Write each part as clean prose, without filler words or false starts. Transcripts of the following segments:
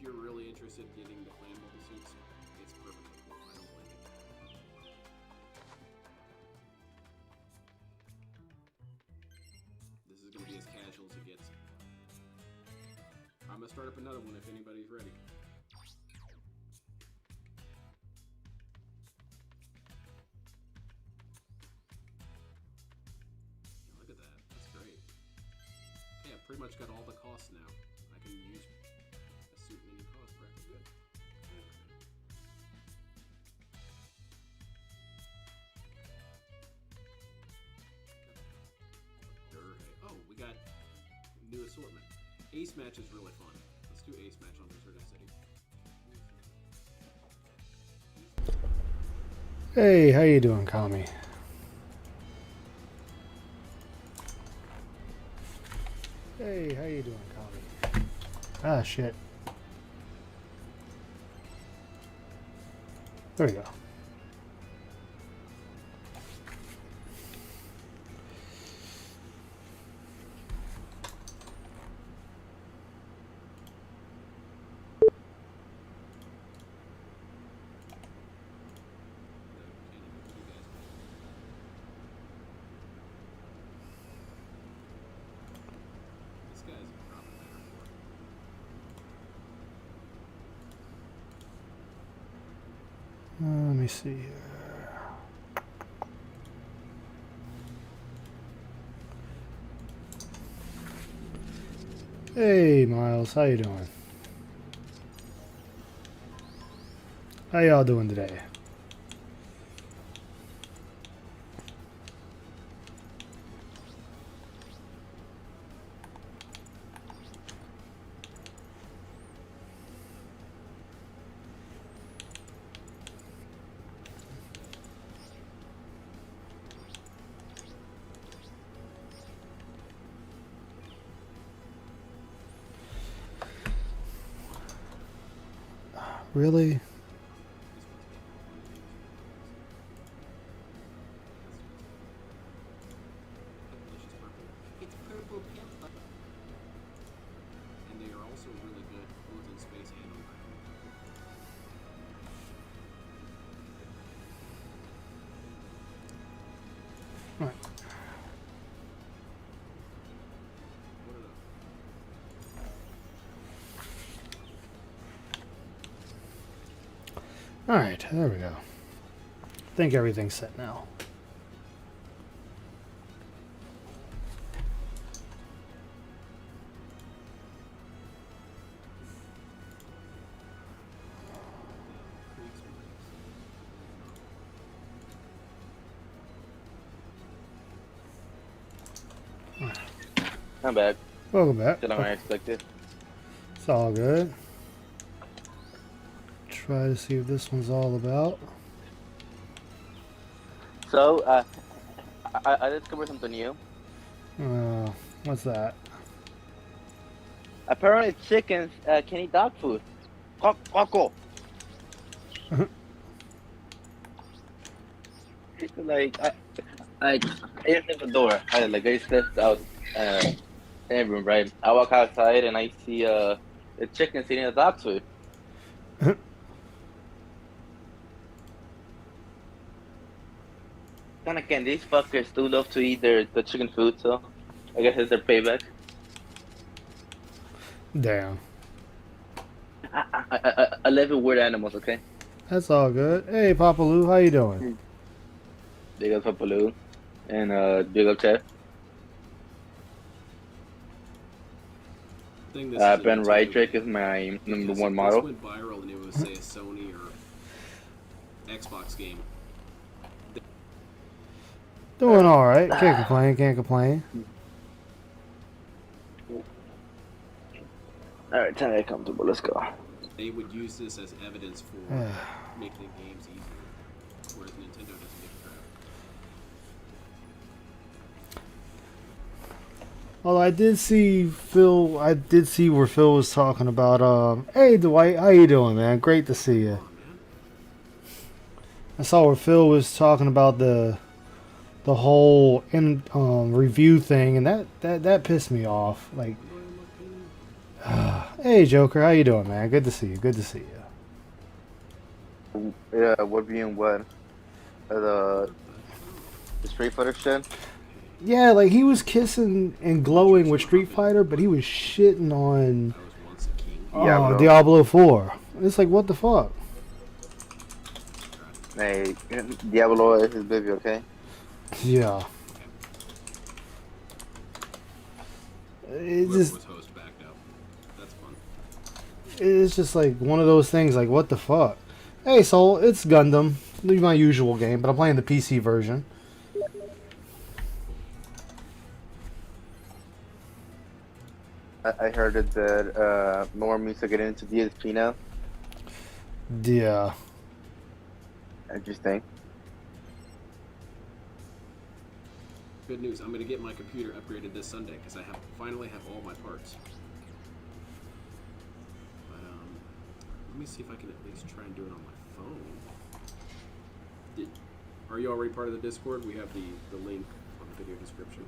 you're really interested in getting the clan mobile suits, it's perfectly cool. I don't blame you. This is gonna be as casual as it gets. I'm gonna start up another one if anybody's ready. Look at that. That's great. Okay, I've pretty much got all the costs now. I can use a suit in any cost bracket. Good. Oh, we got new assortment. Ace match is really fun. Let's do ace match on Deserted City. Hey, how you doing, Kami? Hey, how you doing, Kami? Ah, shit. There we go. This guy's probably better for it. Let me see here. Hey, Miles, how you doing? How y'all doing today? Really? It's purple pimp. And they are also really good both in space and on ground. All right. Alright, there we go. I think everything's set now. I'm back. Welcome back. Did I expected? It's all good. Try to see what this one's all about. So, I discovered something new. What's that? Apparently, chickens can eat dog food. Coco. Like, I just leave the door. I stepped out in the room, right? I walk outside and I see the chickens eating the dog food. Then again, these fuckers do love to eat the chicken food, so I guess it's their payback. Damn. I live with weird animals, okay? That's all good. Hey, Papa Lou, how you doing? Big up Papaloo and big up Chef. Thing this is a Ben Nintendo Rytrick game. is my number Because one This model. went viral and it was say a Sony or Xbox game. Doing alright. Can't complain, can't complain. Alright, time to get comfortable. Let's go. They would use this as evidence for making the games easier, whereas Nintendo doesn't give a crap. Although I did see where Phil was talking about, hey Dwight, how you doing, man? Great to see you. I saw where Phil was talking about the whole review thing, and that pissed me off. Like, Hey, Joker, how you doing, man? Good to see you. Good to see you. Yeah, what being what? The What the hell? the Street Fighter shit. Yeah, like he was kissing and glowing with Interesting Street hobby. Fighter, but he was shitting on I was once a king. Diablo. Diablo 4. It's like, what the fuck? Hey, Diablo is his baby, okay? Yeah. Okay. It's Whoever just, was host backed out. That's fun. it's just like one of those things. Like, what the fuck? Hey, Soul, it's Gundam. My usual game, but I'm playing the PC version. I heard it that more music getting into DSP now. Yeah. Interesting. Good news. I'm gonna get my computer upgraded this Sunday because I finally have all my parts. But let me see if I can at least try and do it on my phone. Are you already part of the Discord? We have the link on the video description.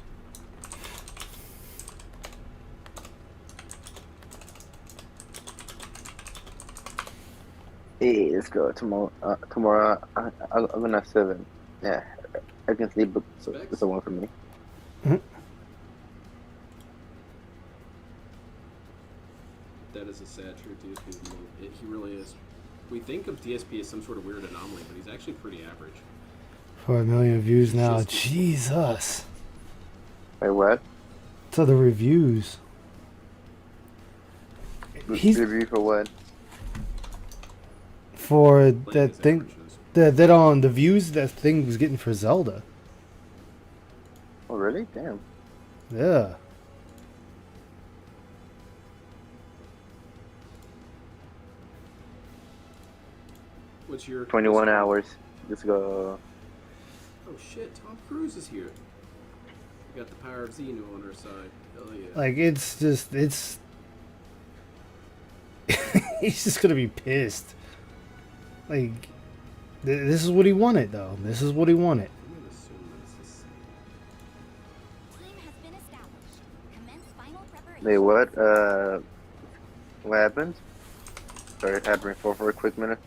Hey, let's go tomorrow. Tomorrow I'm gonna have 7. Yeah, I can sleep, but it's a one for me. That is a sad truth. DSP is he really is. We think of DSP as some sort of weird anomaly, but he's actually pretty average. 4 million views now. Just- Jesus. Wait, what? To the reviews. He's Review for what? for Playing that his thing. averages. That on the views that thing was getting for Zelda. Oh, really? Damn. Yeah. What's your 21 hours. Let's go. Oh shit! Tom Cruise is here. We got the power of Xenu on our side. Hell yeah! Like it's just it's. He's just gonna be pissed. Like, this is what he wanted, though. This is what he wanted. I'm gonna assume that's the same. Team has been established. Commence final preparation. Wait, what happened? Sorry, it happened for a quick minute.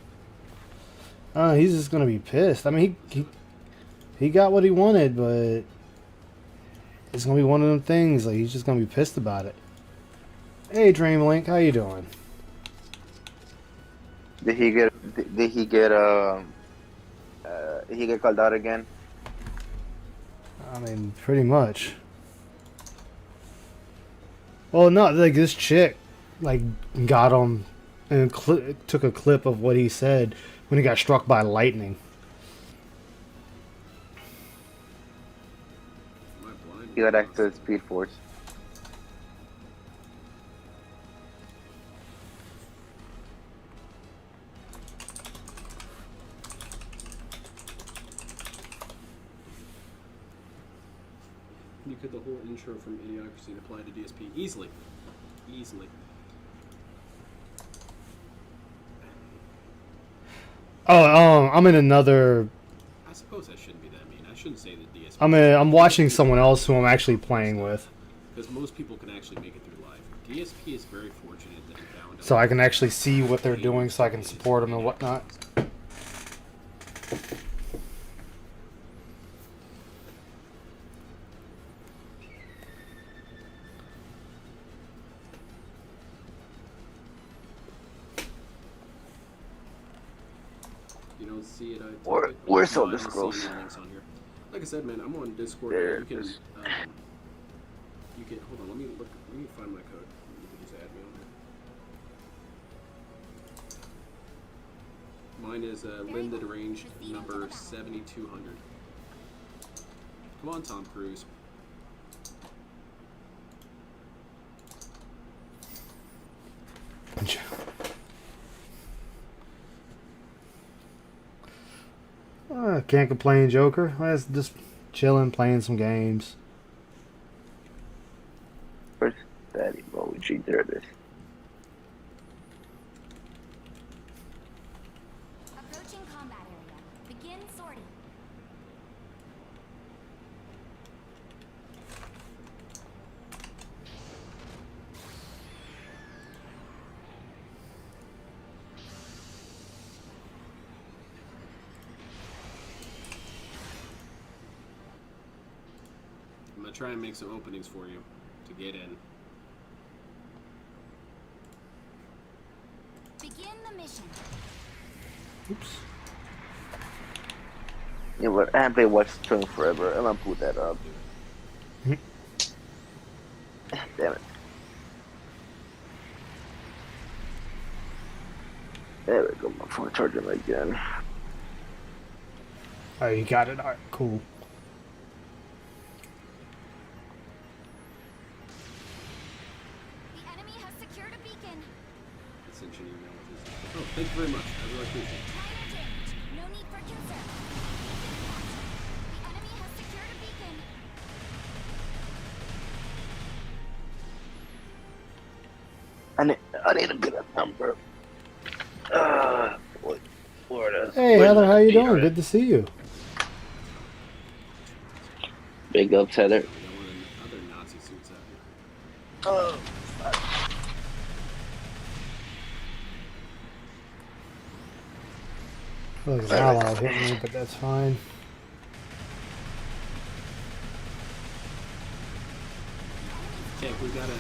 He's just gonna be pissed. I mean, he got what he wanted, but it's gonna be one of them things. Like he's just gonna be pissed about it. Hey, Dreamlink, how you doing? Did he get called out again? I mean, pretty much. Well, no, like this chick, like got him and took a clip of what he said when he got struck by lightning. Am I blind? He got access to Speed Force. You could the whole intro from Idiocracy apply to DSP easily, easily. Oh, I'm in another. I suppose I shouldn't be that mean. I shouldn't say that DSP. I'm watching someone else who I'm actually playing with, Because most people can actually make it through live. DSP is very fortunate that he found. so I can actually see what they're doing, so I can support them and whatnot. You don't see it. Where's all I this don't gross? see any links on here. Like I said, man, I'm on Discord. There You it can. is. You can hold on. Let me look. Let me find my code. You can just add me on there. Mine is Linda Deranged number 7200. Come on, Tom Cruise. Can't complain, Joker. Let's just chilling, playing some games. Where's Daddy Luigi? There it is. Approaching combat area. Begin sorting. I'll try and make some openings for you to get in. Begin the mission. Oops. Yeah, but I haven't played Watch Dogs forever. I'm gonna pull that up. Damn it. There we go. My phone charging again. Oh, you got it. All right, cool. The enemy has secured a beacon. I sent you an email with this. Oh, thank you very much. I really appreciate it. Minor damage. No need for concern. The enemy has secured a beacon. I need a good number. Boy, Florida. Hey, Heather, how you doing? Good to see you. Big ups, Heather. We got one of the other Nazi suits out here. Oh, Well, there's an ally hit me, but that's fine. Okay, we got a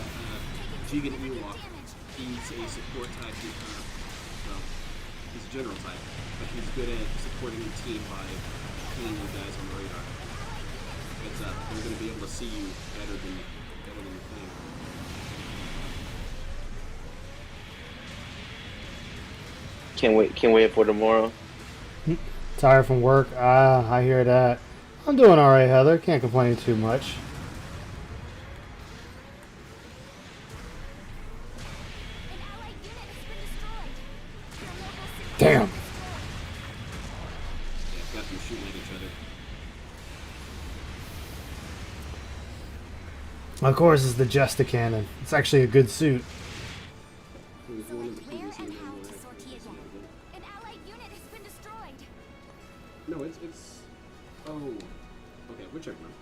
Jigen Ewok. He's a support type. Well, he's a general type, but he's good at supporting the team by killing you guys on the radar. Heads up, they're going to be able to see you better than you think. can't wait for tomorrow. Tired from work? Ah, I hear that. I'm doing alright, Heather. Can't complain too much. An allied unit has been destroyed. Your local city Damn. has been Yeah, I've got them shooting at each other. Of course, it's the Jester Cannon. It's actually a good suit. There's one of the Where previous and email how where to I- sortie again? An allied unit has been destroyed. No, it's. Oh. Okay, whichever one.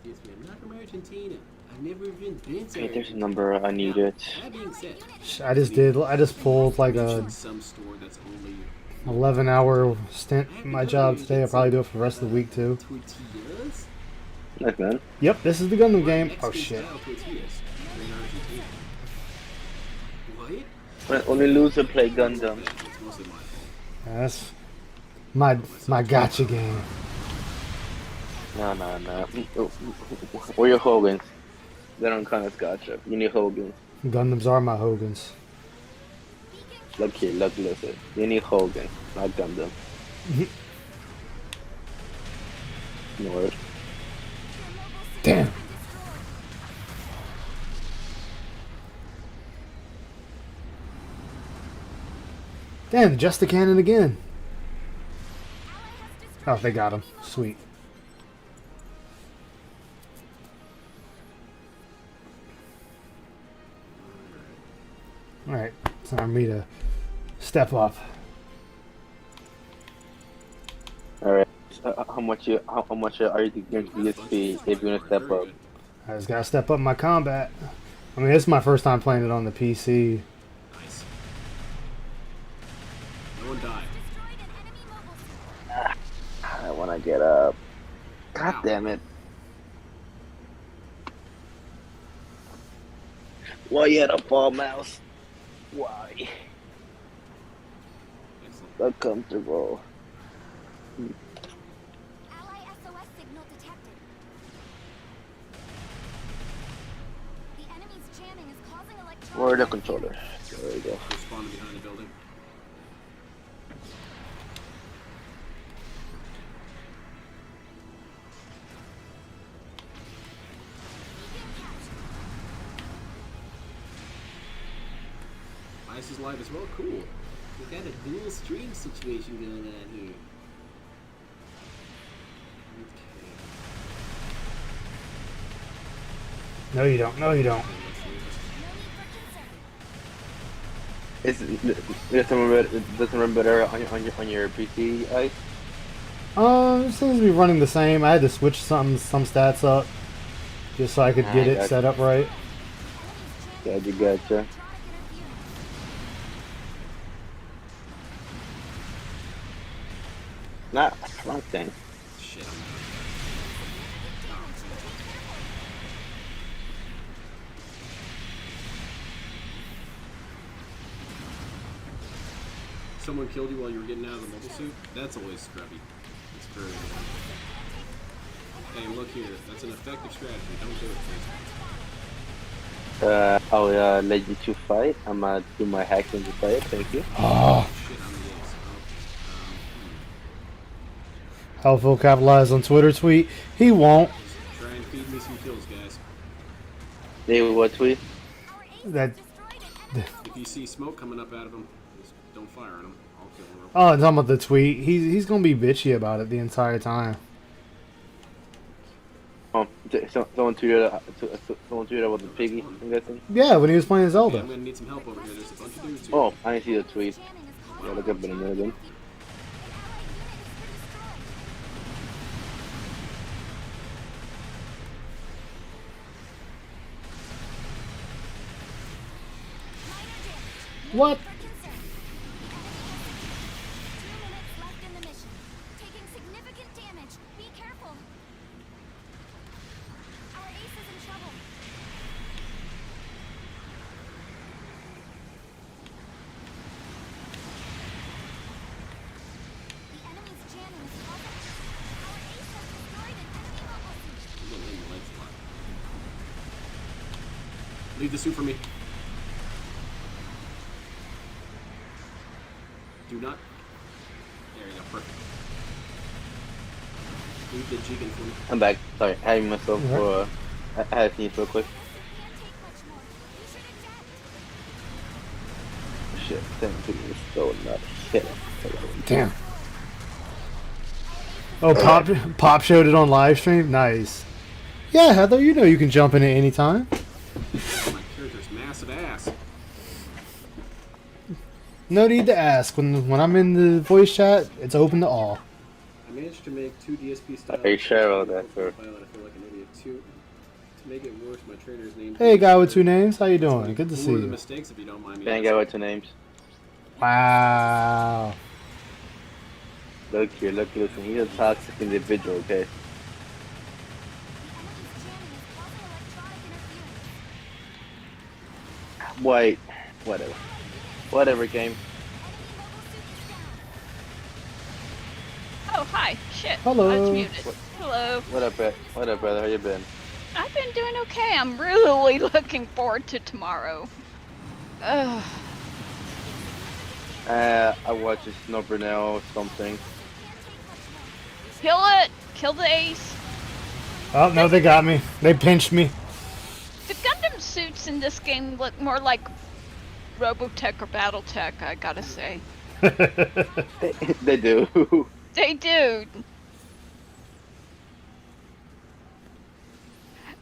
Yes, ma'am. Not from Argentina. I've never even been to Hey, there's a Argentina. number. I need Now, it. That being said, I just pulled like a some store that's only 11-hour stint in my job today. I'll probably do it for the rest of the week too. tortillas. Nice, man. Yep, this is the Gundam game. Oh Mexican shit. style tortillas in Argentina. What? When only loser play Gundam. It's mostly my fault. That's my gotcha game. No. Where your Hogans? They don't count as gotcha. You need Hogans. Gundams are my Hogans. Look here, look, listen. You need Hogan, not Gundam. Nord. Damn. Damn, just the cannon again. Oh, they got him. Sweet. Alright, it's time for me to step up. Alright. How much are you going to use fee if you're gonna step up? I just gotta step up my combat. I mean, this is my first time playing it on the PC. Nice. No one died. I wanna get up. God damn it. Why you had a fall mouse? Why? Excellent. So comfortable. Ally SOS signal detected. The enemy's jamming is causing electronic Where are the controller? There we go. They're spawning behind the building. Ice is live as well. Cool. We got a dual stream situation going on here. Okay. No, you don't. No, you don't. Does it run better on your PC, Ice? It seems to be running the same. I had to switch some stats up just so I could get it set up right. Gotcha. Not wrong thing. Shit. someone killed you while you were getting out of the mobile suit, that's always scrubby. It's very annoying. Hey, look here. That's an effective strategy. Don't do it, please. I'll let you two fight. I'm gonna do my hacking to fight. Thank you. Oh, Shit, I'm the ace. how Phil capitalized on Twitter tweet. He won't. Just try and feed me some kills, guys. David, what tweet? Our ace That. has destroyed an enemy If you see smoke coming up out of them, just don't fire on them. I'll kill them. Oh, I'm talking about the tweet. He's gonna be bitchy about it the entire time. Someone tweeted about the piggy, I'm guessing. Yeah, when he was playing Okay, Zelda. I'm gonna need some help over here. There's a bunch of dudes here. Oh, I didn't see the tweet. Scanning is Yeah, close. look up in a minute then. What? For concern. 2 minutes left in the mission. Taking significant damage. Be careful. Our ace is in trouble. The enemy's jamming is causing. Our ace has destroyed an enemy mobile suit. I'm gonna leave the legs a lot. Leave the suit for me. Do not. There you go. Perfect. Leave the Jigen for me. I'm back. Sorry, having myself for. I had to sneeze real quick. Can't take much more. You should eject. Shit, 10 is still not hit. Damn. Oh, Pop showed it on live stream. Nice. Yeah, Heather, you know you can jump in at any time. My character's massive ass. No need to ask. When I'm in the voice chat, it's open to all. I managed to make 2 DSP style. Hey, Cheryl, that's her. Pilot, I feel like an idiot. To make it worse, my trainer's name. Hey, guy with 2 names. How you doing? Good to see Who are the you. mistakes, if you don't mind me Dang, asking? guy with 2 names. Wow. Look here, listen. He's a toxic individual, okay? The enemy's jamming is causing electronic interference. Wait, whatever. Whatever, game. Enemy mobile suit is down. Oh, hi. Shit. Hello. I was muted. Hello. What up, brother? How you been? I've been doing okay. I'm really looking forward to tomorrow. Ugh. I watched Snow Brunel or something. Kill it. Kill the ace. Oh, no, they got me. They pinched me. The Gundam suits in this game look more like Robotech or Battletech, I gotta say. They do. They do.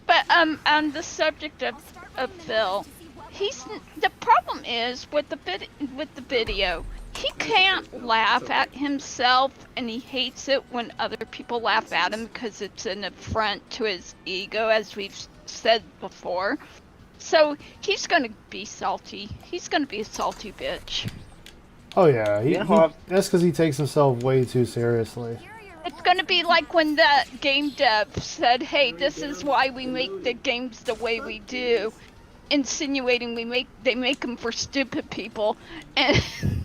But on the subject of Phil, the problem is with the video. He can't laugh at himself, and he hates it when other people laugh at him because it's an affront to his ego, as we've said before. So he's gonna be salty. He's gonna be a salty bitch. Oh, yeah. Yeah, That's because he takes himself way too seriously. It's gonna be like when that game dev said, "Hey, this is why we make the games the way we do," insinuating they make them for stupid people, and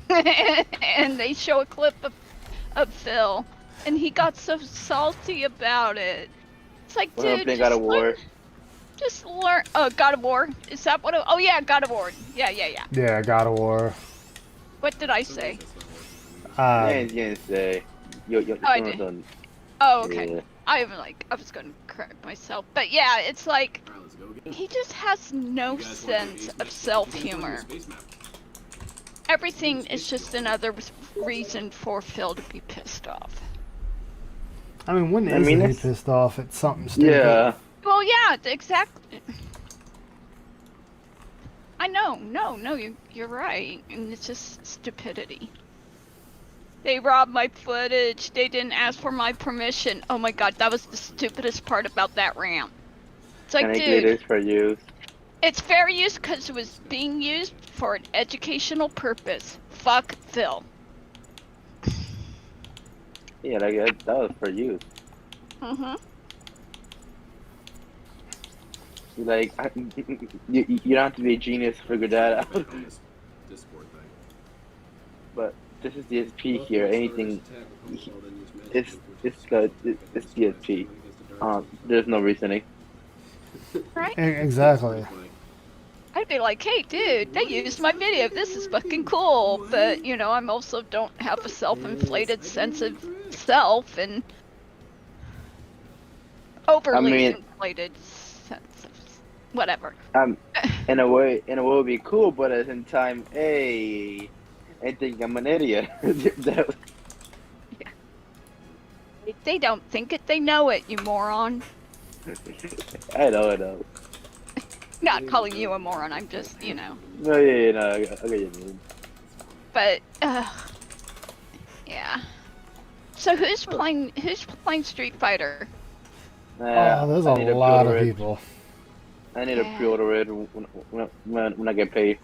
and they show a clip of Phil, and he got so salty about it. It's like, What up, dude, playing God of War? just learn. Oh, God of War. Is that what? Oh yeah, God of War. Yeah. Yeah, God of War. What did I say? Yeah, you didn't say. Yo, I someone did. done- Oh, okay. Yeah. I was gonna correct myself, but yeah, it's like Alright, let's go again. he just has no You guys wanna do sense ace of map? self-humor. Space map. Everything is just another reason for Phil to be pissed off. I mean, when I isn't mean, he it's- pissed off at something stupid? Yeah. Well, yeah, exactly. I know, no, you're right, and it's just stupidity. They robbed my footage. They didn't ask for my permission. Oh my god, that was the stupidest part about that ramp. It's like, Technically, it dude, is for you. it's fair use because it was being used for an educational purpose. Fuck Phil. Yeah, like that was for you. Mm-hmm. Like, you don't have to be a genius to figure that out. On this Discord thing. But this is DSP here. Anything, it's DSP. There's no reasoning. Right? Exactly. I'd be like, hey, dude, they used my video. This is fucking cool. But, you know, I'm also don't have a self-inflated sense of self and overly inflated sense of whatever. In a way, it would be cool, but at the same time, hey, I think I'm an idiot. They don't think it, they know it, you moron. I know. Not calling you a moron, I'm just, you know. No, yeah, no, I get you mean. But, yeah. So who's playing Street Fighter? Oh, there's a lot of people. I need to pre-order it when I get paid.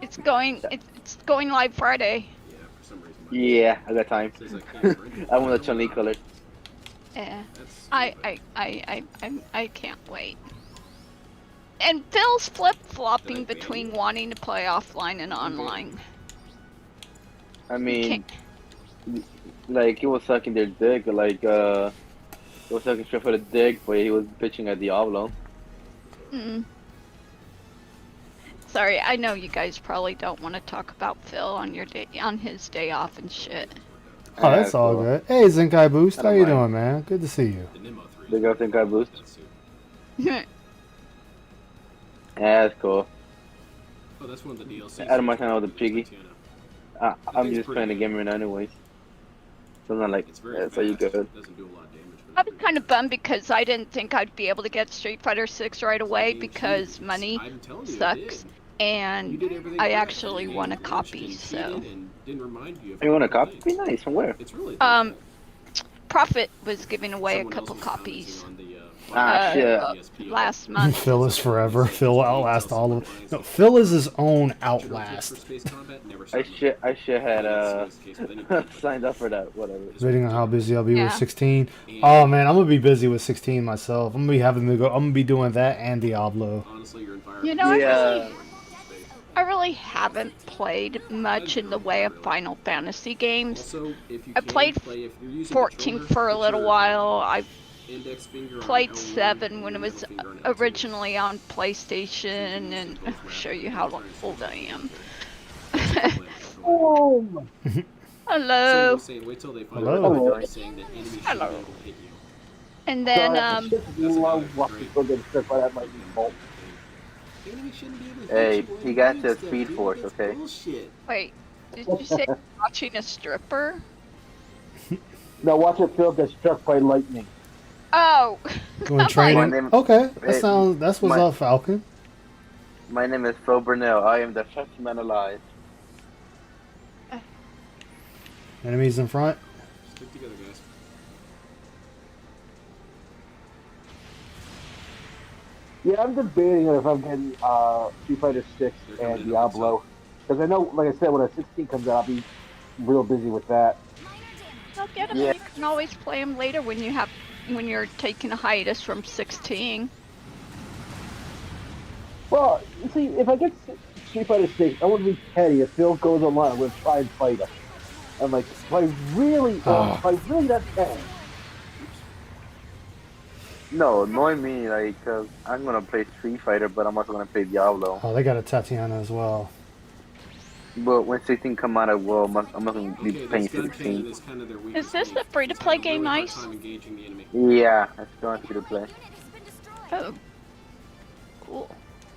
It's going live Friday. Yeah, for some reason. Yeah, I got time. Says I can't bring I want the Chun-Li color. Yeah. That's I can't wait. And Phil's flip-flopping between wanting to play offline and online. I mean, like, he was sucking their dick, like, he was sucking straight for the dick, but he was bitching at Diablo. Sorry, I know you guys probably don't want to talk about Phil on his day off and shit. Oh, that's all cool. good. Hey, Zenkai Boost, I how don't you mind. doing, man? Good to see you. the Nemo 3. Big up, think I boost. That suit. Yeah, that's cool. Oh, that's one of the DLCs. I don't mind hanging out with the piggy. Tatiana. I'm just playing the game right now anyways. So I'm not like, It's very yeah, fast. so you good. Doesn't do a lot of damage. I was kind of bummed because I didn't think I'd be able to get Street Fighter 6 right away because money I'm telling you, it sucks, did. You and did everything I right. actually You want a didn't copy, cheat so. and didn't remind you of You want a all the copy? things. Nice, from where? It's really Prophet was giving away Someone a couple else was copies commenting on the, shit. last month. Phil is forever. Phil outlast all of. No, Phil is his own outlast. I should had signed up for that. Whatever. Depending on how busy I'll be Yeah. with 16. Oh man, I'm gonna be busy with 16 myself. I'm gonna be having to go. I'm gonna be doing that and Diablo. Honestly, your environment. You know, Yeah. I really haven't played much in the way of Final Fantasy games. Also, if you I can played play, if you're using 14 controller, for a put little your while. I index finger on played L1 7 when it and was middle finger on L2. originally on PlayStation, and I'll show you how old I am. Someone Hello. was saying, wait till they find Hello. out what they're saying that enemies should be Hello. able to hit you. And then, love watching people get struck by that lightning bolt. Enemies shouldn't be able to Hey, hit you he on got game the stuff, Speed dude. Force, That's okay? bullshit. wait, did you say you're watching a stripper? Now watch it, Phil gets struck by lightning. Oh. Doing My training. name- Okay, that Hey, sounds. That's what's my- up, Falcon. My name is Phil Burnell. I am the fastest man alive. Enemies in front. Stick together, guys. Yeah, I'm debating if I'm getting Street Fighter 6 They're coming and in Diablo. Because I know, like I said, when a 16 comes out, I'll be real busy with that. I'll get 'em. Yeah. You can always play them later when you're taking a hiatus from 16. Well, you see, if I get Street Fighter 6, I want to be petty. If Phil goes online, I'm going to try and fight him. I'm like, if I really that petty. No, annoy me, like, I'm gonna play Street Fighter, but I'm also gonna play Diablo. Oh, they got a Tatiana as well. But when 16 come out, I'm not gonna be Okay, playing this gun cannon 16. is kind of their Is weakest this link. the free-to-play It's having a game, really hard Ice? time engaging the enemy. Yeah, it's going to play. Oh. Cool.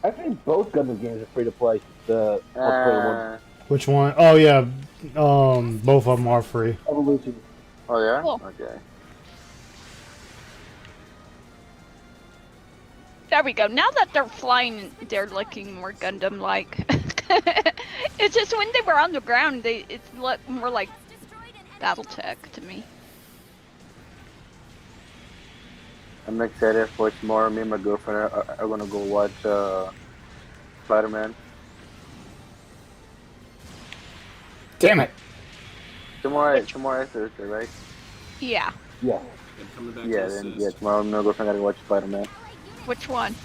I think both Gundam games are free to play. The multiplayer ones. Which one? Oh yeah, both of them are free. Evolution. Oh yeah? Cool. Okay. There we go. Now that they're flying, they're looking more Gundam-like. It's just when they were on the ground, it's more like BattleTech to me. I'm excited for tomorrow. Me and my girlfriend are gonna go watch Spider-Man. Damn it! Tomorrow is Thursday, right? Yeah. Yeah. And coming back Yeah, to then assist. yeah, tomorrow me and my girlfriend gotta watch Spider-Man. Which one?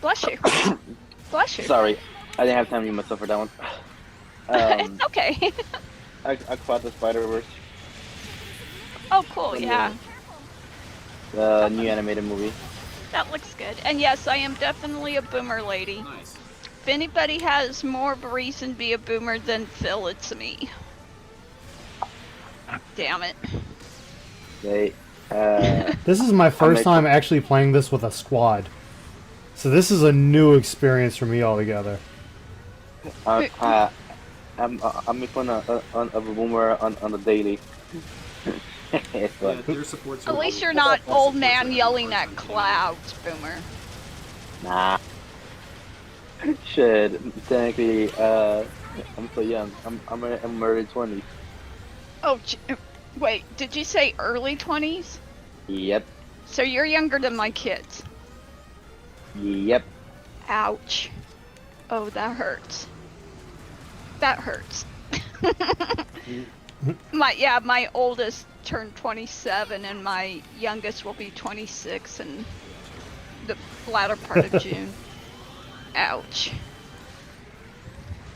Bless you. Bless you. Sorry. I didn't have time to use myself for that one. It's okay. I caught the Spider-Verse, Oh, cool. Yeah, the new animated movie. that looks good. And yes, I am definitely a boomer lady. Nice. If anybody has more of a reason to be a boomer than Phil, it's me. Damn it. They, This is my first make- time actually playing this with a squad. So this is a new experience for me altogether. I'm making fun of a boomer on the daily. It's Yeah, fun. their supports. At least you're not old man yelling at clouds, boomer. Nah. Shit. Technically, I'm so young. I'm early 20s. Oh, wait, did you say early 20s? Yep. So you're younger than my kids. Yep. Ouch. Oh, that hurts. That hurts. My oldest turned 27 and my youngest will be 26 in the latter part of June. Ouch.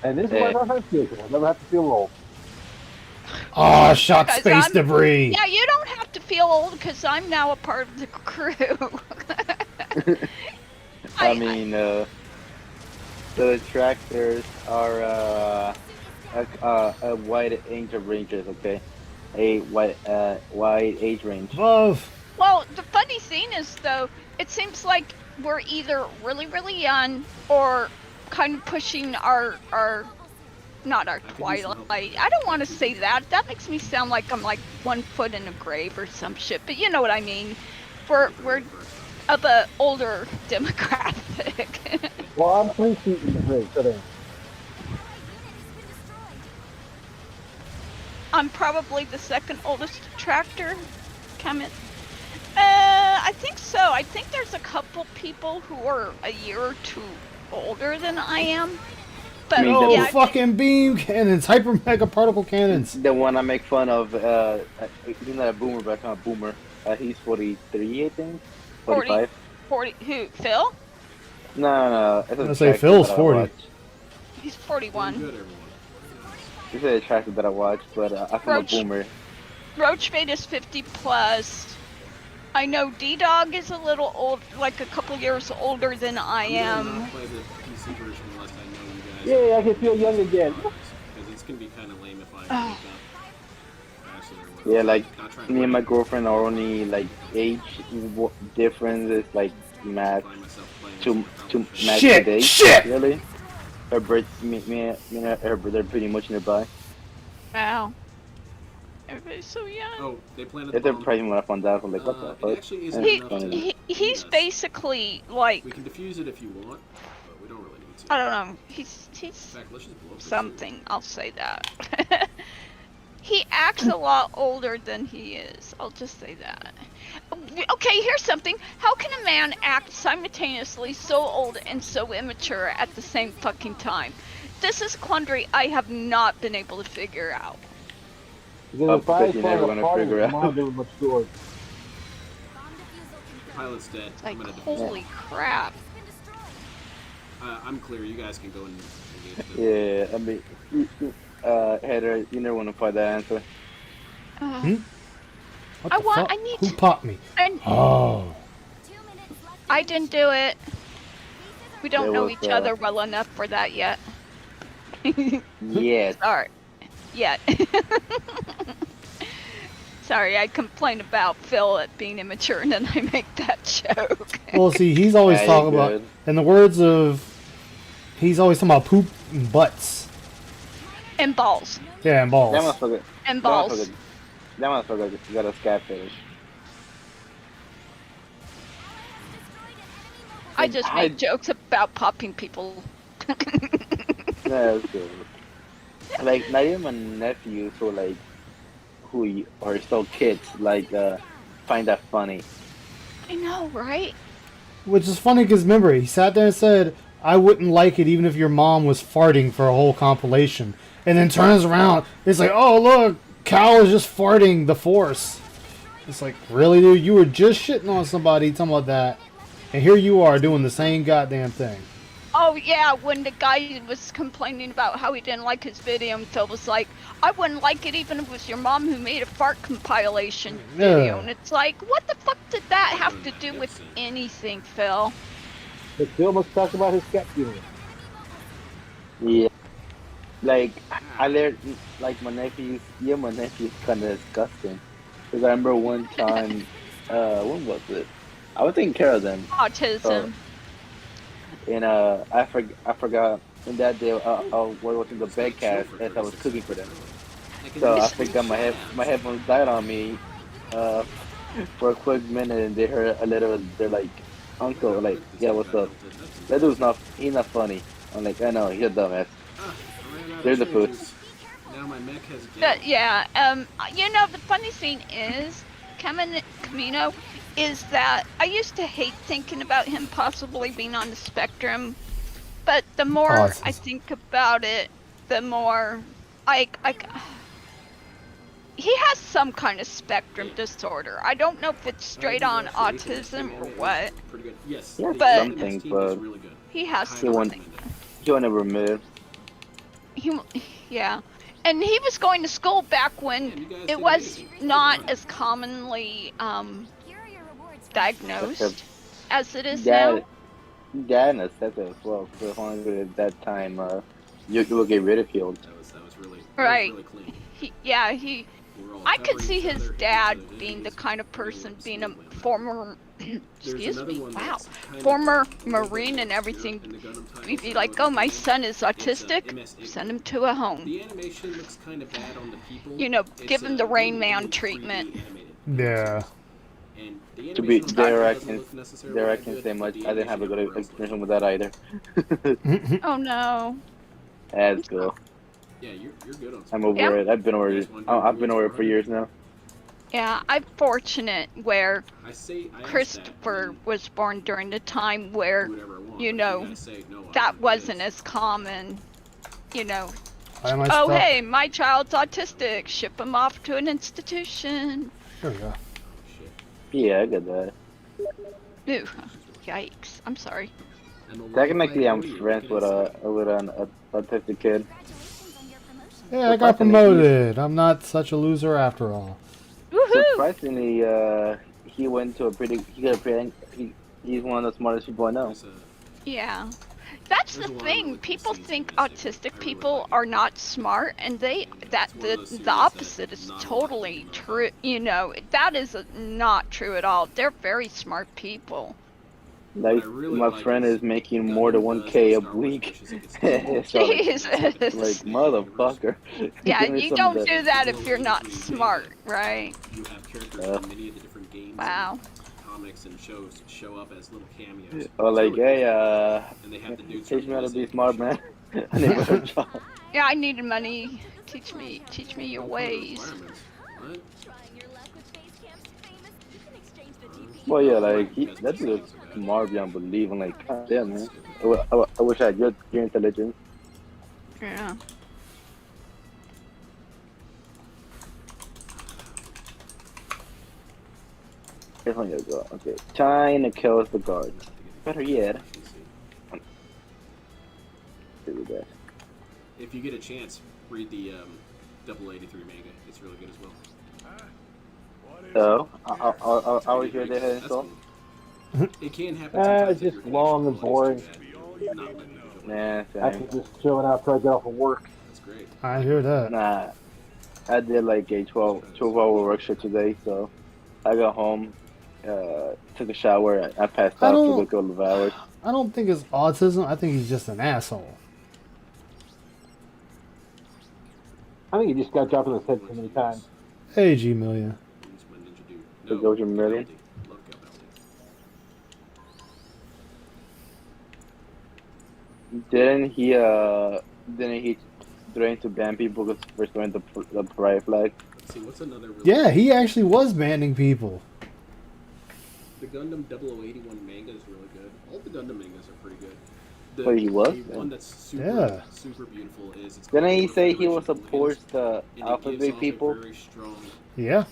And this is why I never have to feel. I never have to feel old. Oh, shot Because space I'm- debris. Yeah, you don't have to feel old because I'm now a part of the crew. I mean, the tractors are a wide age of ranges. Okay, a wide age range. Love. Well, the funny thing is, though, it seems like we're either really, really young or kind of pushing our not our twilight. I don't want to say that. That makes me sound like I'm like 1 foot in a grave or some shit. But you know what I mean. We're of a older demographic. Well, I'm 3 feet in the grave today. I'm probably the second oldest tractor coming. I think so. I think there's a couple people who are a year or two older than I am. But I mean, Oh, yeah, fucking beam cannons, hyper mega particle cannons. The one I make fun of, he's not a boomer, but I'm a boomer. He's 43, I think. 45. 40. Who? Phil? No. It's I say Phil's 40. He's Doing 41. good, everyone. This is a track that I watch, but I'm a Roach. boomer. Roachbait is 50 plus. I know D-Dog is a little old, like a couple years older than I I'm am. gonna not play the PC version unless I know you guys. Yay, I can feel young again. Because it's gonna be kind of lame if I Oh. make up faster or whatever. Yeah, like Not trying to me and my girlfriend are only like age difference is like max find myself playing two this max Shit, a day. shit! Really? Her birth, me and her birth are pretty much nearby. Wow. Everybody's so young. Oh, they planted It's the a bomb. surprising when I found out. I'm like, what the It fuck? actually isn't He, enough to- he's Yes. basically like, We can defuse it if you want, but we don't really need to. I don't know, he's In fact, let's just blow up the something, I'll say that. He acts a lot older than he is, I'll just say that. Okay, here's something. How can a man act simultaneously so old and so immature at the same fucking time? This is a quandary I have not been able to figure out. Because if I because you're find never a gonna party, figure my out. mom didn't much story. The pilot's dead. Like, I'm gonna defuse holy crap. it. I'm clear. You guys can go and engage them. Yeah, I mean, Heather, you never want to find that answer. Uh, What I the want- fuck? I need Who to- popped me? and Oh. I didn't do it. We don't There know was, each other well enough for that yet. Yes. Sorry. Yet. Sorry, I complain about Phil at being immature and then I make that joke. Well, see, he's always Yeah, talking you're about, good. in the words of, he's always talking about poop and butts. And balls. Yeah, and balls. That motherfucker. And balls. That motherfucker got a scat fetish. I just I- make jokes about popping people. That's good. Like, not even my nephews who like, are still kids, like, find that funny. I know, right? Which is funny because remember, he sat there and said, I wouldn't like it even if your mom was farting for a whole compilation. And then turns around, it's like, oh look, Cal is just farting the Force. It's like, really, dude? You were just shitting on somebody talking about that. And here you are doing the same goddamn thing. Oh, Oh yeah, when the guy was complaining about how he didn't like his video, and Phil was like, I wouldn't like it even if it was your mom who made a fart compilation video. Yeah. And it's like, what the fuck did that have to do with anything, Phil? But Phil must talk about his cat funeral. Yeah. Like, I learned, like, my nephew's kind of disgusting. Because I remember one time, when was it? I was taking care of them. Autism. And I forgot. And that day, I was watching the bedcast as I was cooking for them. So I forgot my headphones died on me for a quick minute, and they heard a little. They're like, "Uncle, like, yeah, what's up?" That dude's he's not funny. I'm like, I know, he's a dumbass. There's the food. Now my mech has But yeah, you know, the funny thing is, Camino, is that I used to hate thinking about him possibly being on the spectrum, but the more Autism. I think about it, the more he has some kind of spectrum disorder. I don't know if it's straight on autism or what. Pretty good. Yes. Yeah, But- something, but really good. He has He won- something. he'll never move. Yeah. And he was going to school back when it was not as commonly Here are your rewards for diagnosed as it is Yeah, now. yeah, and it's that as well. So as long as at that time, you will get ridiculed. That was really Right. That was really clean. He We're all I could covering see each his other, dad each other's being the identities. kind of person being a Really former There's excuse another me, one wow, that's kind of former a little bit Marine and obscure everything. in the Gundam titles. He'd be I like, don't oh, my know. son is autistic, MS send him to a home. The animation looks kind of bad on the people. You know, It's, give him the Rain really Man 3D treatment. animated. Yeah. And the To be animation on the there, I doesn't can look necessarily there I that can good, say but much. the I didn't have a animation good everywhere else experience looks with that either. Oh no. That's cool. Yeah, you're good on I'm over Yeah. it. I've been over it. I've been over it for years now. Yeah, I'm fortunate where I asked Christopher that, was born during the time where do whatever I want, you but know, gotta say, no, I that want wasn't this. as common. You know, Why am I oh stuck? hey, my child's autistic, ship him off to an institution. There we go. Shit. Yeah, I get that. Ooh, yikes, I'm sorry. And the Technically, I'm Wi-Fi friends with an autistic kid. congratulations on your promotion. Yeah, I got promoted. I'm not such a loser after all. Woohoo! Surprisingly, he went to he's one of the smartest people I know. There's a- Yeah. That's There's the a lot of thing. really cool People scenes think in this, too. I autistic really people like it. are not smart, and the one of those series the that opposite is not a lot of totally people know true. You know, that is not true at all. They're very smart people. Like What I really my like friend is making Gundam more than does 1K a Star Wars week. wishes it could So, Jesus. like motherfucker. Yeah, Give me you some don't of that. do that if you're not smart, right? You have characters Yeah. from many of the different games, Wow. and comics, and shows show up as little cameos. Or It's like, really hey, cool. And they have the dudes teach me how to from be Blizzard smart, show man. up. I need a better job. Yeah, I needed money. Teach me your Oh, ways. requirements. What? Trying your luck with base camp's famous. You can exchange the GP. Well, yeah, like that dude is smart beyond believing. Like, god damn, man. I wish I had your intelligence. Yeah. Here's one to go. Okay, China kills the guard. Better yet, do that. If you get a chance, read the 083 manga. It's really good as well. So, I was here. They had That's installed. cool. It can happen Ah, sometimes. it's if just your long and connection quality is boring. too bad. Not letting you enjoy it. Nah, I same. can just chilling out till I get off of work. That's great. I hear that. Nah, I did like a 12-hour work shift today, so I got home, took a shower, I passed I out don't- for a couple of hours. I don't think it's autism. I think he's just an asshole. I think he just got dropped in his head too many times. Hey, G Million. That's what Ninja do. The Gojo Million? Gabaldi. Love Gabaldi. Didn't he threaten to ban people because for throwing the pride flag? Let's see, what's another really Yeah, he actually was banning people. The Gundam 0081 manga is really good. All the Gundam mangas are pretty good. The, Wait, he was? The one that's super, Yeah. super beautiful is... It's Didn't called he say he was Federation supposed Hooligans, to and it gives alphabet off people? a very strong Yeah,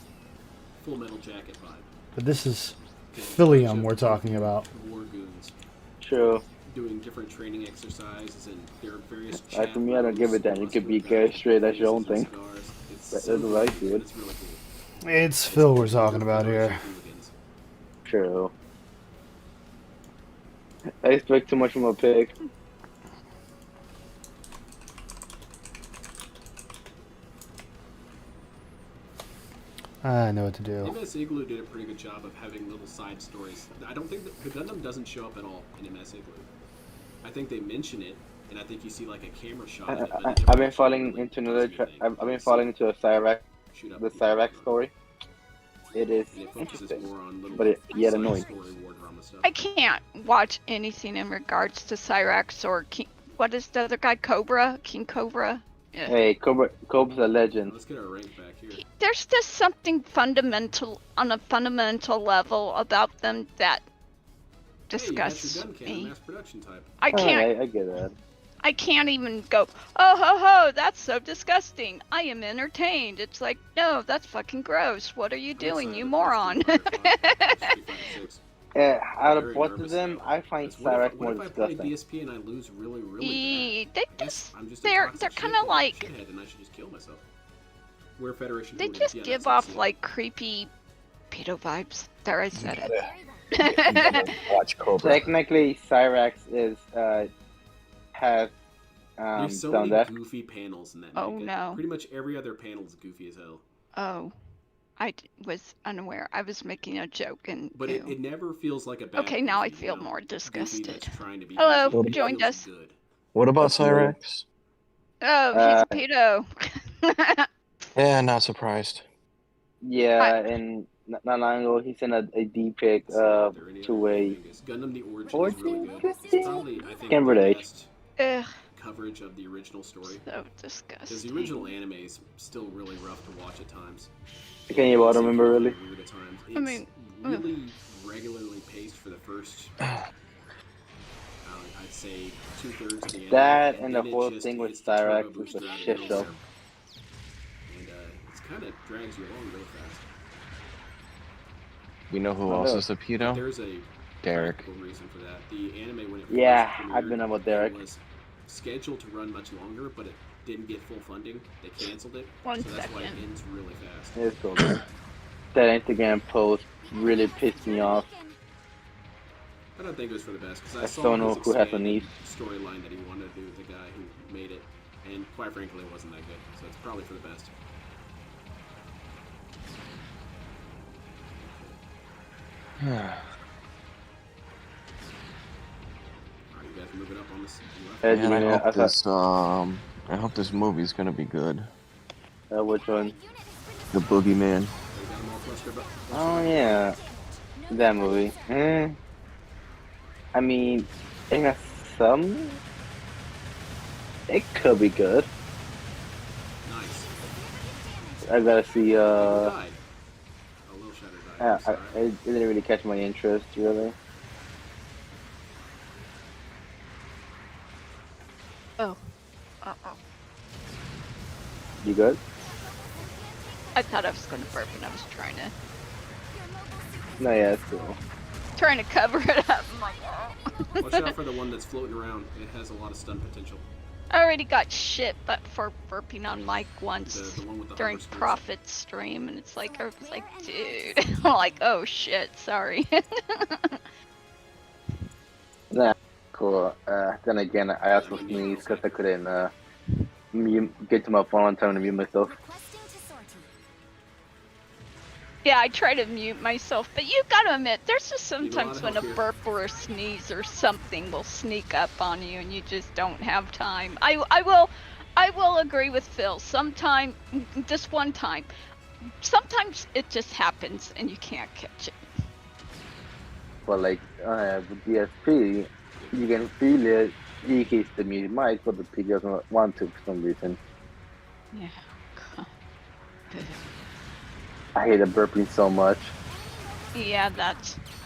Full Metal Jacket vibe. but this is Okay, Philium bunch we're of talking about. War goons. True. doing different training exercises and there are various. To me, I don't give it that. You could be gay straight. That's your own thing. That's what I do. It's really cool. It's Phil we're talking about here. True. I expect too much from a pig. I know what to do. MS Igloo did a pretty good job of having little side stories. I don't think that the Gundam doesn't show up at all in MS Igloo. I think they mention it, and I think you see like a camera shot of it. But it I've never been actually, falling like, into does another. anything. I've been falling into a Cyrax, Shoot up the people. Cyrax story. It is And it focuses interesting, more on little but it yet side annoying. story war drama stuff. I can't watch anything in regards to Cyrax or King. What is the other guy? Cobra? King Cobra? Yeah. Hey, Cobra's a legend. Let's get our rank back here. There's just something fundamental on a fundamental level about them that Hey, you got disgusts your gun cannon me. mass production type. I can't. Alright, I get that. I can't even go, oh ho ho, that's so disgusting. I am entertained. It's like, no, that's fucking gross. What are you doing, you moron? Out of Very both of nervous them, now. I find What Cyrax if more I play disgusting. BSP and I lose really, really bad? They I guess just, I'm just a they're toxic kind of like, shithead and I should just kill myself. We're Federation they Hooligans. just Yeah, give that's off it. like creepy pedo vibes. There, I said it. You gotta watch Cobra. Technically, Cyrax is has There's so done many that. goofy panels in that. Oh, manga. no. Pretty much every other panel is goofy as hell. Oh, was unaware. I was making a joke and. But ew. it never feels like a bad. Okay, now I goofy, feel you know? more Goofy disgusted. that's trying to be Hello, goofy. It joined feels us. Good. What about That's weird. Cyrax? Oh, he's a pedo. Yeah, not surprised. Yeah, and not long ago, he sent a D-pic Are there any to other a. mangas? Gundam the Origin is Origin? really good. It's probably, I think, Camber the Day. best Ugh, coverage of the original story. so Because the disgusting. original anime is still really rough to watch at times. I can't even remember really. Weird at times. It's I mean, really regularly paced for the first, I'd say 2/3 of the anime. That and the then it whole just thing with hits the turbo Cyrax is booster a out of shit show. nowhere. And it's kind of drags you along real fast. You know who Oh, else no. is a pedo? There's a Derek. practical reason for that. The anime when it Yeah, first I've been premiered, about Derek. It was scheduled to run much longer, but it didn't get full funding. They canceled it, One so that's why it second. ends really fast. It's cool. Man. That Instagram post really pissed me off. I don't think it was for the best because I I saw don't know his who has a expanded niece. storyline that he wanted to do with the guy who made it, and quite frankly, it wasn't that good. So it's probably for the best. All right, you guys moving up on this. Ed, Man, I yeah, hope I thought- this I hope this movie's gonna be good. Which one? The Boogeyman. They got them all clustered up. Oh yeah, that movie. I mean, it has some. It could be good. Nice. I gotta see. Who died? Oh, Little Shadow died. Sorry. It didn't really catch my interest, really. Oh. Uh-oh. You good? I thought I was going to burp and I was trying to No, yeah, it's cool. cover it up. I'm like, oh. Watch out for the one that's floating around. It has a lot of stun potential. I already got shit but for burping on mic once The one with the during hover skirts. Profit stream, and it's like, I was like, dude. I'm like, oh shit, sorry. Nah, cool. Then again, I also sneezed because I couldn't get to my phone on time to mute myself. Requesting to sortie. Yeah, I try to mute myself, but you gotta admit, there's just Need a lot sometimes of when a help here. burp or a sneeze or something will sneak up on you and you just don't have time. I will agree with Phil. This one time, sometimes it just happens and you can't catch it. But like with DSP, you can feel it. He hits the mute mic, but the pig doesn't want to for some reason. Yeah. I hate the burping so much. Yeah,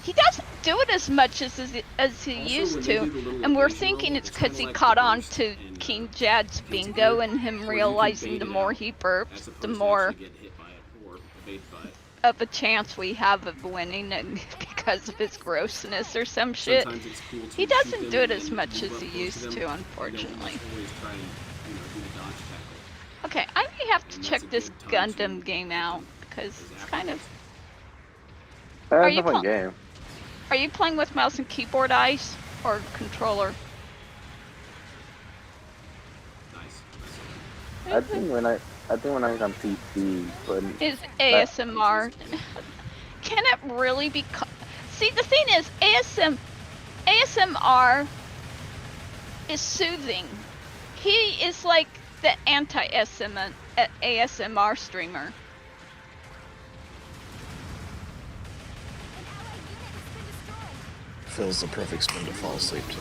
he doesn't do it as much as he Also, used when they to. do the little And we're evasion thinking roll, it's kinda because he like caught the on burst to in, King Jad's Guilty bingo Gear, and him where you can realizing bait the it more out he as burps, opposed the to more. actually get hit by it or evaded by it. of a chance we have of winning and because of his grossness or some shit. Sometimes it's cool to He shoot doesn't them do it and as much move as up he close used them. to, You don't unfortunately. always try and do the dodge tackle. Okay, I may have to And check that's a this good time to Gundam game out because Is it's kind of. That's you a fun pl- game. Are you playing with mouse and keyboard eyes or controller? Nice. I think when I was on PC, but Is ASMR? Can it really be? See, the thing is, ASMR is soothing. He is like the anti-ASMR streamer. Phil's the perfect spin to fall asleep to.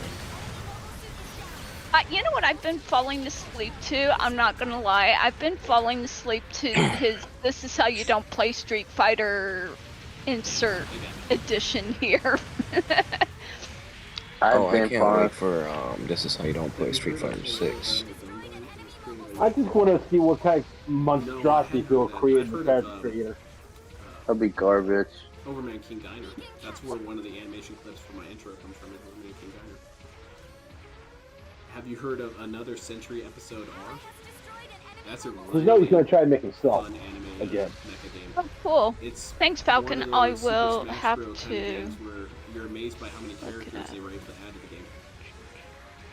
You know what I've been falling asleep to? I'm not gonna lie. I've been falling asleep to his This Is How You Don't Play Street Fighter insert edition here. Oh, I been can't fun. wait for This Is How You Don't Play Street Fighter 6. I just want to see what kind of monstrosity Phil created the character creator. That'll be garbage. Overman King Geiner. That's where one of the animation clips for my intro comes from. Is Overman King Geiner. Have you heard of Another Century Episode R? That's a Because now he's going to try and make himself fun anime again. mecha game. Oh, cool. It's Thanks, one Falcon. of I those Super will Smash have Bros. Kind of to. games where you're amazed by how many at characters that. they were able to add to the game.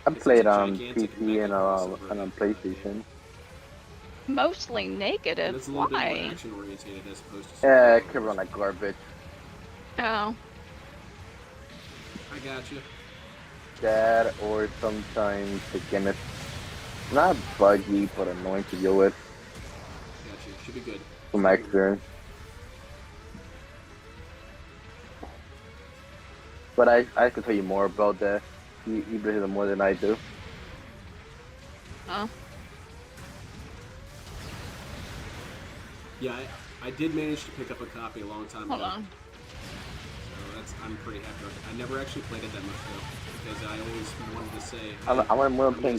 I It's played a on gigantic PC and mecha crossover on PlayStation. Mostly And negative. it's a little bit more Why? action oriented as opposed to. Yeah, it could run like garbage. Oh. I got you. That or sometimes again it's not buggy but annoying to deal with Got you. Should be good. from my experience. But I could tell you more about that. You play it more than I do. Oh. Yeah, I did manage to pick up a copy a long time Hold ago. on. So I'm pretty happy with it. I never actually played it that much though, because I always wanted to say. I'm playing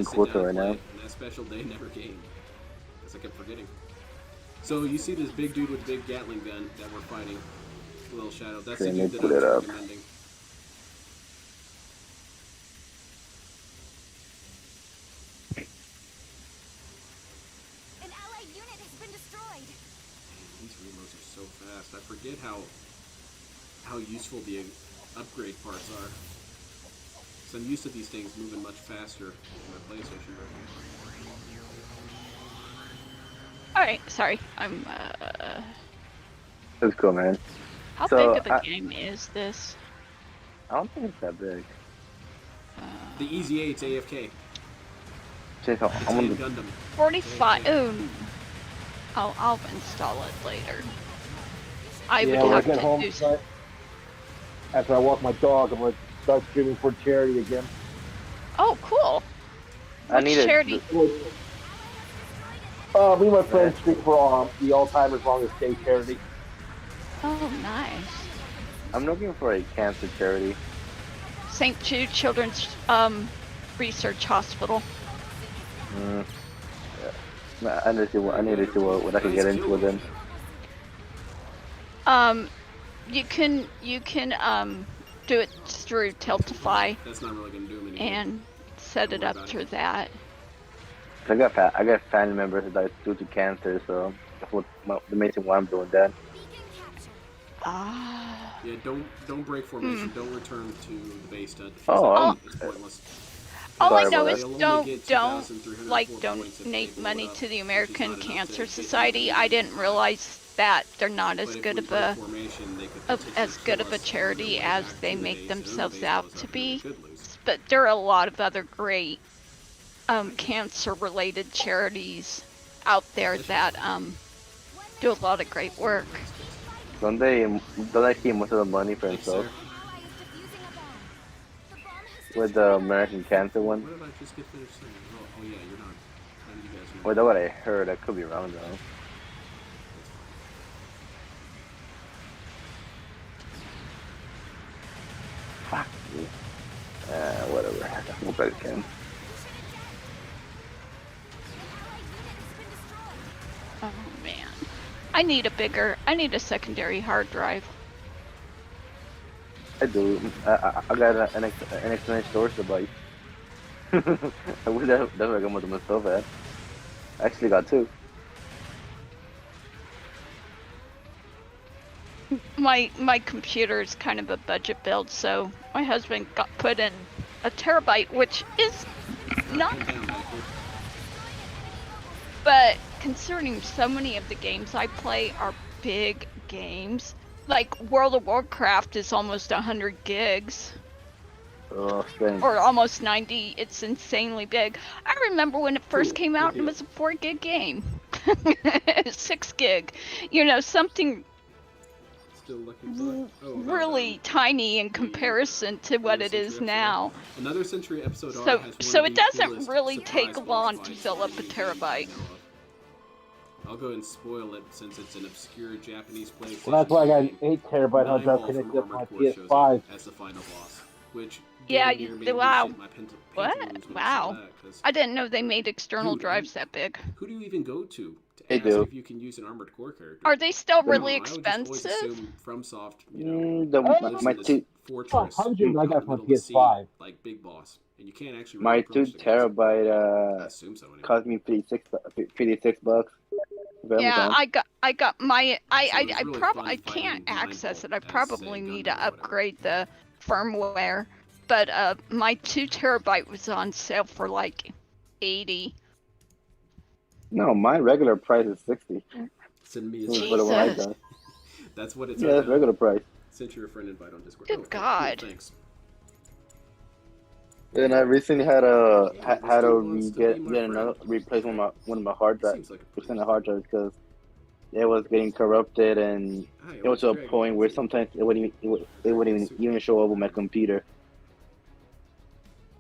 Quota right now. And that special day never came, because I kept forgetting. So you see this big dude with the big Gatling gun that we're fighting, Little Shadow. That's the Okay, dude let that me I put was it up. recommending. An allied unit has been destroyed. These reloads are so fast. I forget how useful the upgrade parts are. So I'm used to these things moving much faster than my PlayStation. Alright, sorry. It's cool, man. How So, big of a game is this? I don't think it's that big. The Easy 8's AFK. Chase, It's I'm in gonna Gundam. 45. Ooh. I'll install it later. I Yeah, would when I have get to home do tonight, after I walk my dog, I'm going to start streaming for charity again. Oh, cool. I Which need charity? Me and my friends stream for the Alzheimer's Longest Day charity. Oh, nice. I'm looking for a cancer charity. St. Jude Children's Research Hospital. Yeah. I need to see what I can get into with them. You can do it through Tiltify That's not really gonna do him any good. and set it up through that. I got family members that died due to cancer, so that's the main reason why I'm doing that. Beacon captured. Ah. Yeah, don't break formation. Don't return to the base to defuse Oh, it. It's pointless. All I Sorry know about is that. They'll only get don't 2,304 like points if they donate blow money it up, to the which is American not enough Cancer to get Society. them I to didn't realize that they're not as But if good we of break a formation, they could of potentially as good kill of a us on charity their way as back they to the make base, and then the themselves base out blows to up and be. we could lose. But there are a lot of other great cancer-related charities out there that do a lot of great work. Don't they keep most of the money for Thanks, themselves? sir. Ally is defusing a bomb. The bomb has With the American Cancer one? What did I just get finished saying? Oh yeah, you're not. None of you guys are. Well, that's what I heard. I could be wrong though. Fuck you. Whatever. I hope I can. Oh man, I need a secondary hard drive. I do. I got an external storage device. I wish that's what I got myself at. I actually got 2. My computer is kind of a budget build, so my husband put in a terabyte, which is not. But concerning so many of the games I play are big games, like World of Warcraft is almost 100 gigs. Oh, strange. Or almost 90. It's insanely big. I remember when it first came out, it was a 4 gig game. 6 gig. You know, something Still looking for really tiny in comparison to what it is now. Another Century episode R So, has one so of it the doesn't coolest really surprise take boss long to fights fill up a that terabyte. I know of. I'll go and spoil it since it's an obscure Japanese PlayStation. Well, that's why I got an game. 8 terabyte hard drive Nineball connected from to my Armored Core shows PS5. up as the final boss, which Yeah, damn near made me wow. shit my What? pantaloons when I Wow. saw that, 'cause I didn't know they made external Dude, drives that big. who do you even go to They ask do. if you can use an Armored Core character? Are they still I don't know, really I would just always expensive? assume FromSoft, you know, lives My in this 2 fortress 100 I out got in the my middle of the sea, PS5. like Big Boss, and you can't actually my really 2 approach the guys. I terabyte assume so anyway. cost me $56. Yeah, I got my So it was I really probably fun can't fighting access it. Nineball I as, say, probably need to Gundam or whatever. upgrade the firmware. But my 2 terabyte was on sale for like 80. No, my regular price is 60. Send me a For Jesus. the one I got. That's what it's Yeah, that's regular price. Sent your friend invite on Discord. Good Oh, okay, God. Cool, thanks. And I recently had to Still wants to be my get another friend. replace one of my hard drives, Seems like a pretty external hard drives, because it was getting corrupted, and Hi, it was to a Greg. point where sometimes it wouldn't even show up on my computer.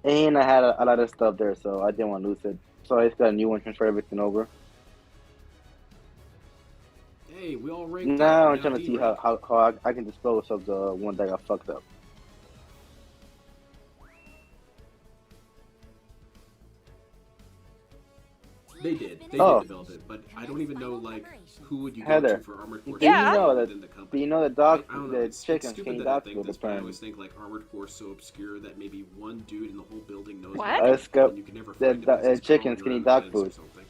And I had a lot of stuff there, so I didn't want to lose it. So I just got a new one, transfer everything over. Hey, we all ranked Now up. I'm trying to see how I can dispose of the one that got fucked up. They did. They Oh. did develop it, but I don't even know like who would you go Heather, to for Armored Core. do you Yeah. know that? within the Do company. you know the dog, I don't know. the It's chickens stupid came that I dog think food this, but I apparently? always think like Armored Core is so obscure that maybe one dude in the whole building knows What? about it, Let's go. and you can never The find it because it's chickens crawling can eat around dog beds or food. something.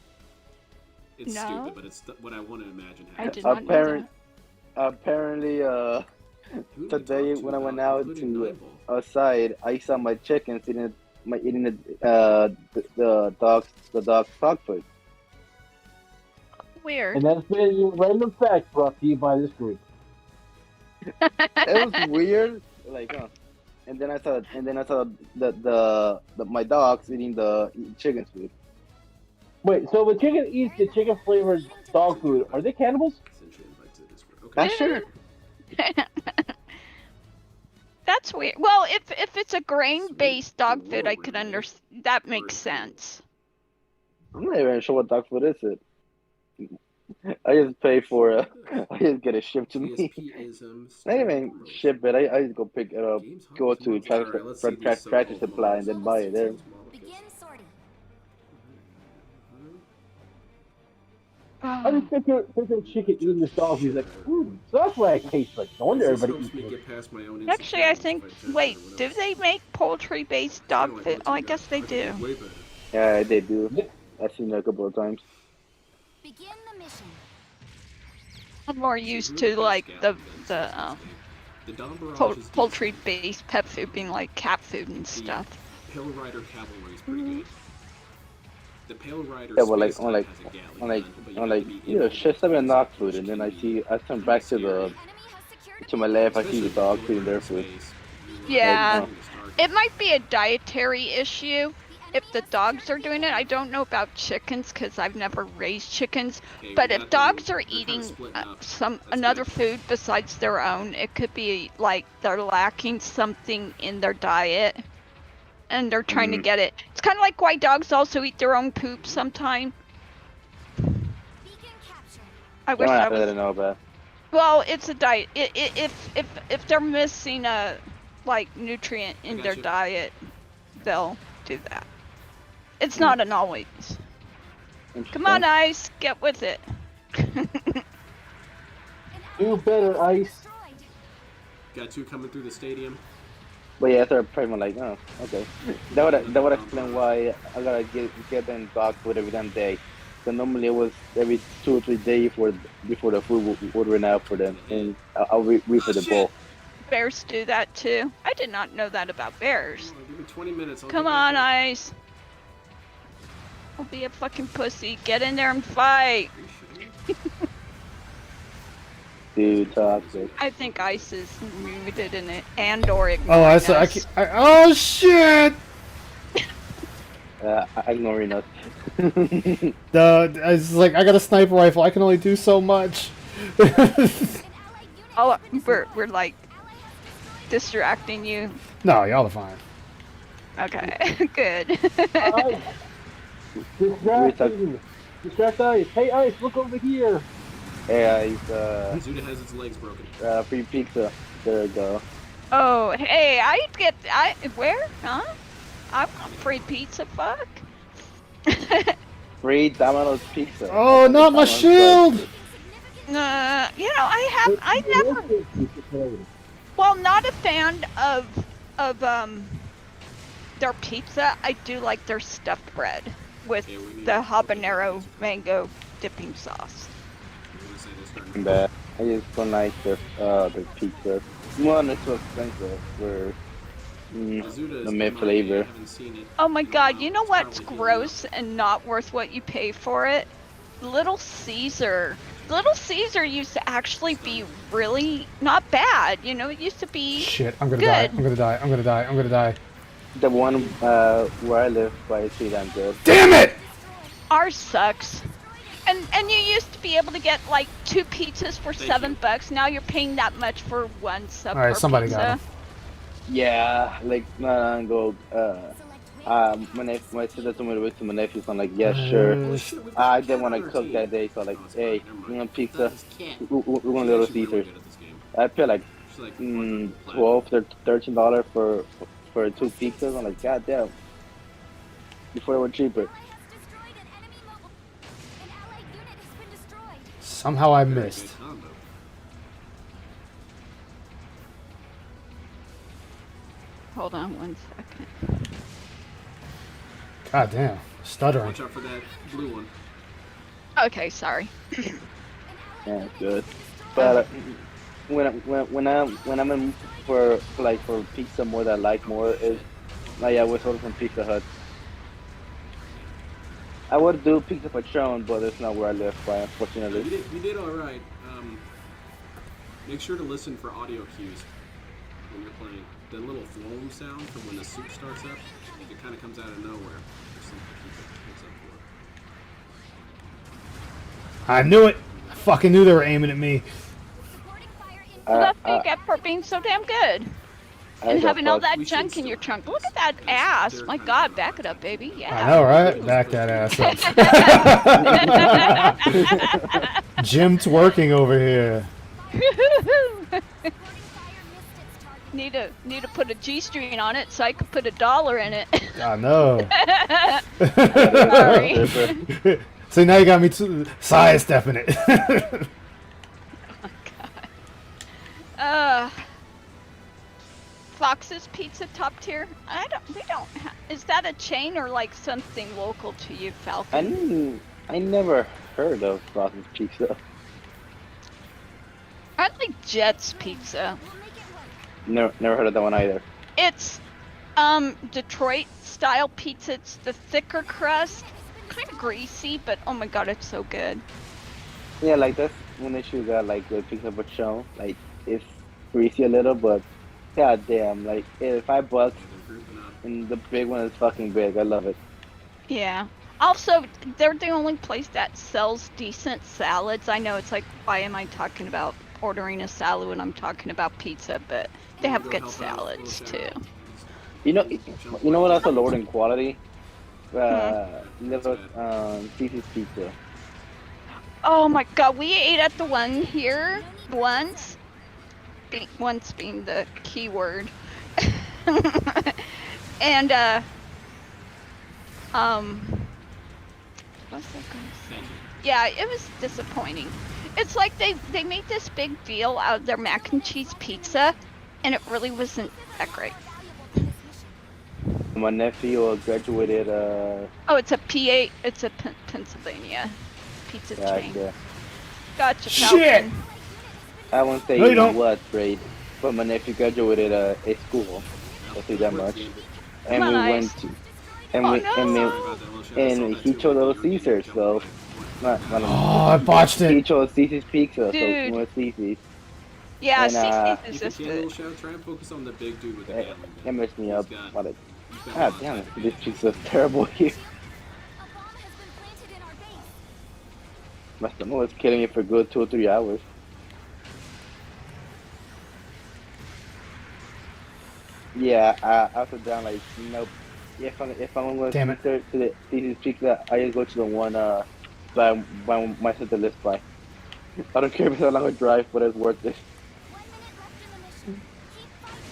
It's No. stupid, but it's what I want to imagine I happening. did not know Apparent, that. apparently, Who did I today talk to when I went about out including to Nineball? outside, I saw my chickens eating the dog's dog food. Weird. And that's been a random fact brought to you by this group. It was weird, like, and then I saw my dogs eating the chicken's food. Wait, so the chicken eats the chicken flavored dog food. Are they cannibals? Sent you an invite to Discord. Okay. Sure. That's weird. Well, if it's a grain-based dog food, I could understand. That makes sense. I'm not even sure what dog food is it. I just pay for I just get it shipped to me. PSP-isms. Not even ship it. I just go pick it up, Games go Hub to is months. Alright, let's see these Tractor so-called Supply, and then buy it there. Begin sorting. I just picture chicken eating this dog. He's like, so that's why it tastes like. No wonder everybody eats it. Actually, I think. Wait, do they make poultry-based dog food? Oh, I guess they do. Yeah, they do. I've seen it a couple of times. Begin the mission. I'm more used to like the poultry-based pet food being like cat food and stuff. Pale Rider Cavalry is pretty good. The Pale Rider Yeah, well, like, Space on like, Type has a galley on like, gun, but you on have like, to be you know, in shit, some dog food, and then I turn back to the, Enemy has secured to my left, I see the dog eating their food. Yeah. Like, It might be a dietary issue if the dogs are doing it. I don't know about chickens because I've never raised chickens. Okay, But we if got them- dogs are they're kinda eating splitting up. That's another good. food besides their own, it could be like they're lacking something in their diet and they're trying to get it. It's kind of like why dogs also eat their own poop sometime. beacon captured. I wish I I was. don't know about. Well, it's a diet. If they're missing a like nutrient in their gotcha. diet, they'll do that. It's not an always. Come on, Ice, get with it. Do better, Ice. Got 2 coming through the stadium. But yeah, I started praying. I'm like, oh, okay. That would explain why I gotta get them dog food every damn day. So normally it was every 2 or 3 days before the food would run out for them, and I'll refill the bowl. Bears do that too. I did not know that about bears. Well, give me 20 minutes. I'll Come get on, back Ice. Don't be a fucking pussy. Get in there and fight. Dude, toxic. I think Ice is muted in it and/or Oh, ignoring us. oh shit! I ignore enough. It's like I got a sniper rifle. I can only do so much. Oh, we're like distracting you. No, y'all are fine. Okay, good. Ice. Distract Ice. Hey, Ice, look over here. Hey, he's Zuda has its legs broken. free pizza. There we go. Oh, hey, where? Huh? I want free pizza. Fuck. Free Domino's pizza. Oh, not my shield! I never. Well, not a fan of their pizza. I do like their stuffed bread with Yeah, we need the to- habanero mango dipping sauce. I'm gonna say they're starting Bad. I just don't like the pizza. One, it's so expensive. Where Azuda the is mid MIA, flavor. I haven't seen it. Oh my god, you know It's what's probably gross and not worth what you pay for it? Little Caesar. Little Caesar used to actually be really not bad. You know, it used to be Shit, I'm gonna good. die. I'm gonna die. I'm gonna die. I'm gonna die. The one where I live by is pretty damn good. Damn it! Ours sucks. And you used to be able to get like 2 pizzas for Thank you. $7. Now you're paying that much for one subpar Alright, somebody pizza. got him. Yeah, like not long ago. My sister told me to wait to my nephews. I'm like, yeah, sure. I didn't want to cook that day, so like, hey, you want pizza? We're going to Little Caesars. I paid like $12 or $13 for 2 pizzas. I'm like, god damn. Before they were cheaper. Somehow I missed. Hold on 1 second. God damn. Stuttering. Watch out for that blue one. Okay, sorry. Yeah, good. But when I'm in for pizza more that I like more is like I was ordering from Pizza Hut. I would do Pizza Patron, but it's not where I live, by unfortunately. You did all right. Make sure to listen for audio cues when you're playing. The little thwom sound from when the soup starts up, it kind of comes out of nowhere. There's something picks up for. I knew it. I fucking knew they were aiming at me. Well, that's what you get for being so damn good. And having all that We should junk in your still trunk. have Look at this, that because ass. they're My kind god, of back it up, baby. Yeah. I know, right? Back that ass up. Jim twerking over here. Need to put a G-string on it so I could put $1 in it. I know. Sorry. See, now you got me sidestepping it. Fox's Pizza top tier. We don't. Is that a chain or like something local to you, Falcon? I never heard of Fox's Pizza. I like Jet's Pizza. Never heard of that one either. It's Detroit style pizza. It's the thicker crust, kind of greasy, but oh my god, it's so good. Yeah, like that's one issue that like with Pizza Patron. Like it's greasy a little, but god damn, like $5 They're grouping up. and the big one is fucking big. I love it. Yeah. Also, they're the only place that sells decent salads. I know it's like, why am I talking about ordering a salad when I'm talking about pizza? But they have Go good help out. salads Little too. shout out. You know what else are lower in quality? Little That's Cece's Pizza. Oh my god, we ate at the one here once. Once being the key word. And what's that gonna say? Thank you. Yeah, it was disappointing. It's like they made this big deal out of their mac and cheese pizza, and it really wasn't that great. My nephew graduated. Oh, it's a PA. It's a Pennsylvania pizza chain. Yeah. Gotcha, Shit! Falcon. I won't say No, you don't. what grade, but my nephew graduated a school. I'll say that much. And Come we on, went Ice. to, and Oh, we no. and he chose Little Caesars, so not Oh, I botched he it. chose Caesar's Pizza, so Dude. we went Caesar's. Yeah, And, CC's You is can just can a little good. shout. Try and focus on the big dude with the It, gambling it gun. messed me up. He's got- What a, he's got God a damn lot it, of this pizza's terrible here. A bomb has been planted in our base. My stomach was killing me for good 2 or 3 hours. Yeah, I was down like nope. If I'm going Damn it. to the Caesar's Pizza, I just go to the one by my sister lives by. I don't care if it's a longer drive, but it's worth it. 1 minute left in the mission. Keep fighting.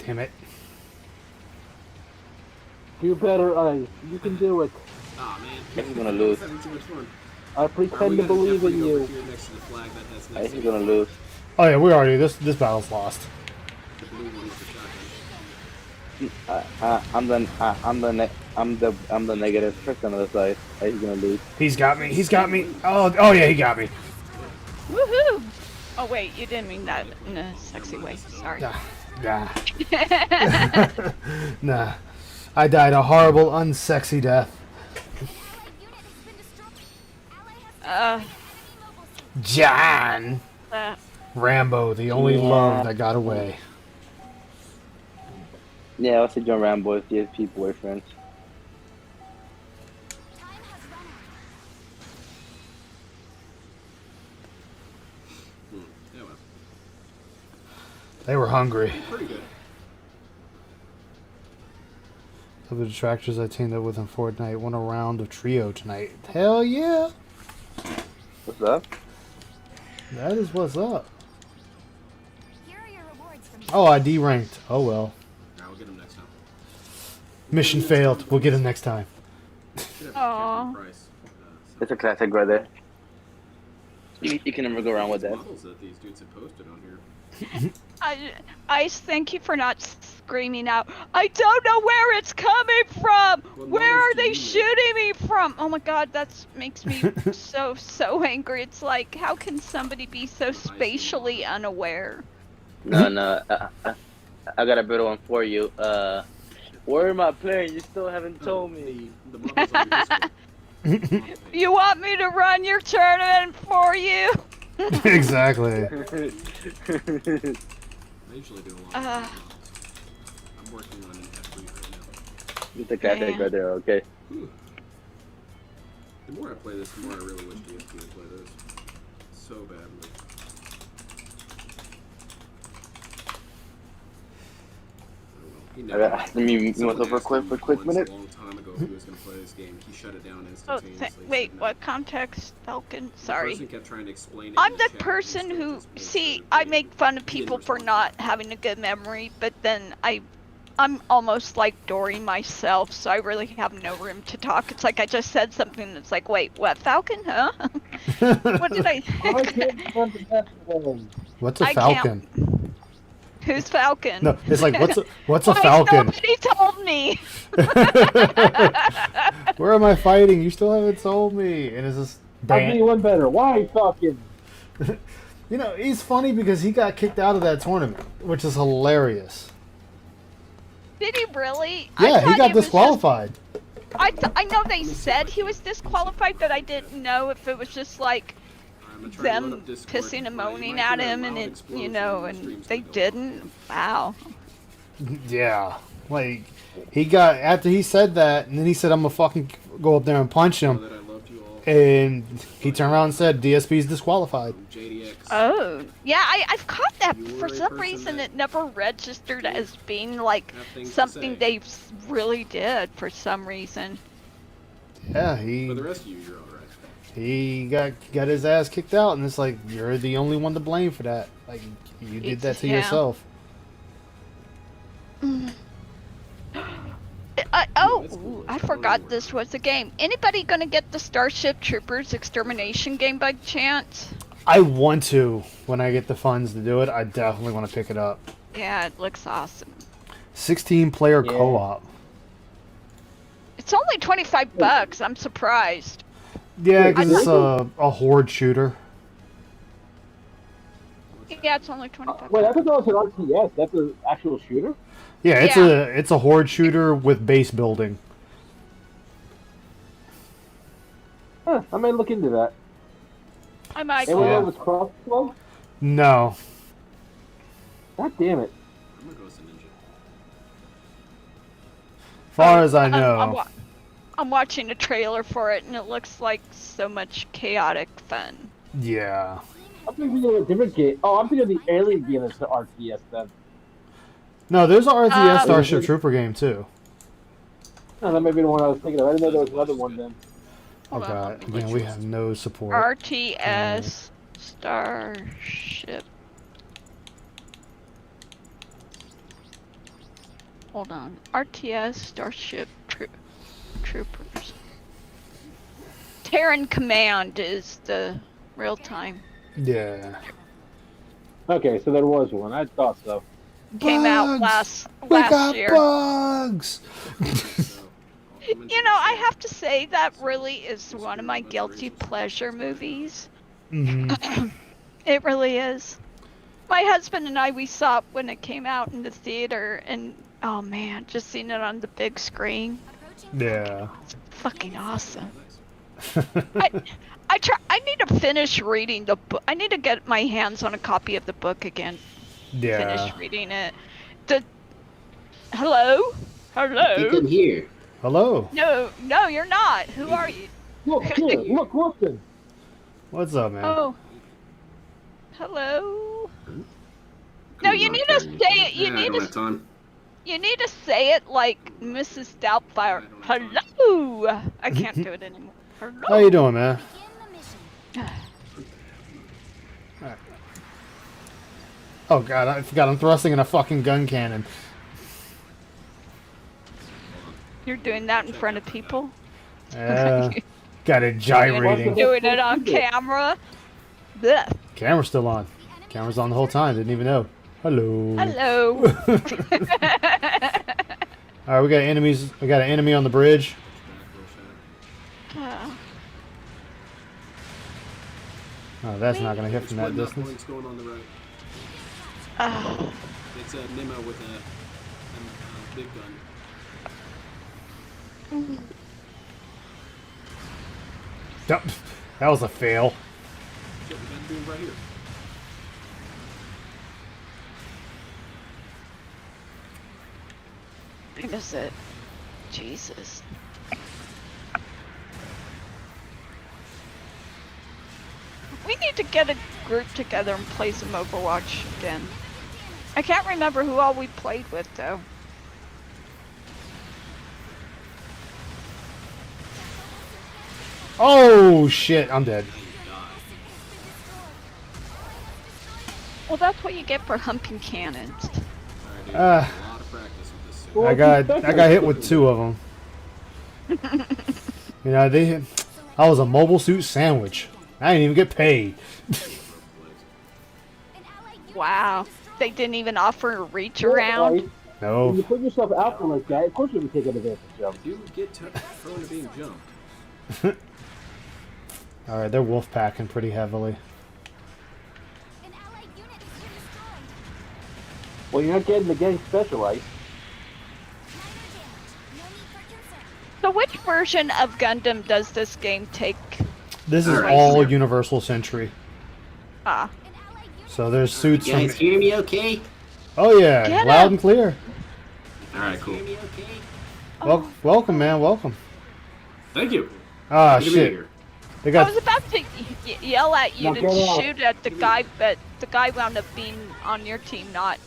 Damn it. Do better, Ice. You can do it. Ah man, He's gonna lose. Having too much fun. I Alright, we pretend to got a believe in Jeffrey over you. here next to the flag that has I next think to he's gonna lose. Oh yeah, we already this battle's lost. the blue one with the shotgun. I'm the negative person on the side. He's gonna lose. He's got me. He's got me. Oh yeah, he got me. Woohoo! Oh wait, you didn't mean that in a sexy way. Sorry. Nah. Nah. I died a horrible, unsexy death. Allied unit has been destroyed. Ally has Uh, enemy mobile suit. John uh, Rambo, the only Yeah. love that got away. Yeah, I'll say John Rambo is DSP boyfriend. Time has run out. Yeah, well, They were hungry. pretty good. Of the detractors I teamed up with in Fortnite won a round of trio tonight. Hell yeah! What's up? That is what's up. Here are your rewards from Oh, I D-ranked. Oh well. Alright, we'll get him next time. Mission failed. We'll get him next time. Should have Aw. a different price. It's a classic right there. You can never go wrong with that. Models that these dudes have posted on here. Ice, thank you for not screaming out. I don't know where it's coming from. What Where models are do they you shooting me from? Oh my god, that makes me so angry. It's like, how can somebody be so spatially unaware? No, I got a better one for you. Where am I playing? You still haven't told me. The models on your Discord. You want me to run your tournament for you? Exactly. I usually do a lot. Uh. I'm working on an F3 right now. It's a classic Yeah. right there, okay? Whew. The more I play this, the more I really wish DSP would play this. So badly. Oh, well. He I got- let me mute Someone myself for a asked quick- him for a quick once minute. A long time ago, if he was going to play this game. He shut it down Oh, instantaneously. wait, said no. what context, Falcon? The Sorry. person kept trying to explain it I'm in the chat, person and he still who, just wouldn't see, do I it. make fun of He didn't people for respond. not having a good memory, but then I'm almost like Dory myself, so I really have no room to talk. It's like I just said something that's like, wait, what, Falcon, huh? What did I... I can't remember that one. What's a I can't- falcon? Who's Falcon? No, it's like what's a Why falcon? Nobody told me! Where am I fighting? You still haven't told me. And it's this I'll give you one better. Why fucking? You know, he's funny because he got kicked out of that tournament, which is hilarious. Did he really? I Yeah, he thought got it was just- disqualified. I know they said he was disqualified, but I didn't know if it was just like I'm gonna try to load them up Discord, pissing and but you moaning might at hear a him, and loud it, explosion and when the stream's they gonna go off. didn't. Wow. Yeah, like he got after he said that, and then he said, "I'm gonna fucking go up there and punch Know him," that I loved you all. and he turned around and said, "DSP's disqualified." JDX. Oh, yeah, I've caught that. You For were a some person reason, that it never registered as being like have things to something say. they really did for some reason. Yeah, For the he rest of you, you're alright. he got his ass kicked out, and it's like you're the only one to blame for that. Like you did that to Yeah. yourself. I forgot this was a game. Anybody gonna get the Starship Troopers Extermination game by chance? I want to when I get the funds to do it. I definitely want to pick it up. Yeah, it looks awesome. 16-player Yeah. co-op. It's only $25. I'm surprised. Yeah, Wait, because it's a horde shooter. Yeah, it's only 25. Wait, I thought that was an RTS. That's an actual shooter? Yeah, it's a horde shooter with base building. Huh, I might look into that. I might. And when Yeah. it was crossbow? No. God damn it. I'm gonna go as a ninja. Far as I I'm know. I'm watching a trailer for it, and it looks like so much chaotic fun. Yeah. I'm thinking of a different game. Oh, I'm thinking of the alien game that's the RTS then. No, there's an RTS Starship Mhm. Trooper game too. Oh, that might be the one I was thinking of. I didn't know there was another one then. Oh Hold on, god, let me again, we have no support. RTS Starship. Hold on. RTS Starship Troopers. Terran Command is the real time. Yeah. Okay, so there was one. I thought so. Came out Bugs! last We got year. bugs! You know, I have to say that really is one of my guilty pleasure movies. Mhm. It really is. My husband and I, we saw it when it came out in the theater, and oh man, just seeing it on the big screen, Yeah. fucking awesome. I need to finish reading the book. I need to get my hands on a copy of the book again. Yeah. Finish reading it. Hello? Hello? You can hear. Hello. No, you're not. Who are you? Look here, look, Wilson. What's up, man? Oh. Hello? No, you need to say it. You need to say it like Mrs. Doubtfire. Hello. I can't do it anymore. Hello. How you doing, man? Begin the mission. Oh god, I forgot I'm thrusting in a fucking gun cannon. You're doing that in front of people? Got it gyrating. Doing it on camera? Blech. Camera's still on. Camera's on the whole time, didn't even know. Hello. Hello. Alright, we got enemies. We got an enemy on the bridge. Oh, that's not gonna hit from that distance. Points going on the right. Ah. It's a Nemo with a big gun. Yep, that was a fail. Shit, we got to do it right here. I miss it. Jesus. We need to get a group together and play some Overwatch again. I can't remember who all we played with though. Oh shit, I'm dead. Well, that's what you get for humping cannons. Alright, dude, Uh, a lot of practice with this suit. Well, I got hit with 2 of them. You know, I was a mobile suit sandwich. I didn't even get paid. Wow. They didn't even offer a reach Right. around. When No. you put yourself out there like that, of course you're going to take advantage of. You get prone to being jumped. Alright, they're wolf packing pretty heavily. An allied unit is here destroyed. Well, you're not getting the gang specialized. Minor damage. No need for concern. So which version of Gundam does this game take? This is Alright. all Universal Century. Ah. An allied unit. So there's suits from. hear me okay? Oh yeah, Get loud him. and clear. Alright, cool. Welcome, man. Welcome. Thank you. Ah Good to be shit. here. They I got. was about to yell at you Now to get out. shoot at the guy, but the guy wound up being on your team, not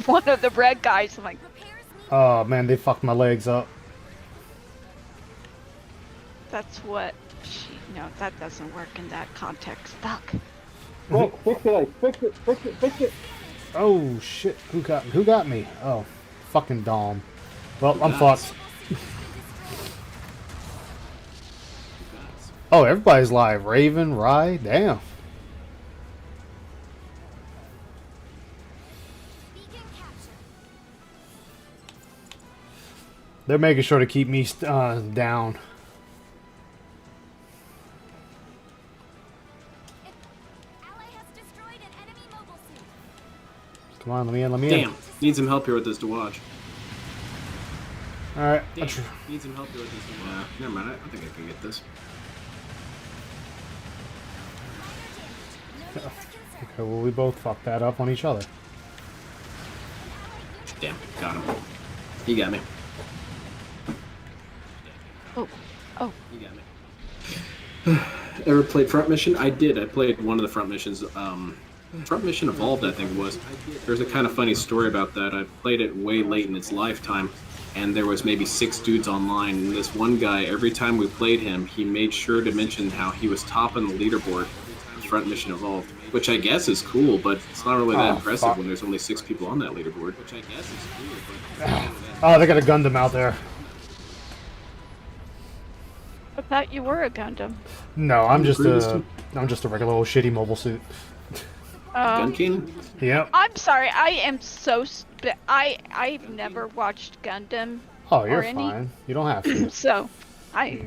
one of the red guys. I'm like, Repairs need Oh man, they fucked my legs up. that's what no, that doesn't work in that context. Fuck. Quick, fix it, fix it, fix it, fix it. Oh shit. Who got me? Oh, fucking Dom. Well, I'm fucked. Oh, everybody's live. Raven, Rye, damn. Beacon captured. They're making sure to keep me down. Ally has destroyed an enemy mobile suit. Come on, let me in, let me in. Damn. Need some help here with this Dewatch. Alright, Damn. Need some help here with this Dewatch. Never mind. I think I can get this. Minor damage. No need for concern. okay, well, we both fucked that up on each other. Damn. Got him. He got me. Oh, oh. He got me. Ever played Front Mission? I did. I played one of the Front Missions. Front Mission Evolved, I think it was. There's a kind of funny story about that. I played it way late in its lifetime, and there was maybe 6 dudes online. And this one guy, every time we played him, he made sure to mention how he was top on the leaderboard. Front Mission Evolved, which I guess is cool, but it's not really that impressive fuck. when there's only 6 people on that leaderboard. Which I guess is cool, but Oh, they got a Gundam out there. I thought you were a Gundam. No, I'm just Greatest a regular old shitty mobile suit. Gun King? Yep. I'm sorry. I am so. I've never watched Gundam, Oh, you're Or any- fine. You don't have to. so I.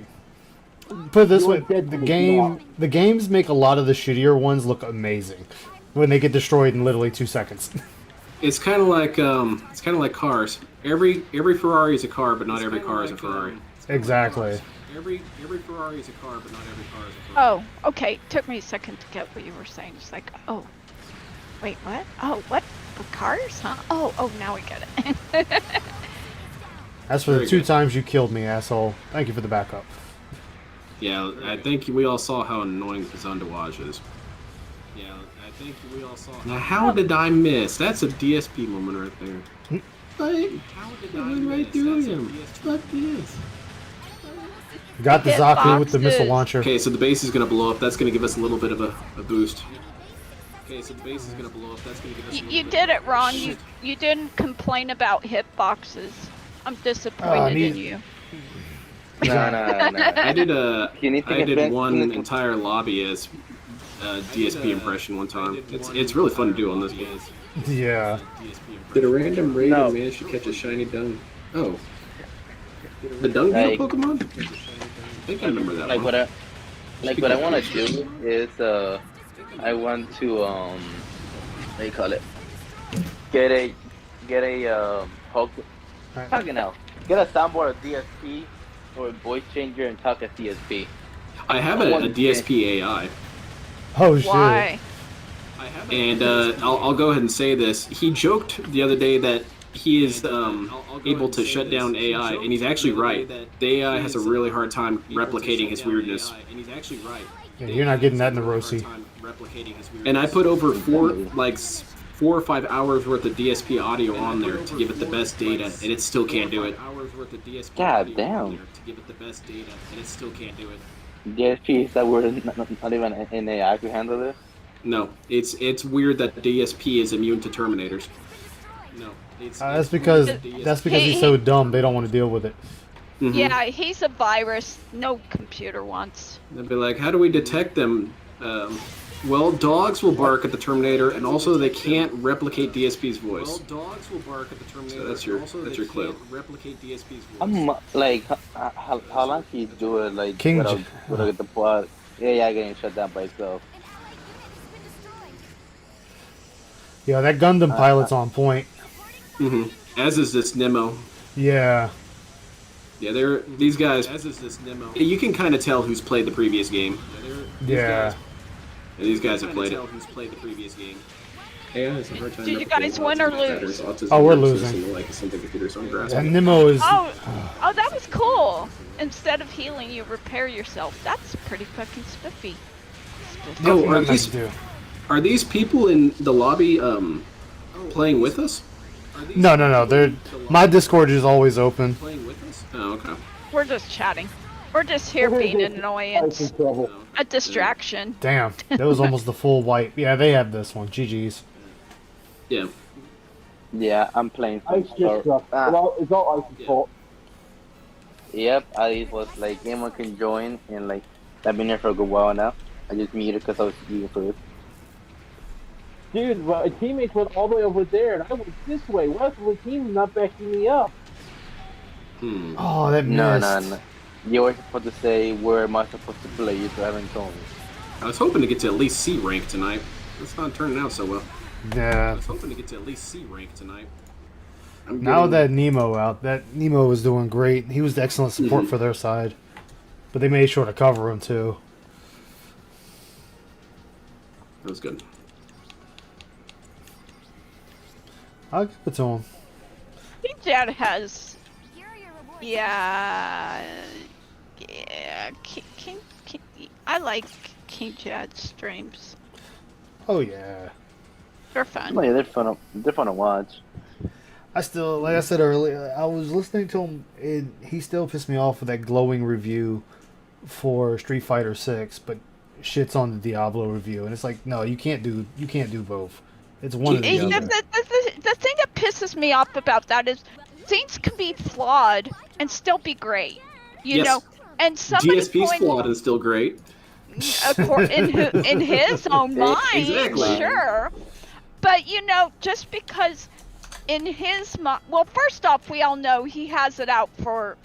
Put it this You way, were dead the to me, game, the games make a lot of the shittier ones look amazing when they get destroyed in literally 2 seconds. It's kind of like cars. Every Ferrari is a car, but not every car is a Ferrari. Exactly. Every Ferrari is a car, but not every car is a Ferrari. Oh, okay. Took me a second to get what you were saying. It's like, oh, wait, what? Oh, what? The cars? Huh? Oh, now we get it. As for the Very 2 good. times you killed me, asshole, thank you for the backup. Yeah, I think we all saw how annoying Zandawaj is. Yeah, I think we all saw. Now, how did I miss? That's a DSP moment right there. Like, how did I went right through him? Fuck this. Got the Hit Zaku with the missile boxes. launcher. Okay, so the base is gonna blow up. That's gonna give us a little bit of a boost. Okay, so the base is gonna blow up. That's gonna give us. A little You bit did of it wrong. You didn't complain about hitboxes. I'm disappointed in you. No. I did a. Anything I did advanced- one anything- entire lobby as DSP impression one time. It's really fun to do on this game. Yeah. Did a random raid No. manage to catch a shiny dung? Oh. The dung beetle Like- Pokemon? I think I remember that Like one. what I want to do is I want to what do you call it? Get a fucking hell. Get a soundboard of DSP or a voice changer and talk as DSP. I have a DSP AI. Oh shit. Why? And I'll go ahead and say this. He joked the other day that he is able to shut down AI, and he's actually right. The AI has a really hard time replicating his weirdness. Yeah, you're not getting that in the Rossi. And I put over 4 or 5 hours worth of DSP audio on there to give it the best data, and it still can't do it. God damn. To give it the best data, and it still can't do it. DSP is that word not even an AI to handle this? No, it's weird that DSP is immune to Terminators. No, That's because he's so dumb they don't want to deal with it. Mhm. Yeah, he's a virus. No computer wants. They'd be like, how do we detect them? Well, dogs will bark at the Terminator, and also they can't replicate DSP's voice. Well, dogs will bark at the Terminator. So that's your clue. Replicate DSP's voice. Like how long can you do it like King without the plot AI getting shut down by itself? Yeah, that Gundam pilot's on point. As is this Nemo. Yeah. Yeah, these guys. As is this Nemo. You can kind of tell who's played the previous game. Yeah. These guys have played it. Who's played the previous game. AI has a hard time Did you guys win or lose? Oh, we're losing. And Nemo is... Oh, that was cool. Instead of healing, you repair yourself. That's pretty fucking spiffy. Nothing Oh, are nice these, to do. are these people in the lobby playing with us? No. They're... My Discord is always open. Playing with us? Oh, okay. We're just chatting. We're just here being an annoyance. A distraction. Damn. That was almost the full wipe. Yeah, they have this one. GG's. Yeah. Yeah, I'm playing. Ice just sucks. It's all Ice's fault. Yep, I was like, anyone can join, and like, I've been here for a good while now. I just muted because I was eating food. Dude, my teammates went all the way over there, and I went this way. Why was the team not backing me up? Oh, that No, missed. no. You were supposed to say, where am I supposed to play? You haven't told me. I was hoping to get to at least C rank tonight. It's not turning out so well. I Yeah. was hoping to get to at least C rank tonight. I'm Now getting- that Nemo out, that Nemo was doing great. He was the excellent support for their side, but they made sure to cover him too. That was good. I'll give it to him. King Jad has, Here are your rewards. yeah. I like King Jad's streams. Oh yeah. They're fun. Oh, yeah, they're fun. They're fun to watch. I still, like I said earlier, I was listening to him, and he still pissed me off with that glowing review for Street Fighter 6, but shits on the Diablo review, and it's like, no, you can't do both. It's one or the The, other. the thing that pisses me off about that is things can be flawed and still be great. You Yes. know? And somebody GSP's flawed and still great. in his own mind, Exactly. sure. But you know, just because in his mind, well, first off, we all know he has it out for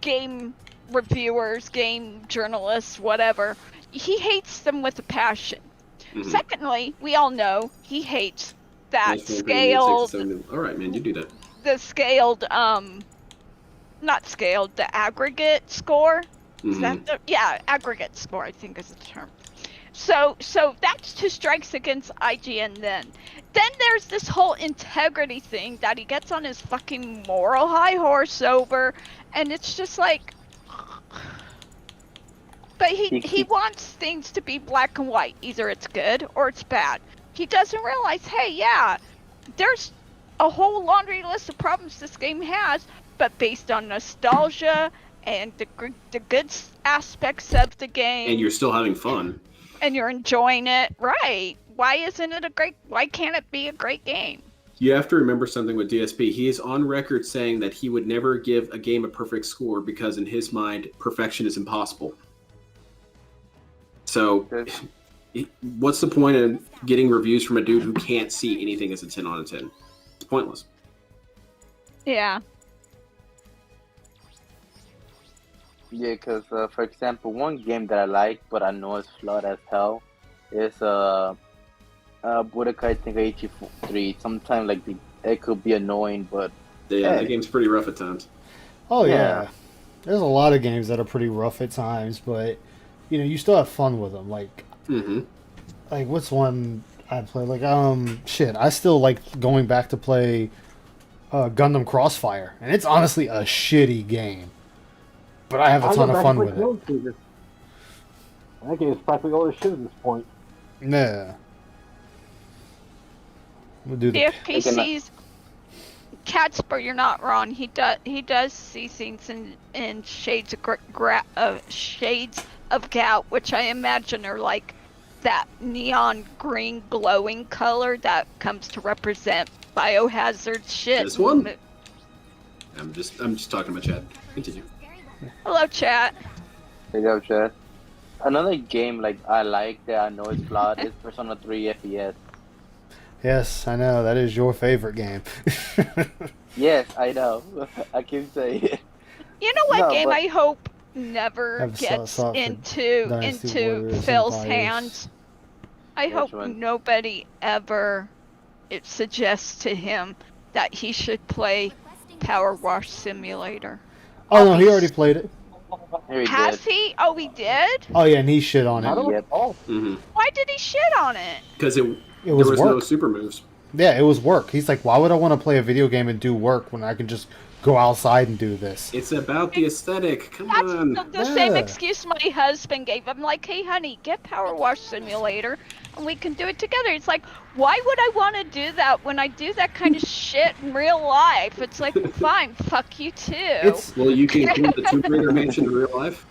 game reviewers, game journalists, whatever. He hates them with a passion. Mhm. Secondly, we all know he hates that Nice one, scaled, 7. All right, man, you do that. the scaled, not scaled, the aggregate score. Is Mhm. that the, yeah, aggregate score, I think is the term. So that's 2 strikes against IGN then. Then there's this whole integrity thing that he gets on his fucking moral high horse over, and it's just like, but he wants things to be black and white. Either it's good or it's bad. He doesn't realize, hey, yeah, there's a whole laundry list of problems this game has, but based on nostalgia and the good aspects of the game, And you're still having fun. and you're enjoying it, right? Why isn't it why can't it be a great game? You have to remember something with DSP. He is on record saying that he would never give a game a perfect score because in his mind, perfection is impossible. So, what's the point of getting reviews from a dude who can't see anything as a 10 out of 10? It's pointless. Yeah. Yeah, because, for example, one game that I like, but I know it's flawed as hell, is Budokai Tenkaichi 3. Sometimes, like, it could be annoying, but... Yeah, that game's pretty rough at times. Oh yeah. Yeah. There's a lot of games that are pretty rough at times, but you know, you still have fun with them. Like what's one I play? Like shit, I still like going back to play Gundam Crossfire, and it's honestly a shitty game, but I have a ton of fun with it. That game is practically all the shit at this point. Yeah. We'll do The the FPCs, Catspur, you're not wrong. He does see things in shades of shades of gout, which I imagine are like that neon green glowing color that comes to represent biohazard shit. This one? I'm just talking about Chad. Continue. Hello, chat. Hey, yo, Chad. Another game, like, I like that I know is flawed is Persona 3 FES. Yes, I know that is your favorite game. Yes, I know. I keep saying it. You know what No, game but- I hope never Have gets sought for into Dynasty Warriors, Phil's Empires. hands? I Which hope one? nobody ever suggests to him that he should play Power Wash Simulator. Oh no, he already played it. Here he Has did. he? Oh, he did? Oh yeah, and he shit on I it. don't Yep. recall. Why did he shit on it? Because It there was was no work. super moves. Yeah, it was work. He's like, why would I want to play a video game and do work when I can just go outside and do this? It's about the aesthetic. Come That's on. the same Yeah. excuse my husband gave. I'm like, hey, honey, get Power Wash Simulator, and we can do it together. It's like, why would I want to do that when I do that kind of shit in real life? It's like, fine, fuck you too. It's Well, you can do the Tomb Raider mansion in real life.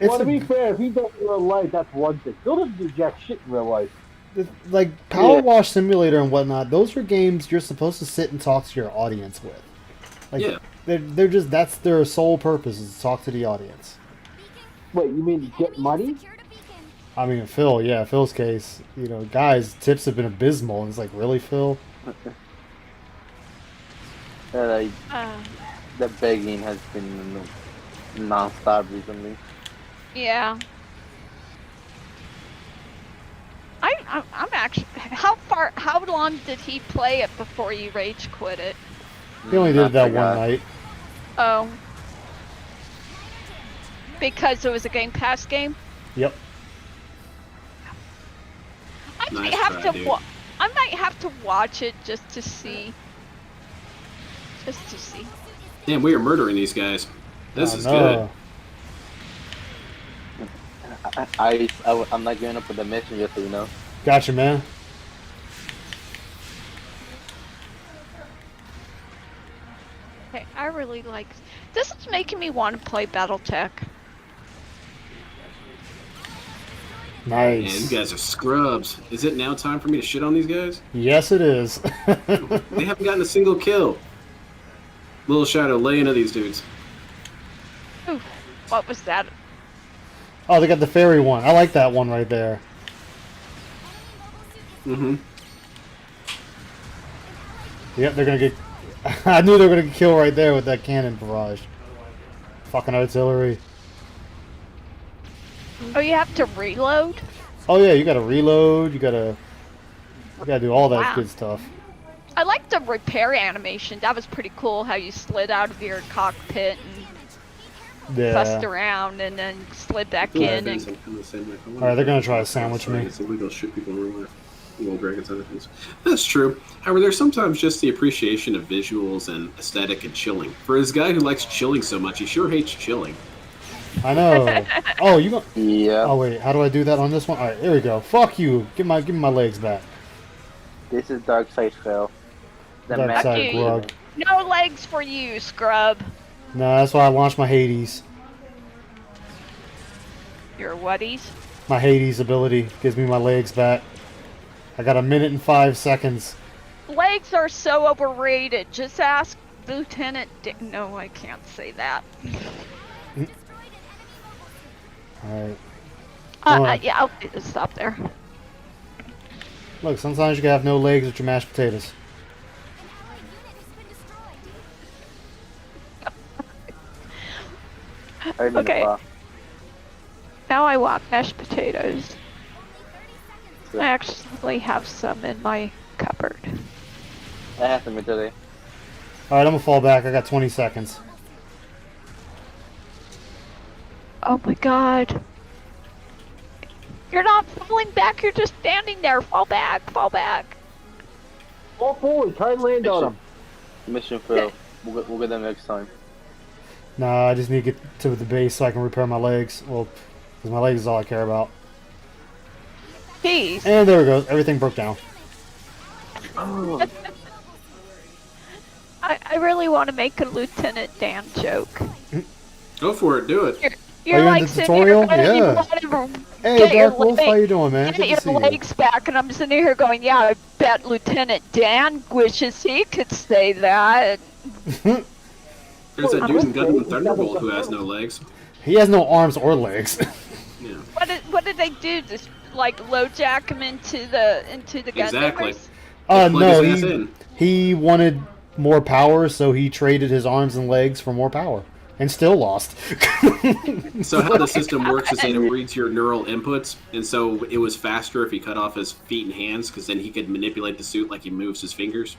Well, to a- be fair, if he does in real life, that's one thing. Phil doesn't do jack shit in real life. like Power Yeah. Wash Simulator and whatnot. Those are games you're supposed to sit and talk to your audience with. Like, Yeah. they're just that's their sole purpose is to talk to the audience. Wait, you mean get money? I mean, Phil, yeah, Phil's case, you know, guys, tips have been abysmal. And it's like, really, Phil? Like, Uh, the begging has been non-stop recently. yeah. I'm actually. How long did he play it before you rage quit it? He only I did that forgot. one night. Oh. Because it was a Game Pass game? Yep. I might Nice have try, to dude. I might have to watch it just to see. Just to see. Damn, we are murdering these guys. This Oh, is no. I'm not giving up for the mission just so you know. Gotcha, man. Okay, I really like. This is making me want to play BattleTech. good. Man, Nice. these guys are scrubs. Is it now time for me to shit on these guys? Yes, it is. They haven't gotten a single kill. Little Shadow, lay into these dudes. Ooh, what was that? Oh, they got the fairy one. I like that one right there. Mm-hmm. Yep, they're gonna get. I knew they were gonna get killed right there with that cannon barrage. Fucking artillery. Oh, you have to reload? Oh yeah, you gotta reload. You gotta do all that Wow. good stuff. I like the repair animation. That was pretty cool. How you slid out of your cockpit and fussed Yeah. around and then slid back Yeah, in. And Alright, they're gonna try to sandwich me. It's illegal to shoot people in real life. Little dragons and other things. That's true. However, there's sometimes just the appreciation of visuals and aesthetic and chilling. For this guy who likes chilling so much, he sure hates chilling. I know. Oh, you go. Yeah. Oh wait, how do I do that on this one? All right, there we go. Fuck you. Give me my legs back. This is Dark Side Phil. The Dark map- side Dude. grug. no legs for you, scrub. No, that's why I launched my Hades. Your whaties. My Hades ability gives me my legs back. I got 1 minute and 5 seconds. Legs are so overrated. Just ask Lieutenant. No, I can't say that. All right. Oh. Yeah, I'll stop there. Look, sometimes you can have no legs with your mashed potatoes. I mean, Okay. Now I want mashed potatoes. I actually have some in my cupboard. I have some today. All right, I'm gonna fall back. I got 20 seconds. Oh my god. You're not falling back, you're just standing there. Fall back, fall back. Fall forward, try and land on him. Mission Phil. We'll get them next time. Nah, I just need to get to the base so I can repair my legs. Well, because my legs is all I care about. Jeez. And there it goes. Everything broke down. Oh, I really want to make a Lieutenant Dan joke. Go for it, do it. You're you in like the sitting tutorial? here, you Yeah. wanna Hey, get your Dark Wolf, how you doing, man? Get Good to see your you. legs back, and I'm sitting here going, yeah, I bet Lieutenant Dan wishes he could say that. There's that dude in Gundam Thunderbolt who has no legs. He has no arms or legs. Yeah. What did they do? Just like low jack him into the Gundam? Exactly. No, Plug his ass in. he wanted more power, so he traded his arms and legs for more power, and still lost. So how the system works is that it reads your neural inputs, and so it was faster if he cut off his feet and hands, because then he could manipulate the suit like he moves his fingers.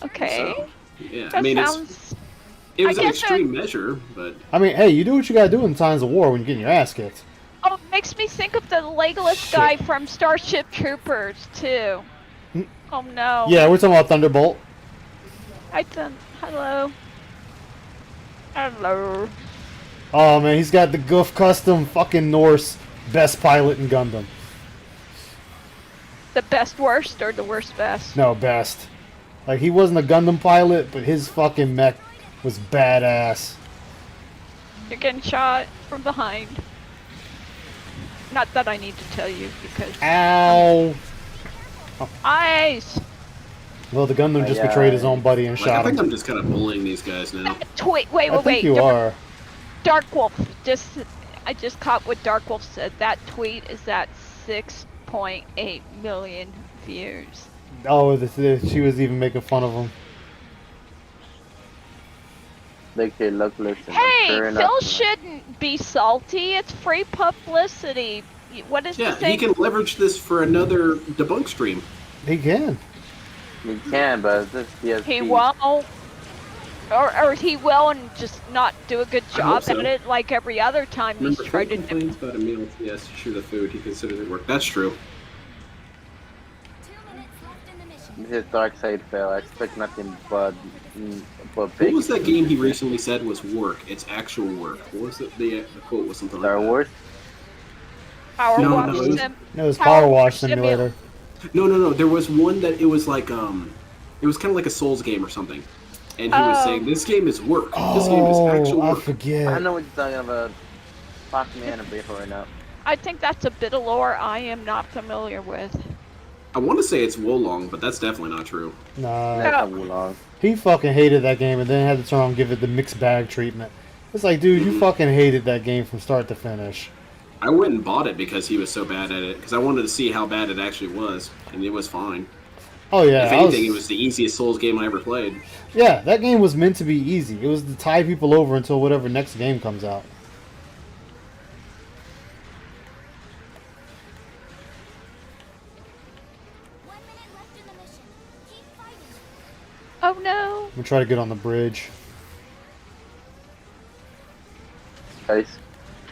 Okay. So, yeah, That I mean, sounds. it was I an guess extreme measure, but I mean, hey, you do what you gotta do in times of war when you're getting your ass kicked. Oh, it makes me think of the legless guy from Starship Troopers too. Oh no. Yeah, we're talking about Thunderbolt. Hello. Hello. Oh man, he's got the Goof Custom fucking Norse best pilot in Gundam. The best worst or the worst best? No, best. Like, he wasn't a Gundam pilot, but his fucking mech was badass. You're getting shot from behind. Not that I need to tell you because. Ow! Eyes! Well, the Gundam just betrayed his own buddy and Like, I shot think him. I'm just kind of bullying these guys now. Tweet. Wait. I think you are. Dark Wolf. I just caught what Dark Wolf said. That tweet is at 6.8 million views. Oh, she was even making fun of him. Look here, look, listen. Hey, Sure Phil enough, shouldn't be salty. It's free publicity. What is Yeah, the thing? he can leverage this for another debunk stream. He can. You can, but this DSP. He won't. Or he will and just not do a good I hope job so. at it like every other time Remember, he's Phil tried to do. complains about a meal. Yes, sure, the food. He considers it work. That's true. 2 minutes left in the mission. This is Dark Side Phil. I expect nothing but What big. was that game he recently said was work? It's actual work. What was it? The quote was something Star like Wars? Power No, Wash no, it was- Sim. No, it was Power Power Wash Wash Simulator. that. No. There was one that it was like it was kind of like a Souls game or something, and he was Oh. saying this game is work. This game is actual Oh, I work. I forget. know what you're talking about. Fuck me and a brief right now. I think that's a bit of lore I am not familiar with. I want to say it's Wolong, but that's definitely not true. Nah, That's not long. he fucking hated that game and then had to turn around and give it the mixed bag treatment. It's like, dude, you fucking hated that game from start to finish. I went and bought it because he was so bad at it, because I wanted to see how bad it actually was, and it was fine. Oh yeah, If anything, it was the easiest Souls game I ever played. yeah, that game was meant to be easy. It was to tie people over until whatever next game comes out. One minute left in the mission. Keep fighting. Oh no. I'm gonna try to get on the bridge. Guys,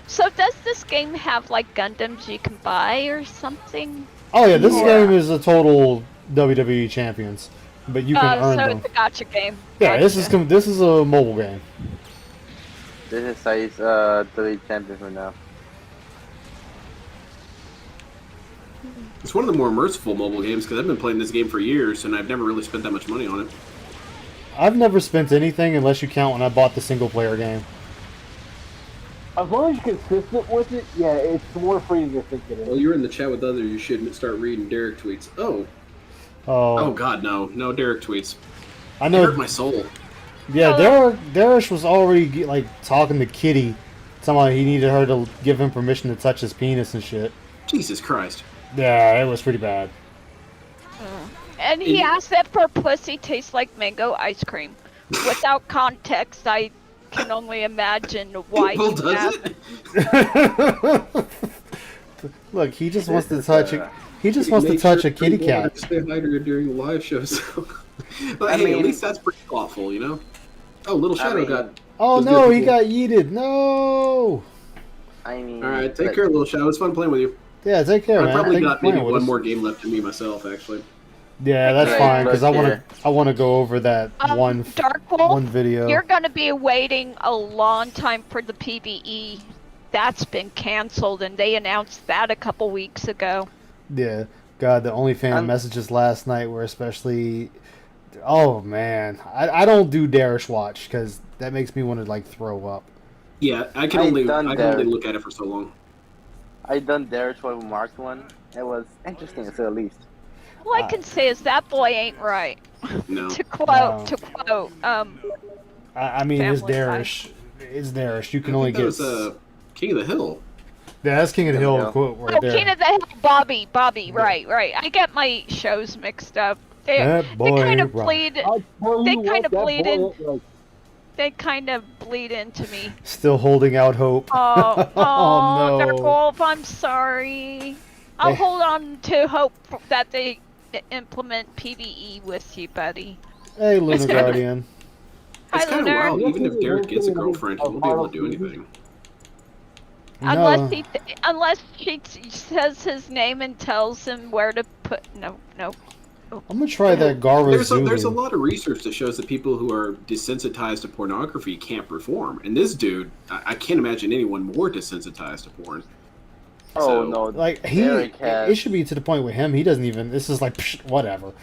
So does this game have like Gundams you can buy or something? Oh yeah, this Yeah. game is a total WWE Champions, but you can earn so them. it's a gotcha game. Yeah, this is Gotcha. this is a mobile game. this is size 3 champions right now. It's one of the more merciful mobile games, because I've been playing this game for years, and I've never really spent that much money on it. I've never spent anything unless you count when I bought the single player game. As long as you're consistent with it, yeah, it's more free than you're thinking. Well, you're in the chat with others, you should start reading Derek tweets. Oh Oh, God, no. No Derek tweets. I It know. hurt my soul. Yeah, Darish was already like talking to Kitty, talking about he needed her to give him permission to touch his penis and shit. Jesus Christ. Yeah, it was pretty bad. And he And- asked if her pussy tastes like mango ice cream. Without context, I can only imagine why Well, he does asked. it? Look, he just wants to touch it. He just wants to Make touch sure a kitty to drink water cat. to Stay hydrated during the live shows. But I hey, mean- at least that's pretty thoughtful, you know? Oh, Little Shadow mean- got... Oh Those no, good he people. got yeeted. No. I mean, Alright, take but- care, Little Shadow. It's fun playing with you. Yeah, take care, I man. probably Thank you got for playing maybe with one us. more game left in me myself, actually. Yeah, that's Right, fine because look I here. want to go over that one Dark Wolf, one video. you're gonna be waiting a long time for the PvE. That's been canceled, and they announced that a couple weeks ago. Yeah, God, the OnlyFans I'm- messages last night were especially. Oh man, I don't do Darish watch because that makes me want to like throw up. Yeah, I can I only done only that. look at it for so long. I done Darish one marked one. It was interesting to say the least. All I can say is that boy ain't right. No. To quote, No. to quote, I mean, it's Family Darish. It's Darish. You can I only think get. that was King of the Hill. Yeah, that's King of the King of the Hill Hill. quote right oh, there. King of the Hill, Bobby, right. I get my shows mixed up. They That boy kind of rock. bleed. I'll tell They you what, kinda that bleed boy in. ain't right. They kind of bleed into me. Still holding out hope. Oh, Oh, no. Dark Wolf, I'm sorry. I'll Eh. hold on to hope that they implement PvE with you, buddy. Hey, Lunar It's kinda- Guardian. It's Hi, kind of Lunar. wild. Even if Derek gets a girlfriend, he won't be able to do anything. Unless No. unless she says his name and tells him where to put. No. I'm gonna try that Garva There's a Zulu. lot of research that shows that people who are desensitized to pornography can't perform. And this dude, I can't imagine anyone more desensitized to porn. Oh So- no, Like Derek has. it should be to the point with him. He doesn't even. This is like psh, whatever.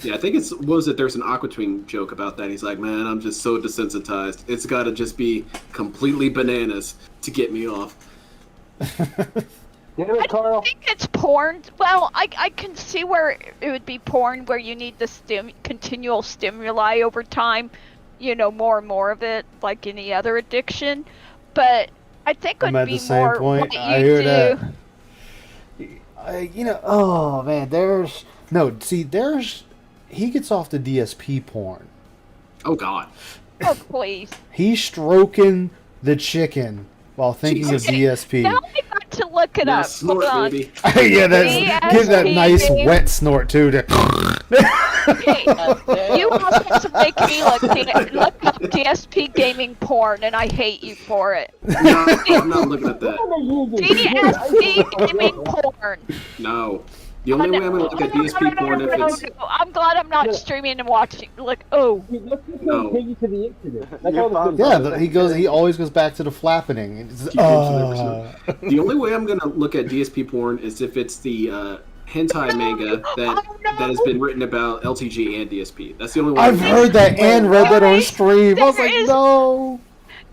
Yeah, I think it's what was it? There's an Aquatwing joke about that. He's like, "Man, I'm just so desensitized. It's got to just be completely bananas to get me off." Damn it, I Carl. think it's porn. Well, I can see where it would be porn, where you need the continual stimuli over time, you know, more and more of it, like any other addiction. But I think it I'm would at be the same more point. what I you hear do. that. You know, oh man, there's he gets off the DSP porn. Oh God. Oh please. He's stroking the chicken while thinking Jesus. of DSP. Now I got to look it Now up. snort, Hold on. baby. Yeah, that's give that DSP nice game. wet snort too. Hey, you also make me look up DSP gaming porn, and I hate you for it. No, I'm not looking at that. DSP gaming porn. No. The only way I'm gonna look at DSP porn if it's I'm glad I'm not streaming and watching. Like, oh, Let's just No. take you to the incident. That's You're all fine. the Yeah, he always goes back to the flappening. It's, Keep the only way I'm gonna look at DSP porn is if it's the hentai manga that has been written about LTG and DSP. That's the only way. I've heard that and read that on stream. I was like, no.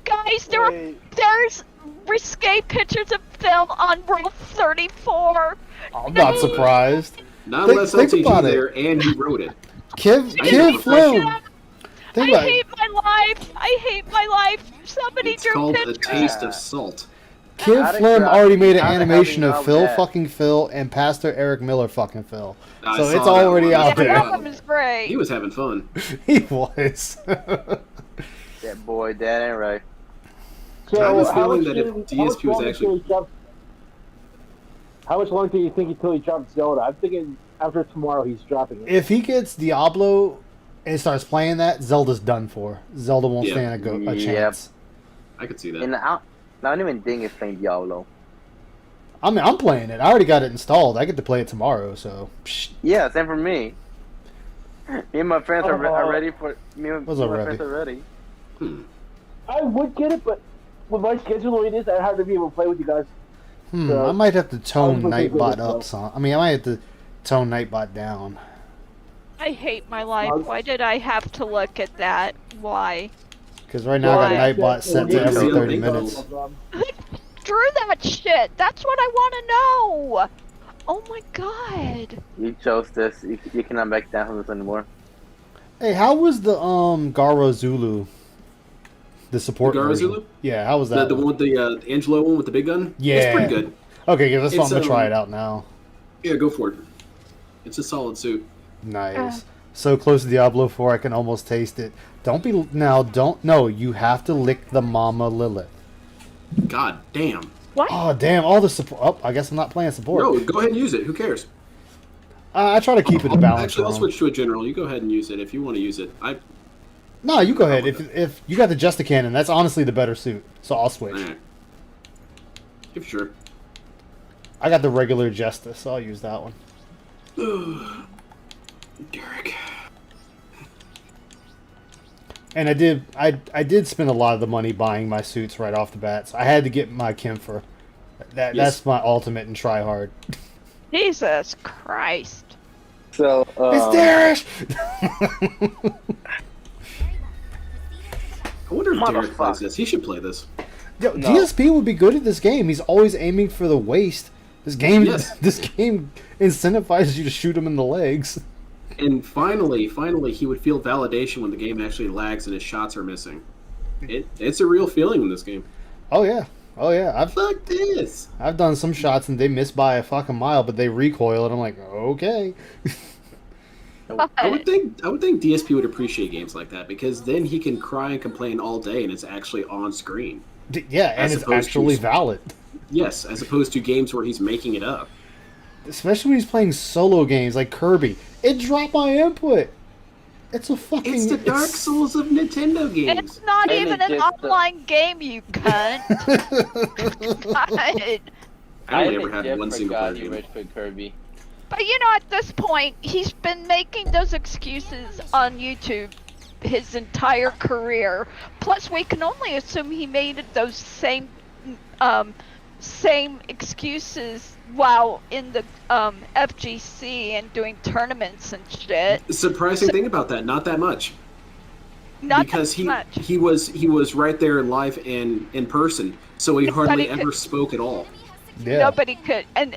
guys, there's risque pictures of film on Rule 34. I'm not surprised. Not Think- less think LTG about it. there, and he wrote it. Kid know. Flynn. Think I about hate my life. I hate my life. Somebody It's drew called pictures. A Taste of Salt. Kid How to Flynn grab- already made an how the hell animation do you of know Phil that? fucking Phil and Pastor Eric Miller fucking Phil. I So saw it's that already one. out Yeah, there. that one was great. He was having fun. He was. That boy, that ain't right. So, I have a how feeling much that if do- DSP how much was longer actually- till he drops- How much longer do you think until he drops Zelda? I'm thinking after tomorrow he's dropping it. If he gets Diablo and starts playing that, Zelda's done for. Zelda won't Yeah. stand a Yep. chance. I could see that. And I don't even think it's playing Diablo. I mean, I'm playing it. I already got it installed. I get to play it tomorrow, so. Psh. Yeah, same for me. Me and my friends are Oh. ready for. Me and What's my up, friends Rebby? are ready. I would get it, but with my schedule the way it is, I'd have to be able to play with you guys. So- I might have to tone looking good Nightbot as up well. some. I mean, I might have to tone Nightbot down. I hate my life. Why did I have to look at that? Why? Because right now I Why? got Nightbot set to Yeah, every see, 30 I think minutes. Drew that shit. That's what I want to know. Oh my god. You chose this. You cannot back down from this anymore. Hey, how was the Garo Zulu? The support The Garo version? Zulu? Yeah, how was The, that? the one with the Angelo one with the big gun? Yeah. It's pretty good. Okay, yeah, that's why I'm It's, gonna try um, it out now. Yeah, go for it. It's a solid suit. Nice. So close to Diablo 4, I can almost taste it. Don't you have to lick the Mama Lilith. God damn. What? Oh, damn, all the support. Oh, I guess I'm not playing support. No, go ahead and use it. Who cares? I try to keep it a balance. Actually, I'll switch to a general. You go ahead and use it if you want to use it. No, you go ahead. If you got the Justicannon, that's honestly the better suit. So I'll switch. Alright. If sure. I got the regular Justice, so I'll use that one. Derek. And I did spend a lot of the money buying my suits right off the bat. So I had to get my Kempfer. Yes. That's my ultimate and try hard. Jesus Christ. So It's Darish! I wonder if Derek Motherfucker. plays this. He should play this. Yo, No. DSP would be good at this game. He's always aiming for the waist. This game, Yes. this game incentivizes you to shoot him in the legs. And finally, he would feel validation when the game actually lags and his shots are missing. It's a real feeling in this game. Oh yeah, Fuck this! I've done some shots and they miss by a fucking mile, but they recoil, and I'm like, okay. I would think DSP would appreciate games like that because then he can cry and complain all day and it's actually on screen. Yeah, and As it's opposed to- actually valid. Yes, as opposed to games where he's making it up. Especially when he's playing solo games like Kirby. It dropped my input. It's a fucking. It's the Dark Souls of Nintendo games. It's not And even it an just, online game, you cunt. God. I only ever had one single player game. rich for Kirby. But you know, at this point, he's been making those excuses on YouTube his entire career. Plus, we can only assume he made those same excuses while in the FGC and doing tournaments and shit. The surprising thing about that, not that much. Not Because that much. he was right there live in person, so he hardly he could- ever spoke at all. Yeah. Nobody could, and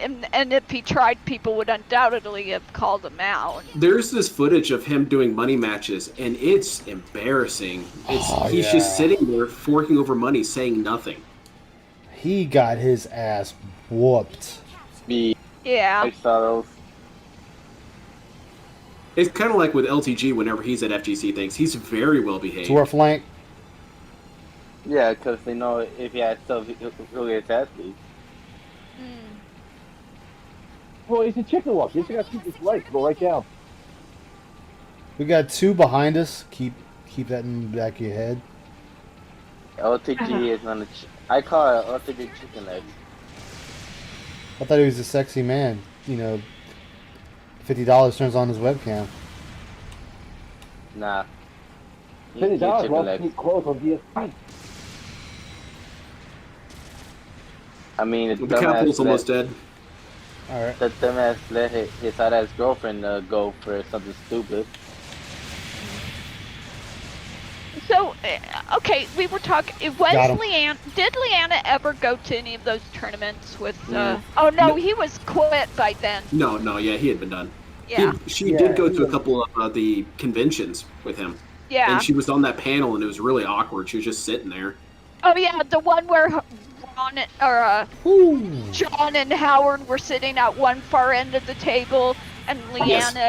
if he tried, people would undoubtedly have called him out. There's this footage of him doing money matches, and it's embarrassing. He's yeah. just sitting there forking over money, saying nothing. He got his ass whooped. Me, Yeah. I saw those. It's kind of like with LTG whenever he's at FGC things. He's very well behaved. To our flank. Yeah, because they know if he has stuff, he'll get his ass beat. Well, he's a chicken walk. You just got to keep his legs. Go right down. We got 2 behind us. Keep that in the back of your head. LTG is on the. I call it LTG chicken legs. I thought he was a sexy man. You know, $50 turns on his webcam. Nah. $50 chicken wants to legs. keep clothes on DSP. I mean, The catapult's almost dead. All right. The dumbass let his hot ass girlfriend go for something stupid. So, okay, we were talking. Got him. Did Leanna ever go to any of those tournaments with? Mm. Oh no, No. he was quit by then. No, yeah, he had been done. Yeah, She Yeah, did go he to a was- couple of the conventions with him. yeah. And she was on that panel, and it was really awkward. She was just sitting there. Oh yeah, the one where Ron or Ooh. John and Howard were sitting at one far end of the table, and Yes. Leanna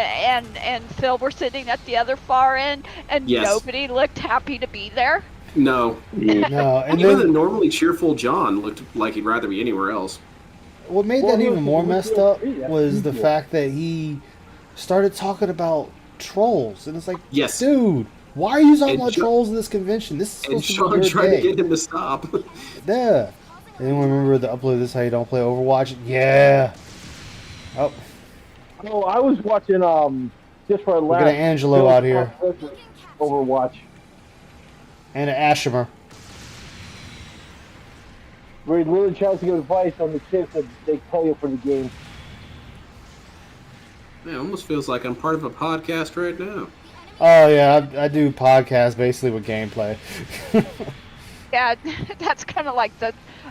and Phil were sitting at the other far end, and Yes. nobody looked happy to be there. No. No, and Even the then normally cheerful John looked like he'd rather be anywhere else. what made Well, that he even was- more he was messed up DSP, that's was the easier. fact that he started talking about trolls, and it's like, Yes. dude, why are you talking And about John- trolls in this convention? This is And supposed to Sean be your tried day. to get him to stop. Yeah. Anyone remember the upload this how you don't play Overwatch? Yeah. Oh, Oh, I was watching just for a look laugh. at Angelo out here Overwatch. and Ashimer. Where he literally tries to give advice on the kids that they play you for the game. Man, it almost feels like I'm part of a podcast right now. Oh yeah, I do podcasts basically with gameplay. Yeah, that's kind of like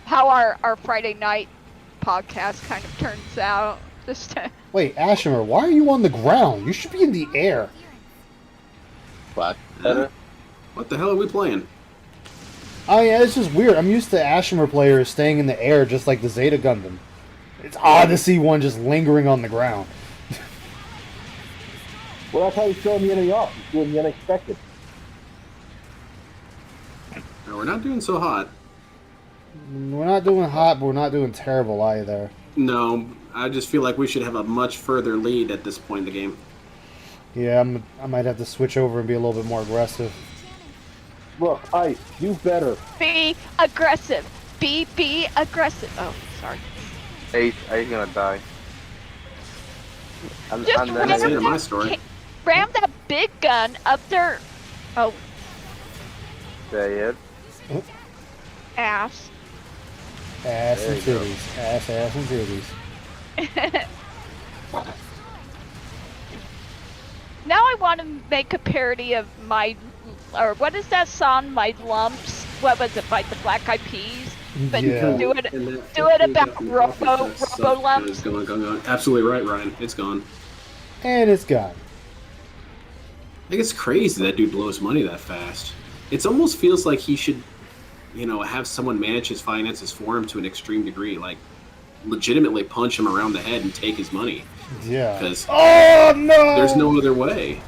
how our Friday night podcast kind of turns out. Just Wait, Ashimer, why are you on the ground? You should be in the air. Fuck. What the hell are we playing? Oh yeah, it's just weird. I'm used to Ashimer players staying in the air just like the Zeta Gundam. It's odd to see one just lingering on the ground. Well, that's how he's showing the enemy off. He's doing the unexpected. No, we're not doing so hot. We're not doing hot, but we're not doing terrible either. No, I just feel like we should have a much further lead at this point in the game. Yeah, I might have to switch over and be a little bit more aggressive. Look, Ice, you better. be aggressive. Be aggressive. Oh, sorry. Ace gonna die. I'm Just done. That's the end ram of my story. ram that big gun up their Say it. ass. Ass There and you go. titties. Ass and titties. Now I want to make a parody of or what is that song? My lumps. What was it by the Black Eyed Peas? But Yeah. do it. And that- do it that about fucking Robo- profit sucks. Robo lumps. It's gone. Absolutely right, Ryan. It's gone. And it's gone. I think it's crazy that dude blows money that fast. It almost feels like he should, have someone manage his finances for him to an extreme degree. Like, legitimately punch him around the head and take his money. Yeah. Because Oh no! there's no other way.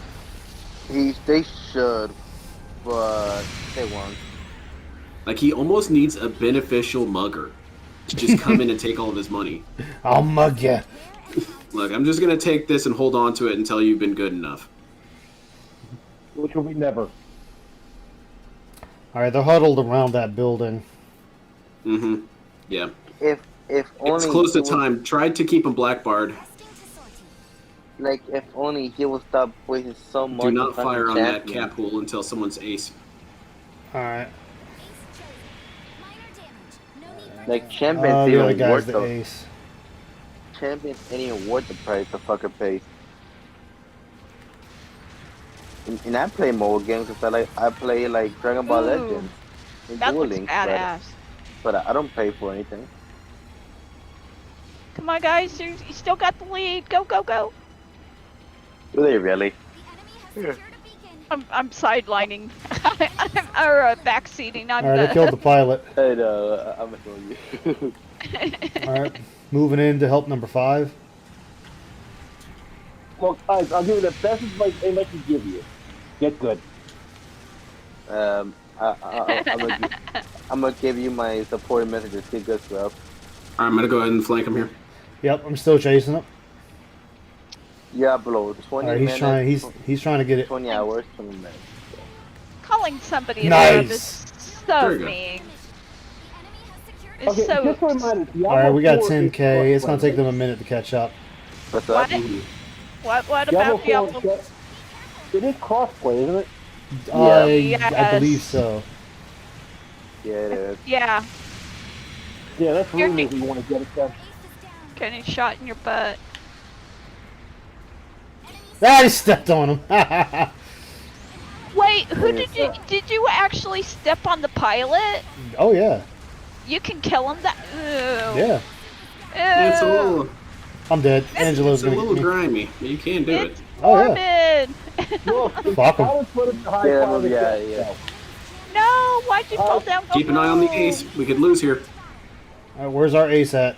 They should, but they won't. Like, he almost needs a beneficial mugger to just come in and take all of his money. I'll mug ya. Look, I'm just going to take this and hold on to it until you've been good enough. Which will be never. Alright, they're huddled around that building. Mm-hmm. Yeah. If only It's close to he would- time. Tried to keep him blackbarred. Like if only he would stop wasting so much. Do not time fire on on that cap hole until someone's ace. Alright. Like champions Oh, the other even guy's worth the the ace. champions ain't even worth the price the fucking pay. And I play mobile games because I play like Dragon Ball Ooh, Legends and That Duel looks Links, badass. but I don't pay for anything. Come on, guys. You still got the lead. Go, go, go. Do they really? The enemy has secured a beacon. I'm sidelining. or backseating. I'm All right, I killed the pilot. I know. I'm gonna you. All right, moving in to help number 5. Well, guys, I'll give you the best advice anybody can give you. Get good. I'm gonna give you my supporting messages. Get good stuff. All right, I'm gonna go ahead and flank him here. Yep, I'm still chasing him. Diablo, 20 All right, he's minutes. trying. He's trying to get it. 20 hours, 20 minutes. Calling somebody a Nice. noob is There so you go. mean. The enemy has secured a It's Okay, so. just a reminder. Diablo All right, we got 4 is 10K. It's gonna cross-play. take them a minute to catch up. What's up? What? What Diablo about 4 Diablo? It is crossplay, isn't it? I Yes. believe so. Yeah, it is. Yeah, Yeah, that's You're- rumors you want to get it done. ace is down. getting shot in your butt. Ah, he stepped on him. Wait, who did you actually step on the pilot? Oh yeah, You can kill him. That. Ew. yeah. Yeah, it's a little, I'm dead. Angela's it's a gonna little get me. grimy, but you can do it. It's Oh, yeah. morbid. Look, Fuck 'em. I would put it to high Yeah, quality yeah, death, yeah. so. No, why'd you fall down? Go Keep an eye on the home. ace. We could lose here. All right, where's our ace at?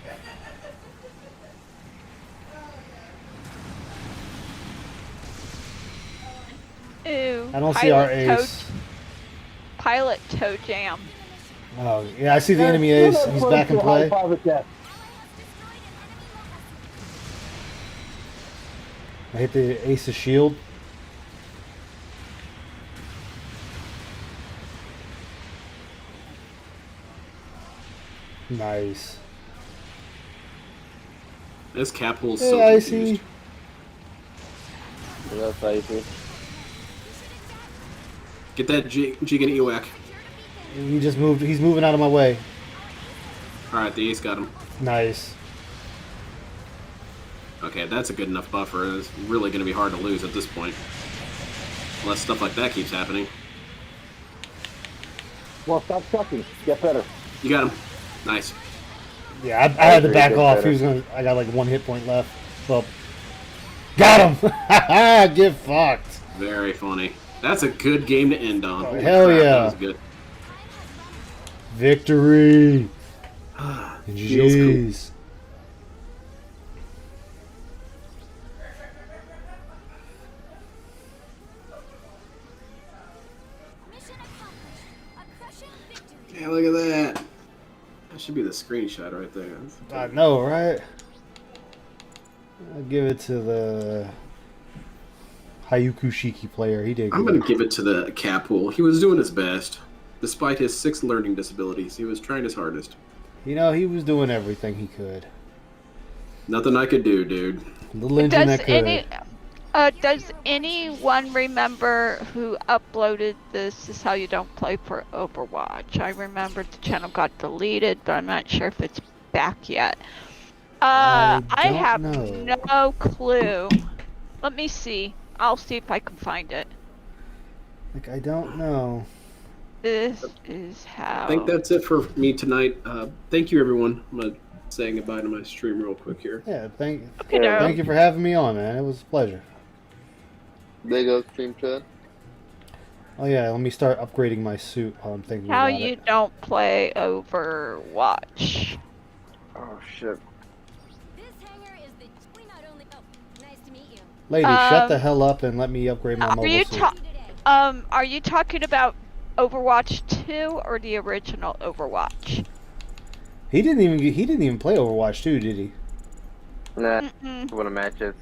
Ew. I don't see our Pilot ace. Pilot toe jam. Oh yeah, I see the enemy Yeah, ace. do not He's put back it in to high play. quality death. I hit the ace's shield. Nice. This cap hole is Hey, so Icy. confused. That's icy. Get that Jigen Ewak. He just moved. He's moving out of my way. All right, the ace got him. Nice. Okay, that's a good enough buffer. It's really going to be hard to lose at this point. Unless stuff like that keeps happening. Well, stop sucking. Get better. You got him. Nice. Yeah, I had to agree, back get off. better. He was gonna. I got like 1 hit point left. Well, got him. Get fucked. Very funny. That's a good game to end on. Holy hell crap, yeah. That was good. Victory. Feels cool. GG's. Mission accomplished. A crushing victory. Yeah, look at that. That should be the screenshot right there. I know, right? I'll give it to the Hayuku Shiki player. He did I'm good. going to give it to the cap hole. He was doing his best. Despite his 6 learning disabilities, he was trying his hardest. You know, he was doing everything he could. Nothing I could do, dude. Little engine Does that could. does anyone remember who uploaded this is how you don't play for Overwatch? I remember the channel got deleted, but I'm not sure if it's back yet. I I don't have know. no clue. Let me see. I'll see if I can find it. Like, I don't know. This is how. I think that's it for me tonight. Thank you, everyone. I'm going to say goodbye to my stream real quick here. Yeah, thank Okay, you for having me on, man. It was a pleasure. There goes stream chat. Oh yeah, let me start upgrading my suit while I'm thinking How about you it. don't play Overwatch. Oh shit. This hangar is the. We not only. Oh, nice to meet you. Lady, shut the hell up and let me upgrade my Are mobile you suit. are you talking about Overwatch 2 or the original Overwatch? He didn't even play Overwatch 2, did he? Nah, Mm-mm. one of matches.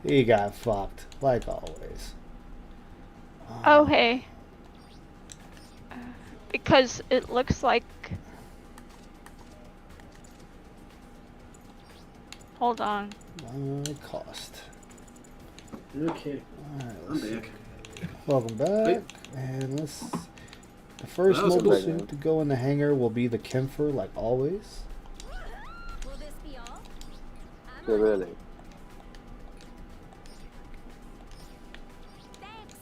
He got fucked, like always. Oh, hey. Because it looks like... Hold on. Cost. Okay. Alright, I'm let's see. back. Welcome back. Wait. And let's... The first That was a mobile good suit one. to go in the hangar will be the Kempfer, like always. Will this be all? I'm Yeah, on. really. Thanks.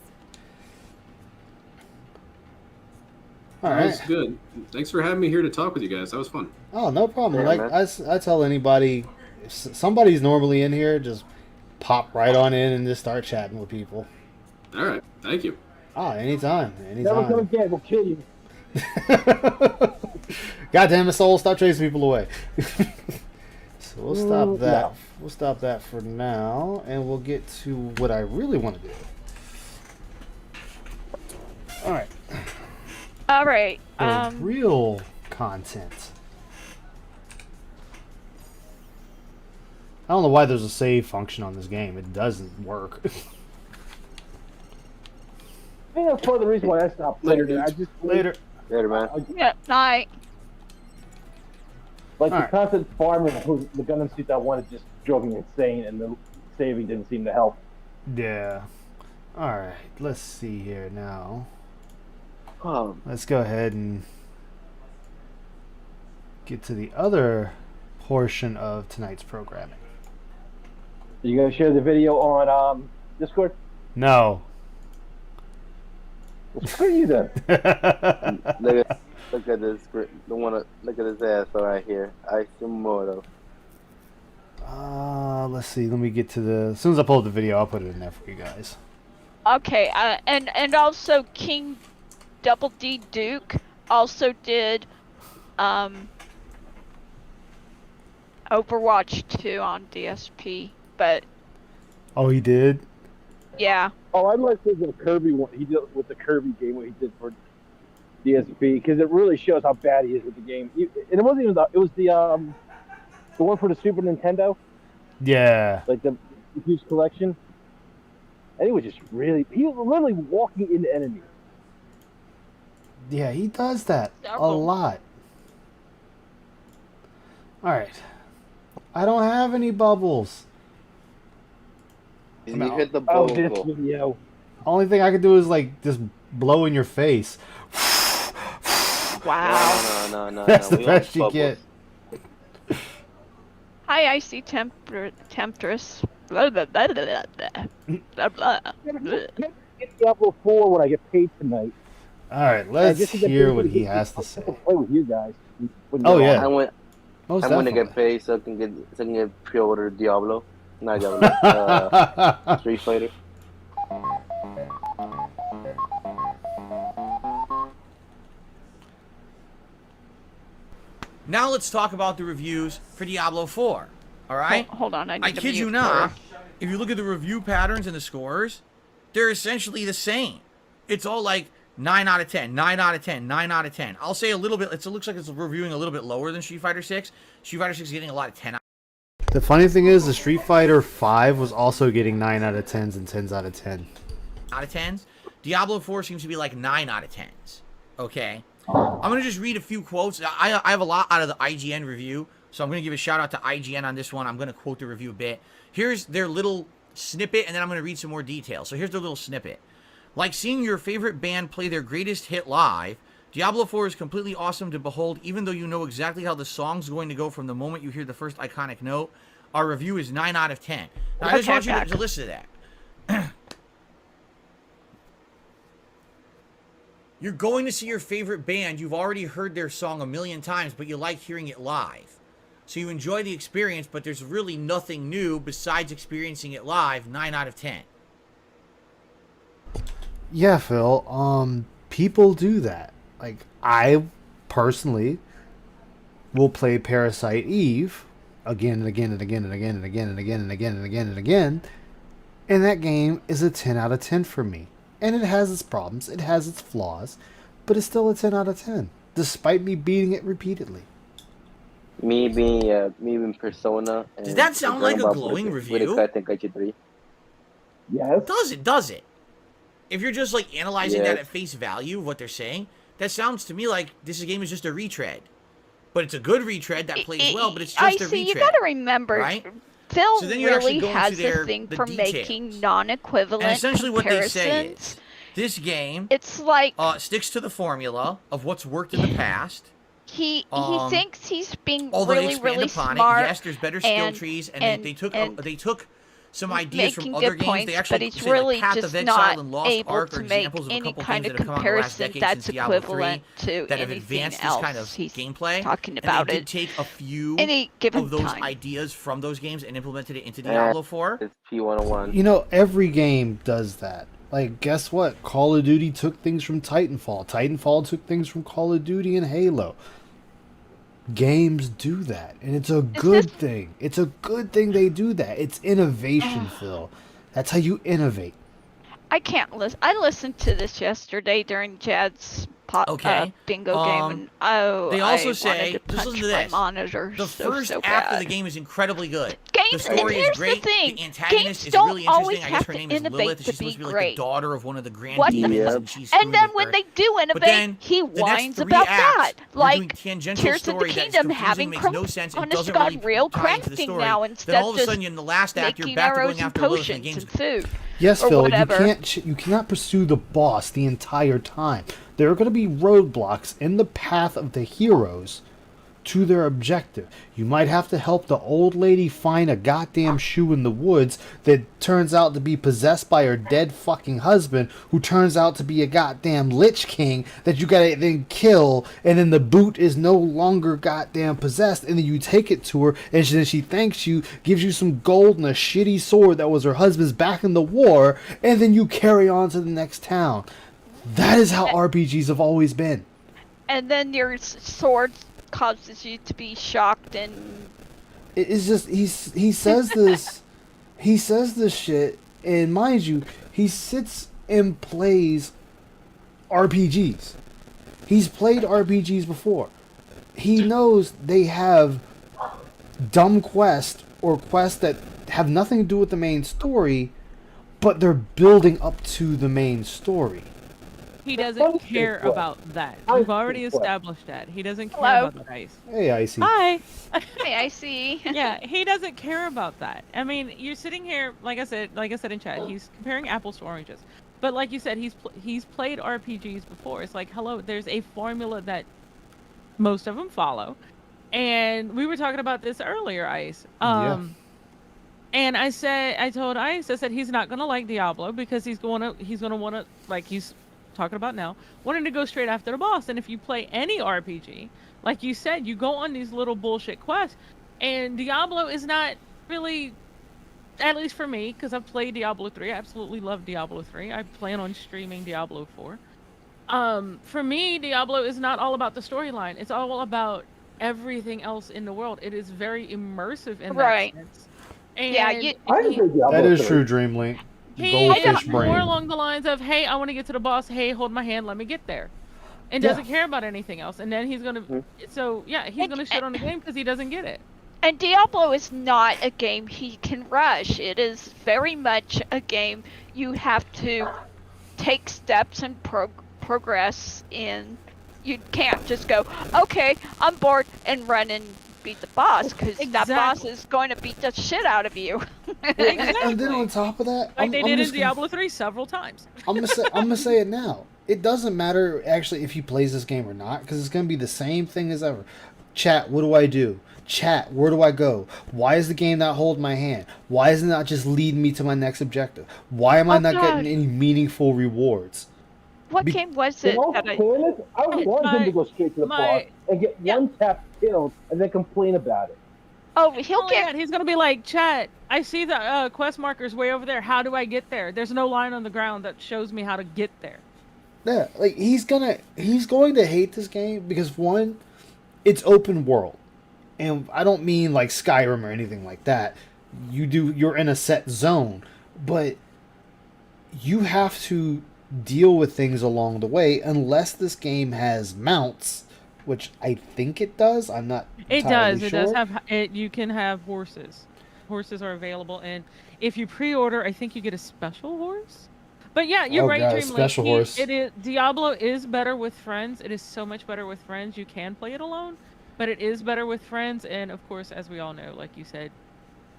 All That was right. good. Thanks for having me here to talk with you guys. That was fun. Oh, no problem. Yeah, Like man. I tell anybody, if somebody's normally in here, just pop right on in and just start chatting with people. All right. Thank you. Ah, anytime, Never come anytime. again. We'll kill you. God damn it, Soul! Stop chasing people away. So we'll stop that. no. We'll stop that for now, and we'll get to what I really want to do. All right. All right. The real content. I don't know why there's a save function on this game. It doesn't work. I think that's part of the reason why I stopped Later, playing. I dudes. just Later. Later, man. Yeah, night. like the Alright. constant farming of the Gundam suit I wanted just drove me insane, and the saving didn't seem to help. Yeah. Alright, let's see here now. Oh, Let's go ahead and get to the other portion of tonight's programming. You gonna share the video on Discord? No. Well, screw you then. look at this. Look at his ass right here. Aishimoto. Let's see. Let me get to the. As soon as I pull up the video, I'll put it in there for you guys. Okay, and also King Double D Duke also did Overwatch 2 on DSP, but Oh, he did? yeah. Oh, I like the Kirby one. He did with the Kirby game what he did for DSP because it really shows how bad he is with the game. And it wasn't even it was the one for the Super Nintendo, Yeah. like the huge collection. And he was just he was literally walking into enemies. Yeah, he does that a Several. lot. Alright. I don't have any bubbles. You No. hit the Oh, bubble. this video. Only thing I can do is like just blow in your face. Wow. No. That's the We best want you get. Hi, Icy Temptress. Blah, blah, blah, blah, blah, blah, blah, blah. Get Diablo 4 when I get paid tonight. Alright, let's Just to get hear paid what to he get- has to I'll say. play with you guys. when Oh, you're yeah. on. Most I'm gonna get definitely. paid so I can get pre-order Diablo. Not Diablo. Street Fighter. Now let's talk about the reviews for Diablo 4. All right? Hold on, I need I to kid you mute not. her. If you look at the review patterns and the scores, they're essentially the same. It's all like 9 out of 10, 9 out of 10, 9 out of 10. I'll say a little bit. It looks like it's reviewing a little bit lower than Street Fighter 6. Street Fighter 6 is getting a lot of 10 The funny thing is, the Street Fighter 5 was also getting 9 out of 10s and 10s out of 10. out of 10s. Diablo 4 seems to be like 9 out of 10s. Okay? I'm going to just read a few quotes. I have a lot out of the IGN review, so I'm going to give a shout out to IGN on this one. I'm going to quote the review a bit. Here's their little snippet, and then I'm going to read some more details. So here's their little snippet. Like seeing your favorite band play their greatest hit live, Diablo 4 is completely awesome to behold, even though you know exactly how the song's going to go from the moment you hear the first iconic note. Our review is 9 out of 10. Now, I just Okay, want you back. to listen to that. You're going to see your favorite band. You've already heard their song a million times, but you like hearing it live. So you enjoy the experience, but there's really nothing new besides experiencing it live. 9 out of 10. Yeah, Phil. People do that. Like, I personally will play Parasite Eve again and again and again and again and again and again and again and again and again. And that game is a 10 out of 10 for me. And it has its problems, it has its flaws, but it's still a 10 out of 10, despite me beating it repeatedly. Me being Persona. And Does that sound like a Dragon Ball glowing with review? Tenkaichi 3. Yes. Does it? If you're just like analyzing that Yes. at face value, what they're saying, that sounds to me like this game is just a retread. But it's a good retread that plays well, but it's just a Icy, retread. you gotta remember, right? Phil So then you actually really go into has their- a thing the for details. making non-equivalent And essentially what they say comparisons. is, this game It's like sticks to the formula of what's worked in the past. he um, thinks he's being Although they really, expand really upon smart. it, yes, there's better skill and- trees, and, and- they took and- they took some ideas from making other good games. points, They but actually he's say really like Path just of Exile not and Lost able Ark to are make examples of a any couple kind games of that have come out in the last comparison decade that's since Diablo 3 equivalent to that have anything advanced this kind of else he's gameplay. talking And about they did it take a few any given of those time. ideas from those games and implemented it into Eh, Diablo 4. It's P101. You know, every game does that. Like, guess what? Call of Duty took things from Titanfall. Titanfall took things from Call of Duty and Halo. Games do that, and it's a good thing. It's a good thing they do that. It's innovation, Phil. That's how you innovate. I can't listen. I listened to this yesterday during Chad's Okay. bingo game, and They also I say, wanted to just punch listen to my this. monitor The so first act bad. of the game is incredibly good. Games, The story and is here's great. the thing. The antagonist Games is don't really always interesting. I guess have her to name is innovate Lilith. to She's supposed to be be like great. the daughter of one of the grand What demons, the- and she's And screwed then with when her. they do innovate, then he the next whines 3 about acts, that. you're Like doing tangential Tears of the story that's Kingdom confusing, having makes no sense, and Honest doesn't God really real tie into the crafting story. now Then instead all of a just sudden, in the last act, you're making back to arrows going and after Lilith, and the potions game's and food. Yes, or Phil, whatever. you cannot pursue the boss the entire time. There are going to be roadblocks in the path of the heroes to their objective. You might have to help the old lady find a goddamn shoe in the woods that turns out to be possessed by her dead fucking husband, who turns out to be a goddamn Lich King that you gotta then kill, and then the boot is no longer goddamn possessed, and then you take it to her, and then she thanks you, gives you some gold and a shitty sword that was her husband's back in the war, and then you carry on to the next town. That is how RPGs have always been. And then your sword causes you to be shocked and It's just he says this he says this shit, and mind you, he sits and plays RPGs. He's played RPGs before. He knows they have dumb quests or quests that have nothing to do with the main story, but they're building up to the main story. He doesn't care about that. We've already established that. He doesn't care Hello? about that, Ice. Hey, Icy. Hi. hey, I see. Yeah, he doesn't care about that. I mean, you're sitting here, like I said in chat, he's comparing apples to oranges. But like you said, he's played RPGs before. It's like, hello, there's a formula that most of them follow, and we were talking about this earlier, Ice. And I told Ice, I said he's not gonna like Diablo because he's gonna want to, like he's talking about now, wanting to go straight after the boss. And if you play any RPG, like you said, you go on these little bullshit quests, and Diablo is not really, at least for me, because I've played Diablo 3. I absolutely love Diablo 3. I plan on streaming Diablo 4. For me, Diablo is not all about the storyline. It's all about everything else in the world. It is very immersive in that sense. And Yeah, That is true, Dreamlink. he Goldfish is brain. more along the lines of, hey, I want to get to the boss. Hey, hold my hand. Let me get there. And doesn't care about anything else. And then he's going to... So, yeah, he's going to shit on the game because he doesn't get it. And Diablo is not a game he can rush. It is very much a game you have to take steps and progress in. You can't just go, okay, I'm bored, and run and beat the boss, because that boss is going to beat the shit out of you. And then on top of that, Like they did in Diablo 3 several times. I'm gonna say it now. It doesn't matter actually if he plays this game or not, because it's gonna be the same thing as ever. Chat, what do I do? Chat, where do I go? Why is the game not holding my hand? Why isn't it not just leading me to my next objective? Why am I not getting any meaningful rewards? What game was it? In all fairness, I want him to go straight to the boss and get one tap killed and then complain about it. Oh, he'll get. He's gonna be like, chat, I see the quest markers way over there. How do I get there? There's no line on the ground that shows me how to get there. Yeah, like he's going to hate this game because one, it's open world. And I don't mean like Skyrim or anything like that. You're in a set zone, but you have to deal with things along the way unless this game has mounts, which I think it does. I'm not It entirely does. It sure. does have it. You can have horses. Horses are available, and if you pre-order, I think you get a special horse. But yeah, you're right, God, a Dreamlink. special horse. It is Diablo is better with friends. It is so much better with friends. You can play it alone, but it is better with friends. And of course, as we all know, like you said,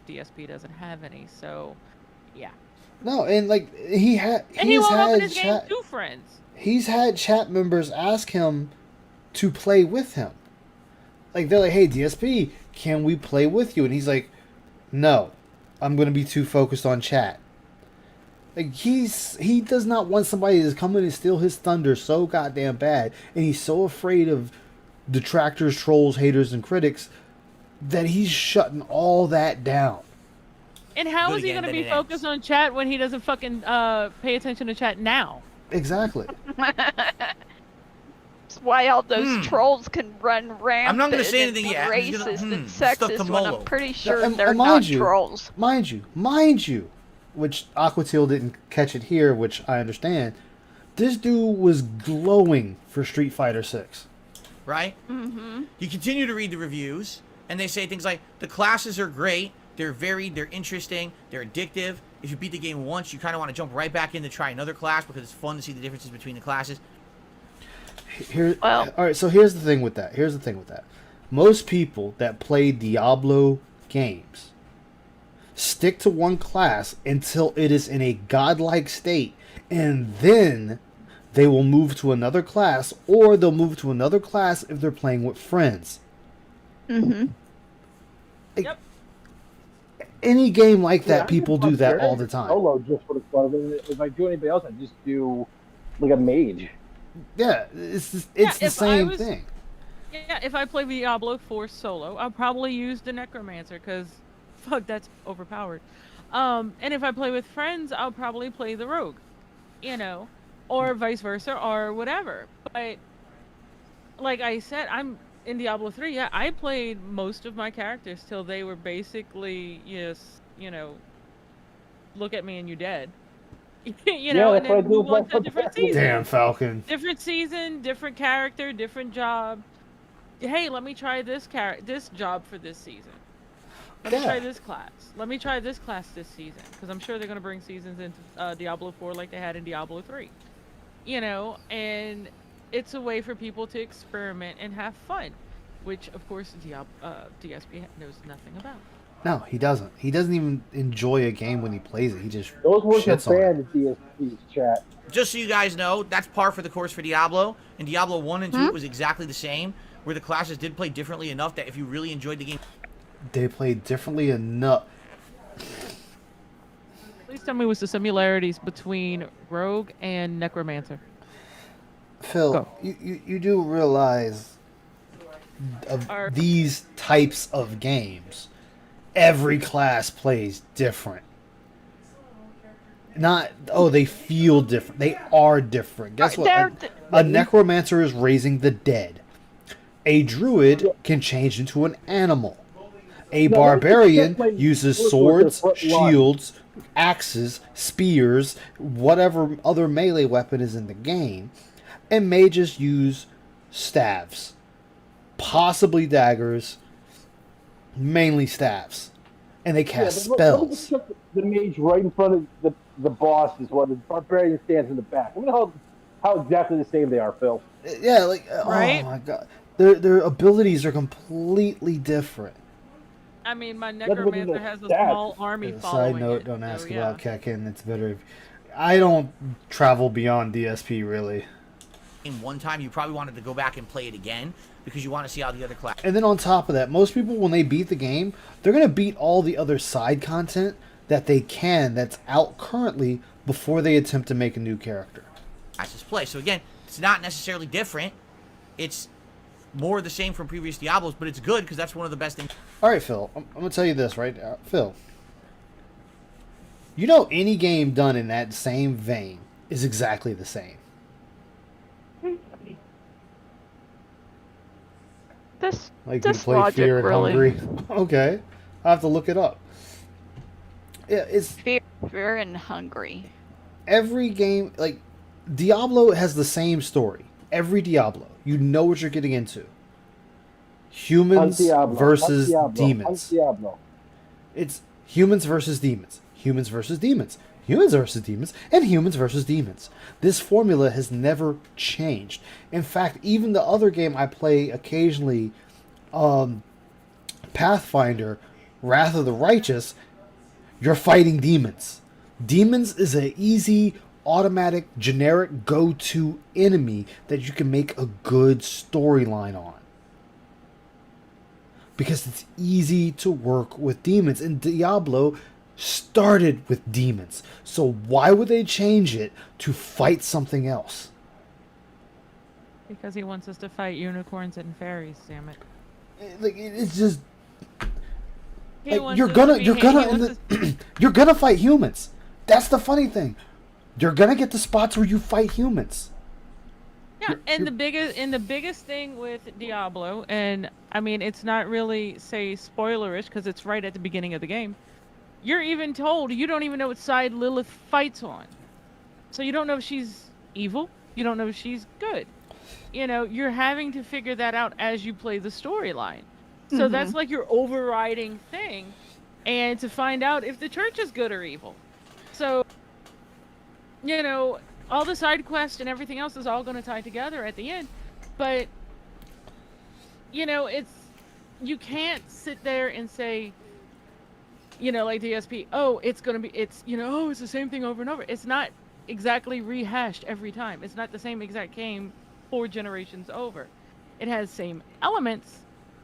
DSP doesn't have any. So, yeah. No, and like he And he he's won't open had his game chat, to friends. he's had chat members ask him to play with him. Like they're like, "Hey DSP, can we play with you?" And he's like, "No, I'm going to be too focused on chat. Like he does not want somebody to come in and steal his thunder so goddamn bad, and he's so afraid of detractors, trolls, haters, and critics that he's shutting all that down. And how Good is he again, going to then be it focused on chat when he doesn't fucking pay attention to chat now? Exactly. That's why all those trolls can run rampant. I'm not gonna say and anything be yet. I'm just racist gonna- and stuff to sexist when Molo. I'm pretty sure And they're mind not you- trolls. Mind you, which Aquatil didn't catch it here, which I understand. This dude was glowing for Street Fighter 6. Right? Mm-hmm. You continue to read the reviews, and they say things like, the classes are great, they're varied, they're interesting, they're addictive. If you beat the game once, you kind of want to jump right back in to try another class because it's fun to see the differences between the classes. All right, so here's the thing with that. Most people that play Diablo games stick to one class until it is in a godlike state, and then they will move to another class, or they'll move to another class if they're playing with friends. Mm-hmm. Yep. Any game like that, I people just do that prefer all the time. Solo just for the fun of it. If I do anybody else, I just do like a mage. Yeah, it's the if I same was- thing. Yeah, if I play Diablo 4 solo, I'll probably use the Necromancer because, fuck, that's overpowered. And if I play with friends, I'll probably play the Rogue, or vice versa, or whatever. But, like I said, I'm in Diablo 3. Yeah, I played most of my characters till they were basically look at me and you're dead. And that's what I then do move with on to a different my season. Damn Falcon. Different season, different character, different job. Hey, let me try this job for this season. Let me try this class. Let me try this class this season, because I'm sure they're gonna bring seasons into Diablo 4 like they had in Diablo 3. And it's a way for people to experiment and have fun, which of course DSP knows nothing about. No, he doesn't. He doesn't even enjoy a game when he plays it. He just Those were the shits on it. fan of DSP's chat. Just so you guys know, that's par for the course for Diablo. In Diablo 1 and 2, it was exactly the same, where the classes did play differently enough that if you really enjoyed the game... They play differently enough. Please tell me what's the similarities between Rogue and Necromancer. Phil, Go. you do realize of these types of games, every class plays different. Not, they feel different. They are different. Guess what? A necromancer is raising the dead. A druid can change into an animal. A barbarian uses swords, shields, axes, spears, whatever other melee weapon is in the game. And mages use staves. Possibly daggers. Mainly staves. And they cast spells. The mage right in front of the boss is what the barbarian stands in the back. I mean how exactly the same they are, Phil. Yeah, Right? Oh my god. Their abilities are completely different. I mean, my Look at Necromancer the has a stats. small army following Side note, it, don't so ask yeah. about Kekken. It's better. I don't travel beyond DSP, really. One time, you probably wanted to go back and play it again because you want to see how the other class... And then on top of that, most people, when they beat the game, they're going to beat all the other side content that they can that's out currently before they attempt to make a new character. classes play. So again, it's not necessarily different. It's more the same from previous Diablos, but it's good because that's one of the best things. All right, Phil. I'm going to tell you this, right? Phil. You know any game done in that same vein is exactly the same. This Like you this play logic Fear and really Hungry. Okay. I'll have to look it up. Yeah, it's fear and hungry. every game, like Diablo has the same story. Every Diablo, you know what you're getting into. Humans versus demons. Diablo. It's humans versus demons. Humans versus demons. Humans versus demons. And humans versus demons. This formula has never changed. In fact, even the other game I play occasionally, Pathfinder, Wrath of the Righteous, you're fighting demons. Demons is an easy, automatic, generic go-to enemy that you can make a good storyline on. Because it's easy to work with demons. And Diablo started with demons. So why would they change it to fight something else? Because he wants us to fight unicorns and fairies, damn it. Like it's just He like wants you're us gonna to be you're he gonna wants us- you're gonna fight humans. That's the funny thing. You're gonna get the spots where you fight humans. Yeah, and the biggest thing with Diablo, and I mean it's not really say spoilerish because it's right at the beginning of the game. You're even told you don't even know what side Lilith fights on, so you don't know if she's evil. You don't know if she's good. You know, you're having to figure that out as you play the storyline. So that's like your overriding thing, and to find out if the church is good or evil. So, you know, all the side quests and everything else is all going to tie together at the end. But, you know, you can't sit there and say, you know, like DSP, oh, it's the same thing over and over. It's not exactly rehashed every time. It's not the same exact game 4 generations over. It has same elements.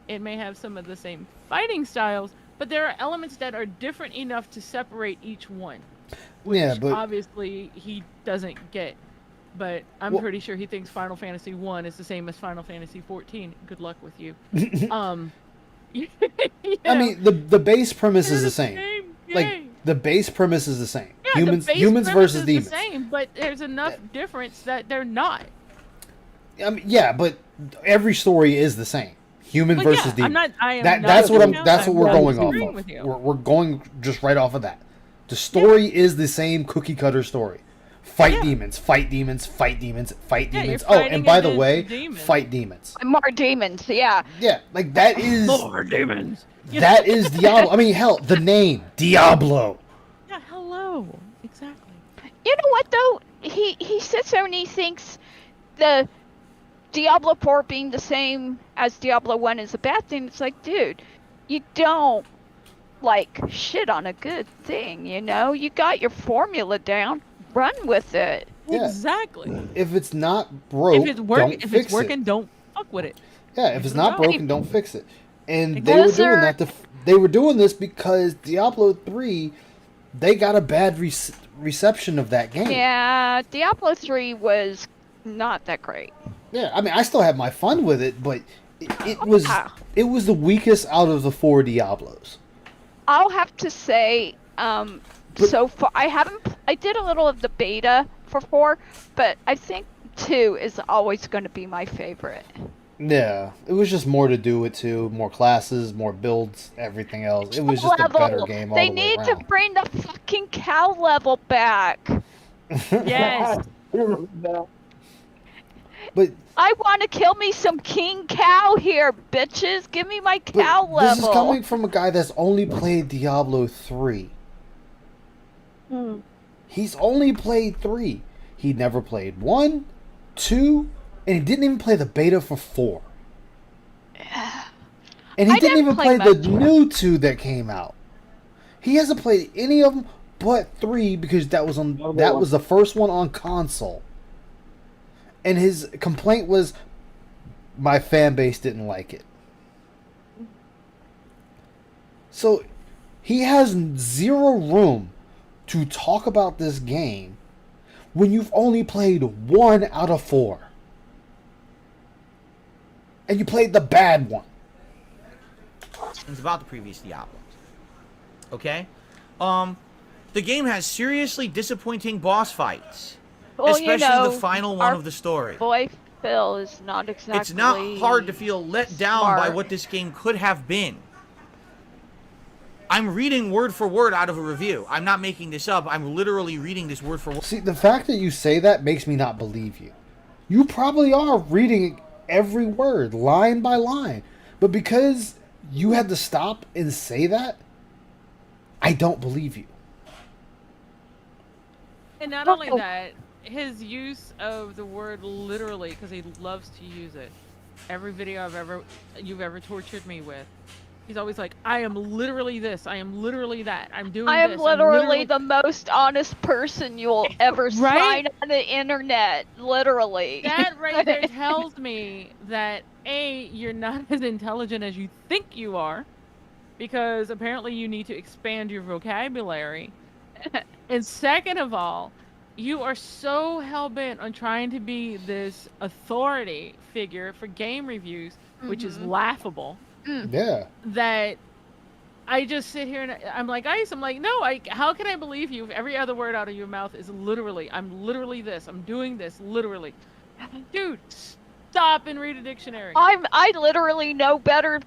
It may have some of the same fighting styles, but there are elements that are different enough to separate each one. Which but obviously he doesn't get. But I'm pretty sure he thinks Final Fantasy 1 is the same as Final Fantasy 14. Good luck with you. Yeah. I mean, the base premise is the same. Like the base premise is the same. Yeah, humans versus demons. The same, but there's enough difference that they're not. I mean, yeah, but every story is the same. Human versus demon. That's what we're going off of. We're going just right off of that. The story is the same cookie cutter story. Fight demons, fight demons, fight demons, fight demons. Oh, and by the way, fight demons. More demons, yeah. Yeah, like that is more demons. That is Diablo. I mean, hell, the name Diablo. Yeah, hello. Exactly. You know what though? He sits there and he thinks the Diablo 4 being the same as Diablo 1 is a bad thing. It's like, dude, you don't like shit on a good thing, you know? You got your formula down. Run with it. Yeah. Exactly. If it's not broke, if it's working, don't fuck with it. Yeah, if it's not broken, don't fix it. And they were doing that. They were doing this because Diablo 3, they got a bad reception of that game. Yeah, Diablo 3 was not that great. Yeah, I mean, I still have my fun with it, but it was the weakest out of the 4 Diablos. I'll have to say, so far I did a little of the beta for 4, but I think 2 is always going to be my favorite. Yeah, it was just more to do with 2, more classes, more builds, everything else. It was just a better game all the way around. They need to bring the fucking cow level back. Yes. But I want to kill me some king cow here, bitches. Give me my cow level. This is coming from a guy that's only played Diablo 3. He's only played 3. He never played 1, 2, and he didn't even play the beta for 4. And he didn't even play the new 2 that came out. He hasn't played any of them but 3 because that was the first one on console. And his complaint was, my fan base didn't like it. So he has zero room to talk about this game when you've only played 1 out of 4. And you played the bad one. It's about the previous Diablos. Okay? The game has seriously disappointing boss fights. Well, especially the final one of the story. Boy Phil is not exactly... It's not hard to feel let down by what this game could have been. I'm reading word for word out of a review. I'm not making this up. I'm literally reading this word for word. See, the fact that you say that makes me not believe you. You probably are reading every word, line by line. But because you had to stop and say that, I don't believe you. And not only that, his use of the word literally, because he loves to use it. Every video you've ever tortured me with, he's always like, I am literally this, I am literally that, I'm doing this. I am literally the most honest person you'll ever find on the internet. Literally. That right there tells me that A, you're not as intelligent as you think you are. because apparently you need to expand your vocabulary. And second of all, you are so hell-bent on trying to be this authority figure for game reviews, which is laughable, Yeah. that I just sit here and I'm like, Ice, I'm like, no, how can I believe you if every other word out of your mouth is literally, I'm literally this, I'm doing this, literally. Dude, stop and read a dictionary. I literally know better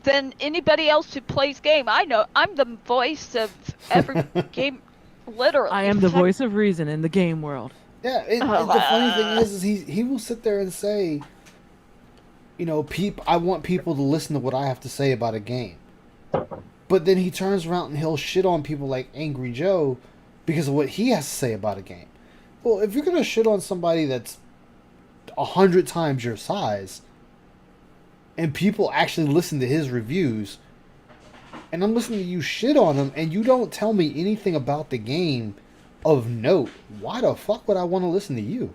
than anybody else who plays game. I know I'm the voice of every game. Literally, I am the voice of reason in the game world. Yeah, the funny thing is he will sit there and say, you know, I want people to listen to what I have to say about a game. But then he turns around and he'll shit on people like Angry Joe because of what he has to say about a game. Well, if you're going to shit on somebody that's 100 times your size, and people actually listen to his reviews, and I'm listening to you shit on him, and you don't tell me anything about the game of note, why the fuck would I want to listen to you?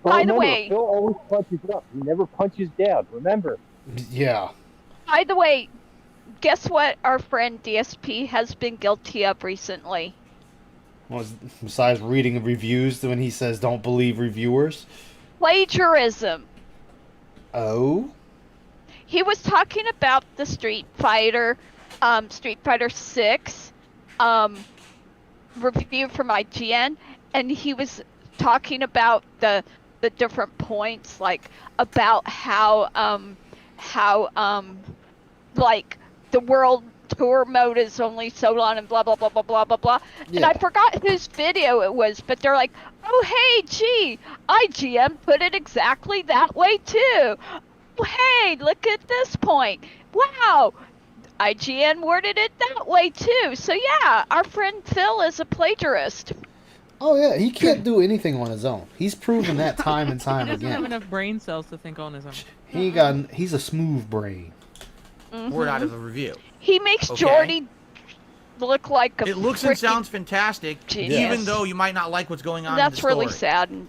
By the way, Phil always punches up. He never punches down. Remember? Yeah. By the way, guess what our friend DSP has been guilty of recently? Well, besides reading reviews when he says don't believe reviewers? Plagiarism. Oh? He was talking about the Street Fighter 6 review from IGN, and he was talking about the different points, like about how like the world tour mode is only so long and blah blah blah blah blah blah blah. Yeah. And I forgot whose video it was, but they're like, oh hey, gee, IGN put it exactly that way too. Hey, look at this point. Wow, IGN worded it that way too. So yeah, our friend Phil is a plagiarist. Oh yeah, he can't do anything on his own. He's proven that time and time He doesn't have again. enough brain cells to think on his own. He's a smooth brain. Word out of the review. He makes Okay. Jordy look like a It looks and freaking sounds fantastic, genius. even though you might not like what's going on. That's in the really story. sad. And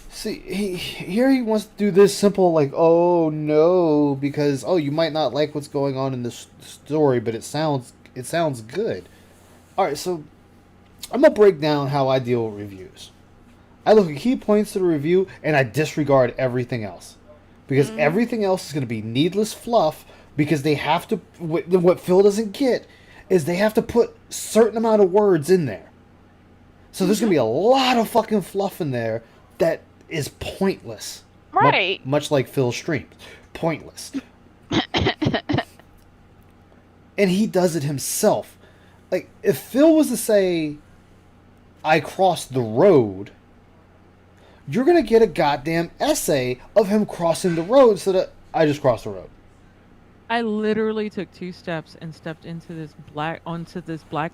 See, here he wants to do this simple, like, oh no, because you might not like what's going on in this story, but it sounds good. All right, so I'm gonna break down how I deal with reviews. I look at key points to the review and I disregard everything else, because everything else is gonna be needless fluff. Because they have to. What Phil doesn't get is they have to put certain amount of words in there. So there's gonna be a lot of fucking fluff in there that is pointless. right. Much like Phil's streams. Pointless. And he does it himself. Like, if Phil was to say, I crossed the road, you're going to get a goddamn essay of him crossing the road so that I just crossed the road. I literally took 2 steps and stepped onto this black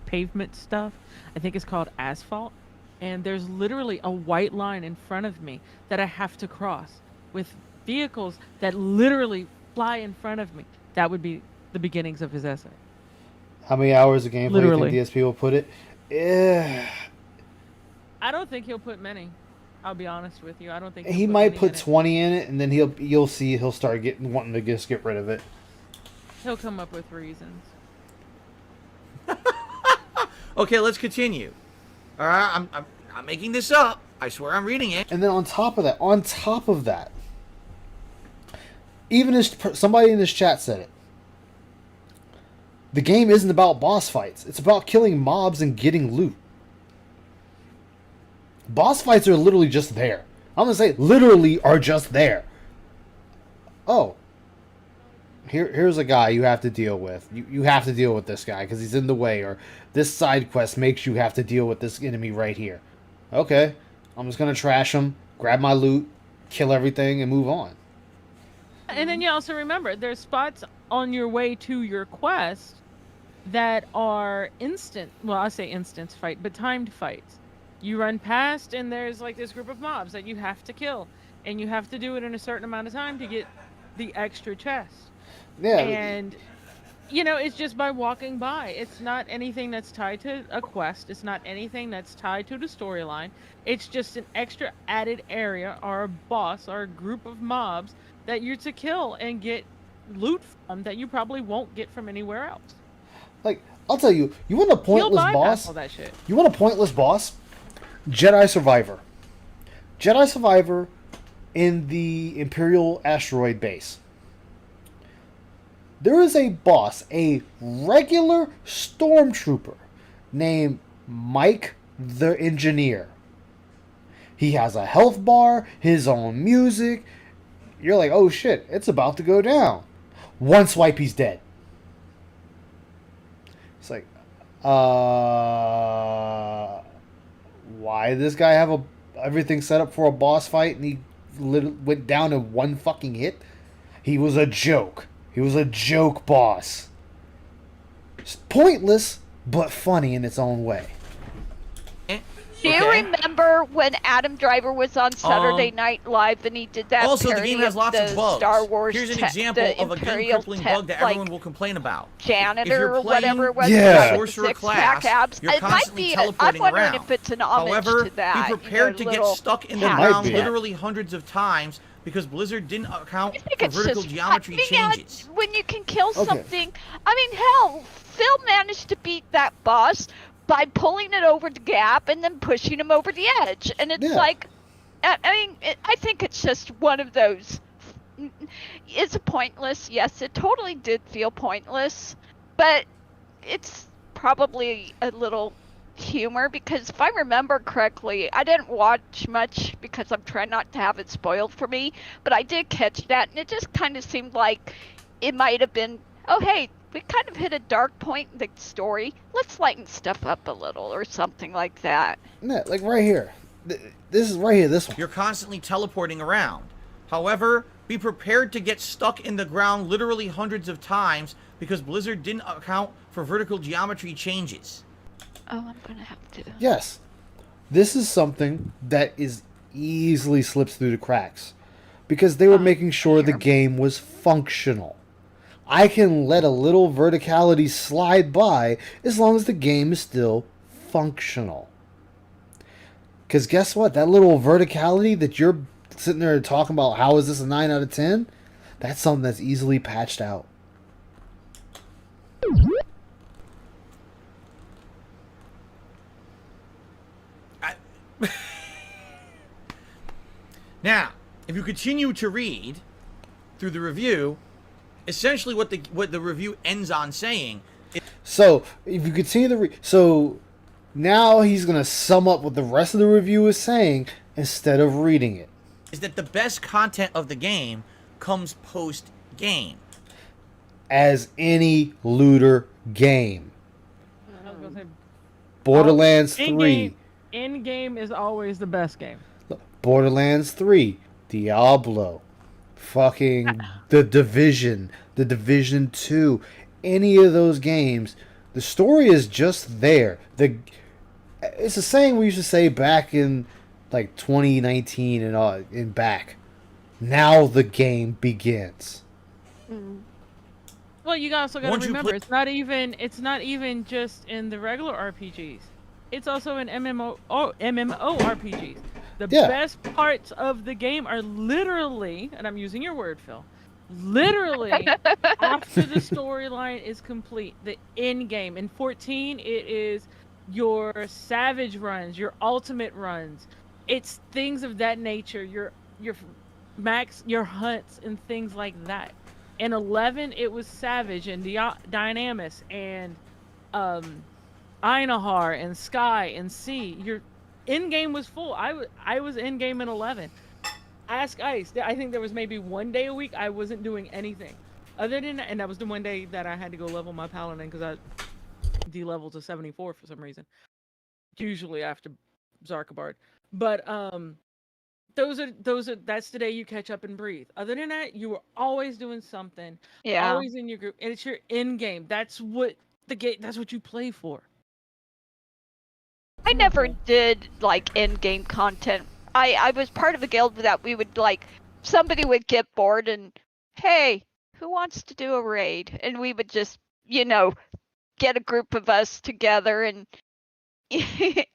pavement stuff. I think it's called asphalt. And there's literally a white line in front of me that I have to cross with vehicles that literally fly in front of me. That would be the beginnings of his essay. How many hours of gameplay Literally. do you think DSP will put it? I don't think he'll put many. I'll be honest with you. I don't think He he'll might many put in it. 20 in it, and then you'll see he'll start wanting to just get rid of it. He'll come up with reasons. Okay, let's continue. All right, I'm making this up. I swear I'm reading it. And then on top of that, even somebody in this chat said it. The game isn't about boss fights. It's about killing mobs and getting loot. Boss fights are literally just there. I'm going to say literally are just there. Oh. Here's a guy you have to deal with. You have to deal with this guy because he's in the way, or this side quest makes you have to deal with this enemy right here. Okay. I'm just going to trash him, grab my loot, kill everything, and move on. And then you also remember, there's spots on your way to your quest that are I say instant fight, but timed fights. You run past and there's like this group of mobs that you have to kill. And you have to do it in a certain amount of time to get the extra chest. Yeah. And, it's just by walking by. It's not anything that's tied to a quest. It's not anything that's tied to the storyline. It's just an extra added area or a boss or a group of mobs that you're to kill and get loot from that you probably won't get from anywhere else. Like, I'll tell you, you want a He'll pointless bypass boss? all that shit. You want a pointless boss? Jedi Survivor. Jedi Survivor in the Imperial asteroid base. There is a boss, a regular stormtrooper named Mike the Engineer. He has a health bar, his own music. You're like, oh shit, it's about to go down. One swipe, he's dead. It's like, why did this guy have everything set up for a boss fight and he went down in one fucking hit? He was a joke. He was a joke boss. It's pointless, but funny in its own way. Do you remember when Adam Driver was on Saturday Night Live and he did that Also, the parody game has of lots the of bugs. Star Wars Here's an te- example the of a Imperial game-crippling te- bug that like, everyone will complain about. janitor or playing whatever it was. Yeah. with Sorcerer the class, six-pack abs. you're It might constantly be. I'm teleporting wondering around. if it's an homage However, to that. be prepared to get little stuck in the It might ground be. literally hundreds of times because Blizzard didn't account I think for it's vertical just geometry changes. when you can kill Okay. something. I mean, hell, Phil managed to beat that boss by pulling it over the gap and then pushing him over the edge. And it's Yeah. like, I think it's just one of those. Is it pointless? Yes, it totally did feel pointless, but it's probably a little humor because if I remember correctly, I didn't watch much because I'm trying not to have it spoiled for me, but I did catch that and it just kind of seemed like it might have been, oh hey, we kind of hit a dark point in the story. Let's lighten stuff up a little or something like that. Yeah, like right here. This is right here, this one. You're constantly teleporting around. However, be prepared to get stuck in the ground literally hundreds of times because Blizzard didn't account for vertical geometry changes. Oh, I'm gonna have to. Yes. This is something that is easily slips through the cracks. Because they were making sure the game was functional. I can let a little verticality slide by as long as the game is still functional. Because guess what? That little verticality that you're sitting there talking about, how is this a 9 out of 10? That's something that's easily patched out. Now, if you continue to read through the review, essentially what the review ends on saying is, So, if you continue to so now he's going to sum up what the rest of the review is saying instead of reading it. is that the best content of the game comes post-game. As any looter game. I was gonna say, Borderlands in-game- 3. In-game is always the best game. Borderlands 3. Diablo. Fucking The Division. The Division 2. Any of those games. The story is just there. It's a saying we used to say back in like 2019 and back. Now the game begins. Well, you also got to Once you remember, play- it's not even just in the regular RPGs. It's also in MMORPGs. The Yeah. best parts of the game are literally, and I'm using your word, Phil, literally after the storyline is complete, the end game. In 14, it is your savage runs, your ultimate runs. It's things of that nature. Your max, your hunts, and things like that. In 11, it was Savage and Dynamis and Einahar and Sky and Sea. Your in-game was full. I was in-game in 11. Ask Ice. I think there was maybe one day a week I wasn't doing anything. Other than that, and that was the one day that I had to go level my Paladin because I de-leveled to 74 for some reason. Usually after Zarkabard. But that's the day you catch up and breathe. Other than that, you were always doing something. Yeah. Always in your group. And it's your end game. That's what that's what you play for. I never did like end game content. I was part of a guild that we would like somebody would get bored and hey, who wants to do a raid? And we would just, get a group of us together and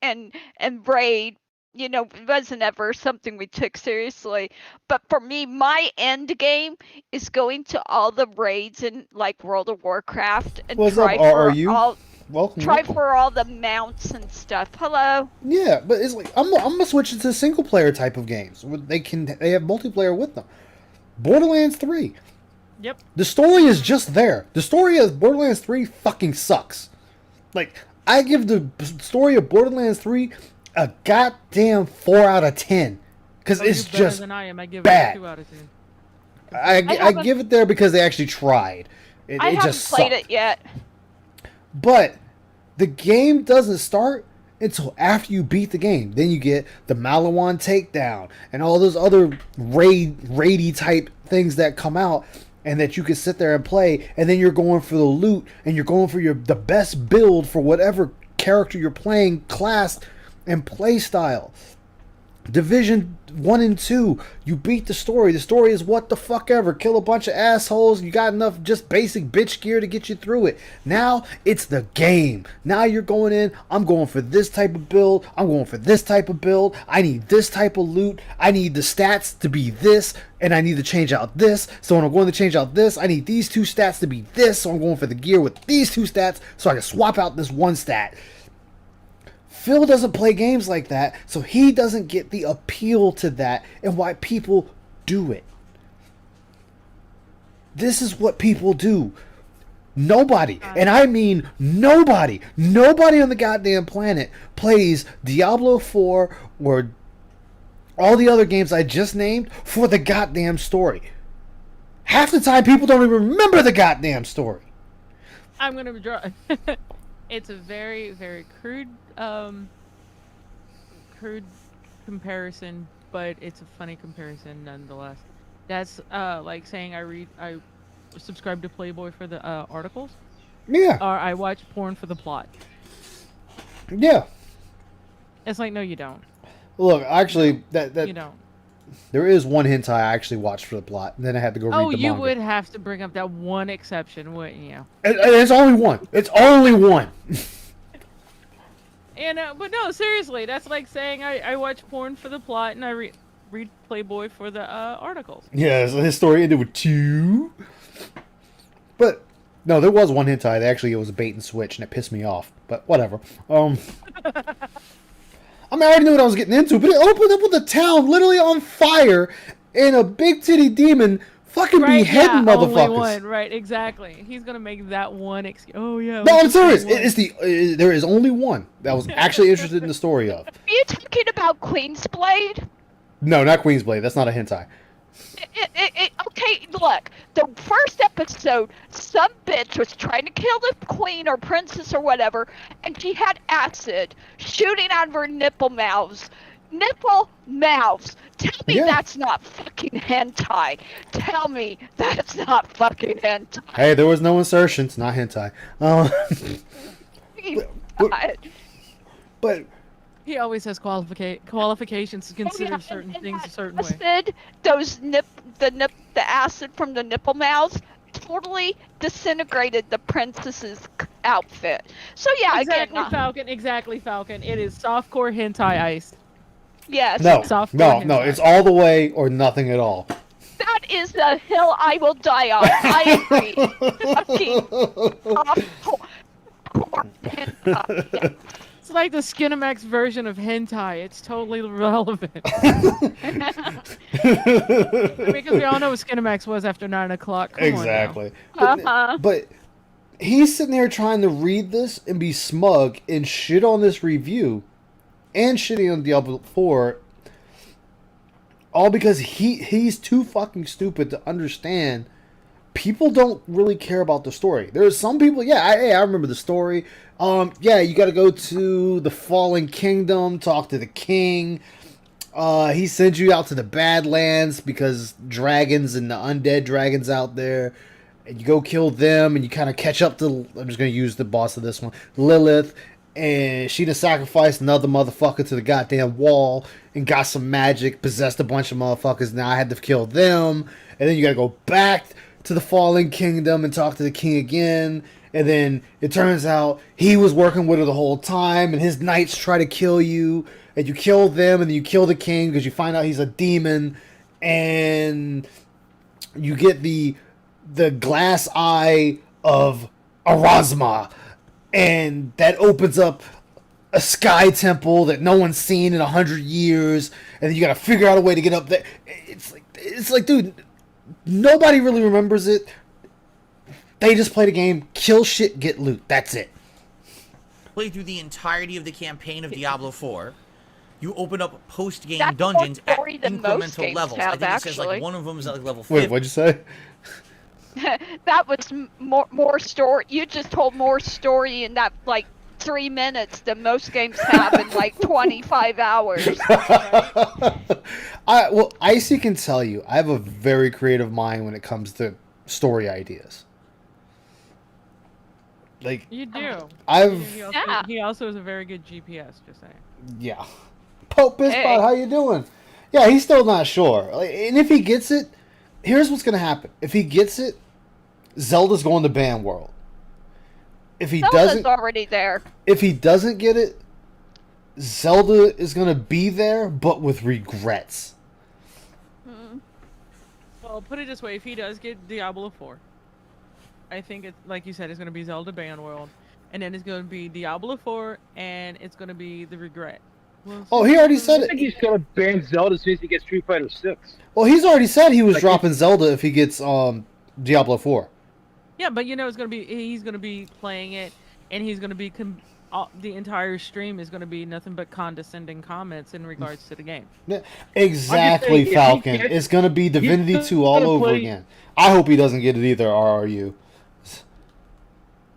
and raid you know, it wasn't ever something we took seriously. But for me, my end game is going to all the raids in like World of Warcraft and What's up, try for RRU? all Welcome. try welcome. for all the mounts and stuff. Hello. Yeah, but it's like I'm gonna switch it to single player type of games. Where they have multiplayer with them. Borderlands 3. Yep. The story is just there. The story of Borderlands 3 fucking sucks. Like, I give the story of Borderlands 3 a goddamn 4 out of 10. Because Oh, it's you're better just than I am. I give bad. it a 2 out of 10. I haven't- give it there because they actually tried. I It haven't just played sucked. it yet. But the game doesn't start until after you beat the game. Then you get the Malawan takedown and all those other raidy type things that come out and that you can sit there and play, and then you're going for the loot and you're going for the best build for whatever character you're playing, class and play style. Division 1 and 2, you beat the story. The story is what the fuck ever. Kill a bunch of assholes. You got enough just basic bitch gear to get you through it. Now it's the game. Now you're going in. I'm going for this type of build. I'm going for this type of build. I need this type of loot. I need the stats to be this. And I need to change out this. So when I'm going to change out this, I need these 2 stats to be this. So I'm going for the gear with these 2 stats so I can swap out this 1 stat. Phil doesn't play games like that, so he doesn't get the appeal to that and why people do it. This is what people do. Nobody, and I mean nobody on the goddamn planet plays Diablo 4 or all the other games I just named for the goddamn story. Half the time, people don't even remember the goddamn story. I'm gonna draw. It's a very, very crude comparison, but it's a funny comparison nonetheless. That's like saying I subscribe to Playboy for the articles, Yeah, or I watch porn for the plot. yeah. It's like, no, you don't. Look, actually, that You don't. there is one hentai I actually watched for the plot, and then I had to go read Oh, the you manga. would have to bring up that one exception, wouldn't you? And it's only one. It's only one. And but no, seriously, that's like saying I watch porn for the plot and I read Playboy for the articles. Yeah, so his story ended with 2. But no, there was one hentai. Actually, it was a bait and switch, and it pissed me off. But whatever. I mean, I already knew what I was getting into, but it opened up with the town literally on fire and a big titty demon fucking beheading Only motherfuckers. one, right? Exactly. He's gonna make that one excuse. Oh yeah. No, I'm let's just serious. say one. It's there is only one that I was actually interested in the story of. Are you talking about Queen's Blade? No, not Queen's Blade. That's not a hentai. Okay, look. The first episode, some bitch was trying to kill the queen or princess or whatever, and she had acid shooting out of her nipple mouths. Nipple mouths. Tell me Yeah. that's not fucking hentai. Tell me that's not fucking hentai. Hey, there was no insertions, not hentai. God. But He always has qualifications to consider certain things a certain way. Acid, the acid from the nipple mouths totally disintegrated the princess's outfit. So yeah, Exactly, again, Falcon. Exactly, Falcon. It is softcore hentai ice. yes, no, Soft no, core no. hentai. It's all the way or nothing at all. that is the hill I will die on. I agree. Fucking softcore hentai. It's like the Skinamax version of hentai. It's totally relevant. Because we all know what Skinamax was after 9 o'clock. Come on now. Exactly. Uh-huh. But he's sitting there trying to read this and be smug and shit on this review and shitting on Diablo 4, all because he's too fucking stupid to understand people don't really care about the story. There's some people, I remember the story. You got to go to the Fallen Kingdom, talk to the king. He sends you out to the Badlands because dragons and the undead dragons out there. And you go kill them and you kind of catch up to, I'm just going to use the boss of this one, Lilith. And she done sacrificed another motherfucker to the goddamn wall and got some magic, possessed a bunch of motherfuckers. Now I had to kill them. And then you got to go back to the Fallen Kingdom and talk to the king again. And then it turns out he was working with her the whole time, and his knights try to kill you, and you kill them, and then you kill the king because you find out he's a demon, and you get the glass eye of Erasma, and that opens up a sky temple that no one's seen in 100 years, and then you gotta figure out a way to get up there. It's like, dude, nobody really remembers it. They just play the game, kill shit, get loot. That's it. Play through the entirety of the campaign of Diablo 4. You open up post-game That's dungeons more at story than most incremental games levels. have, I think it says like actually. one of them is like level 50. Wait, what'd you say? That was more story. You just told more story in that like 3 minutes than most games have in like 25 hours. Well, Icy can tell you, I have a very creative mind when it comes to story ideas. Like, You do. He also is a very good GPS. Just saying. yeah. Pope Bisbot, Hey. how you doing? Yeah, he's still not sure. Like, and if he gets it, here's what's gonna happen. If he gets it, Zelda's going to Ban World. If he Zelda's doesn't, already there. if he doesn't get it, Zelda is gonna be there, but with regrets. Well, put it this way: if he does get Diablo 4, I think it's like you said, it's gonna be Zelda Ban World, and then it's gonna be Diablo 4, and it's gonna be the regret. Well, Oh, he already said I it. think he's gonna ban Zelda as soon as he gets Street Fighter 6. Well, he's already said he was Like, dropping Zelda if he gets Diablo 4. Yeah, but you know, he's gonna be playing it, and he's gonna be the entire stream is gonna be nothing but condescending comments in regards to the game. Yeah, exactly, if he Falcon. gets- It's gonna be Divinity gonna 2 all over play- again. I hope he doesn't get it either, RRU.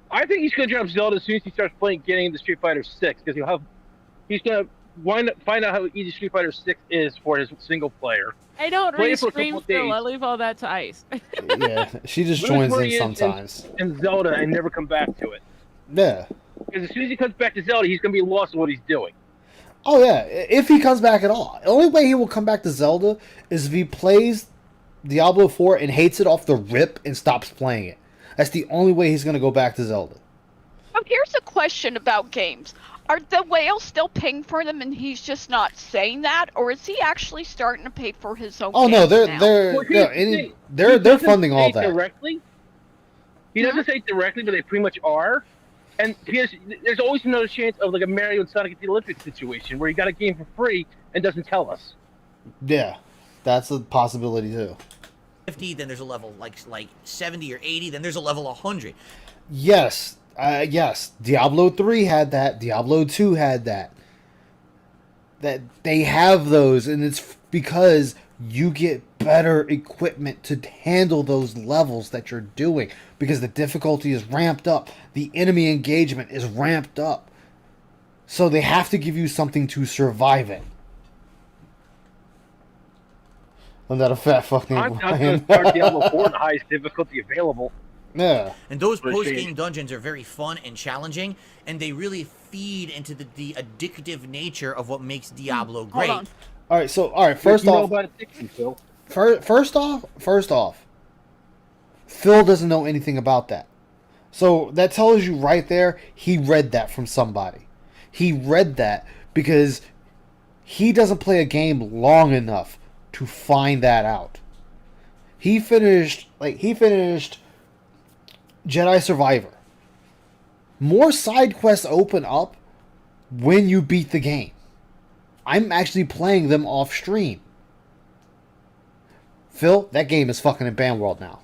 I think he's gonna drop Zelda as soon as he starts getting into Street Fighter 6 because he's gonna find out how easy Street Fighter 6 is for his single player. I don't Play read it for a streams, couple Phil. days. I leave all that to Ice. Yeah, she just Lose joins where in he is sometimes. And Zelda and never come back to it. Yeah. Because as soon as he comes back to Zelda, he's gonna be lost in what he's doing. Oh yeah, if he comes back at all. The only way he will come back to Zelda is if he plays Diablo 4 and hates it off the rip and stops playing it. That's the only way he's gonna go back to Zelda. Oh, here's a question about games. Are the whales still paying for them and he's just not saying that? Or is he actually starting to pay for his own Oh no, games now? Well, here's the thing. they're He doesn't funding all say that. Directly. He doesn't say directly, but they pretty much are. And there's always another chance of like a Mario and Sonic at the Olympics situation where he got a game for free and doesn't tell us. Yeah, that's a possibility too. 50, then there's a level like 70 or 80, then there's a level 100. Yes, yes. Diablo 3 had that. Diablo 2 had that. That they have those, and it's because you get better equipment to handle those levels that you're doing because the difficulty is ramped up, the enemy engagement is ramped up, so they have to give you something to survive it. Isn't that a fat fuck name? I'm not going to start Diablo 4 in the highest difficulty available. Yeah. And those For a post-game change. dungeons are very fun and challenging, and they really feed into the addictive nature of what makes Diablo great. on. All right. So, all right. First You know off, about addiction, Phil. First off, Phil doesn't know anything about that. So that tells you right there, he read that from somebody. He read that because he doesn't play a game long enough to find that out. He finished Jedi Survivor. More side quests open up when you beat the game. I'm actually playing them off stream. Phil, that game is fucking in Ban World now.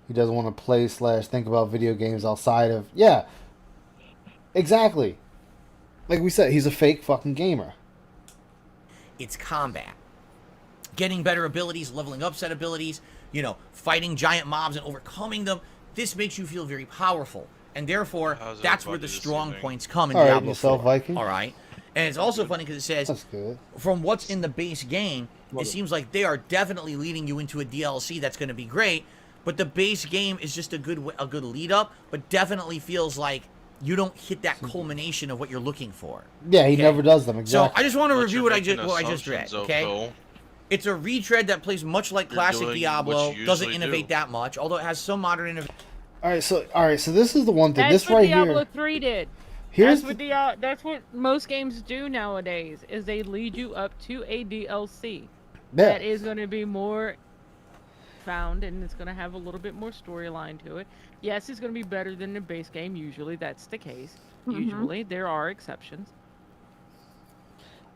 He doesn't want to play / think about video games outside of... Yeah. Exactly. Like we said, he's a fake fucking gamer. It's combat. Getting better abilities, leveling up set abilities, fighting giant mobs and overcoming them. This makes you feel very powerful. And therefore, How's that's where everybody the this strong evening? points come in All right, Diablo yourself, 4. Viking. All right. And it's also funny because it says, That's good. from what's in the base game, it seems like they are definitely leading you into a DLC that's going to be great. But the base game is just a good lead up, but definitely feels like you don't hit that culmination of what you're looking for. Yeah, he Okay. never does them, So exactly. I just want to But review you're what I making just read. assumptions, though, Okay. Phil. It's a retread that plays much like You're classic doing what Diablo. you Doesn't usually innovate do. that much, although it has some modern innovation. All right, so this is the one thing. That's This what right Diablo here. 3 did. Here's That's what most games do nowadays. Is they lead you up to a DLC that is going to be more found, and it's going to have a little bit more storyline to it. Yes, it's going to be better than the base game. Usually, that's the case. Usually, there are exceptions.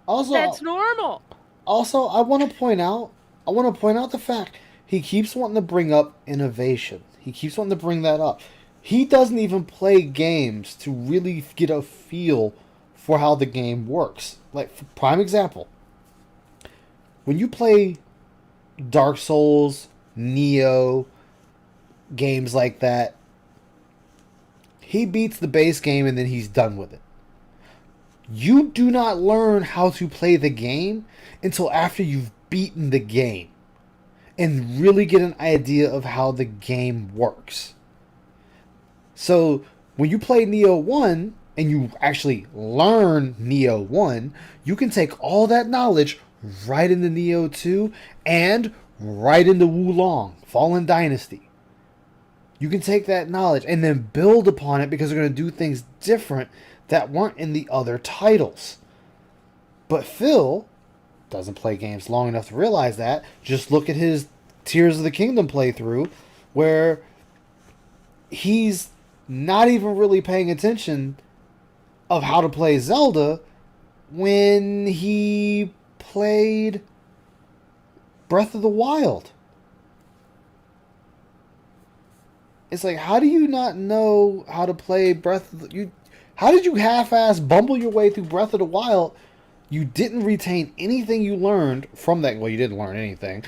Also, That's normal. Also, I want to point out the fact he keeps wanting to bring up innovation. He keeps wanting to bring that up. He doesn't even play games to really get a feel for how the game works. Like, for prime example, when you play Dark Souls, Neo, games like that, he beats the base game and then he's done with it. You do not learn how to play the game until after you've beaten the game and really get an idea of how the game works. So when you play Neo 1 and you actually learn Neo 1, you can take all that knowledge right into Neo 2 and right into Wulong, Fallen Dynasty. You can take that knowledge and then build upon it because they're going to do things different that weren't in the other titles. But Phil doesn't play games long enough to realize that. Just look at his Tears of the Kingdom playthrough, where he's not even really paying attention of how to play Zelda when he played Breath of the Wild. It's like, how do you not know how to play Breath of the... How did you half-ass bumble your way through Breath of the Wild? You didn't retain anything you learned from that. Well, you didn't learn anything.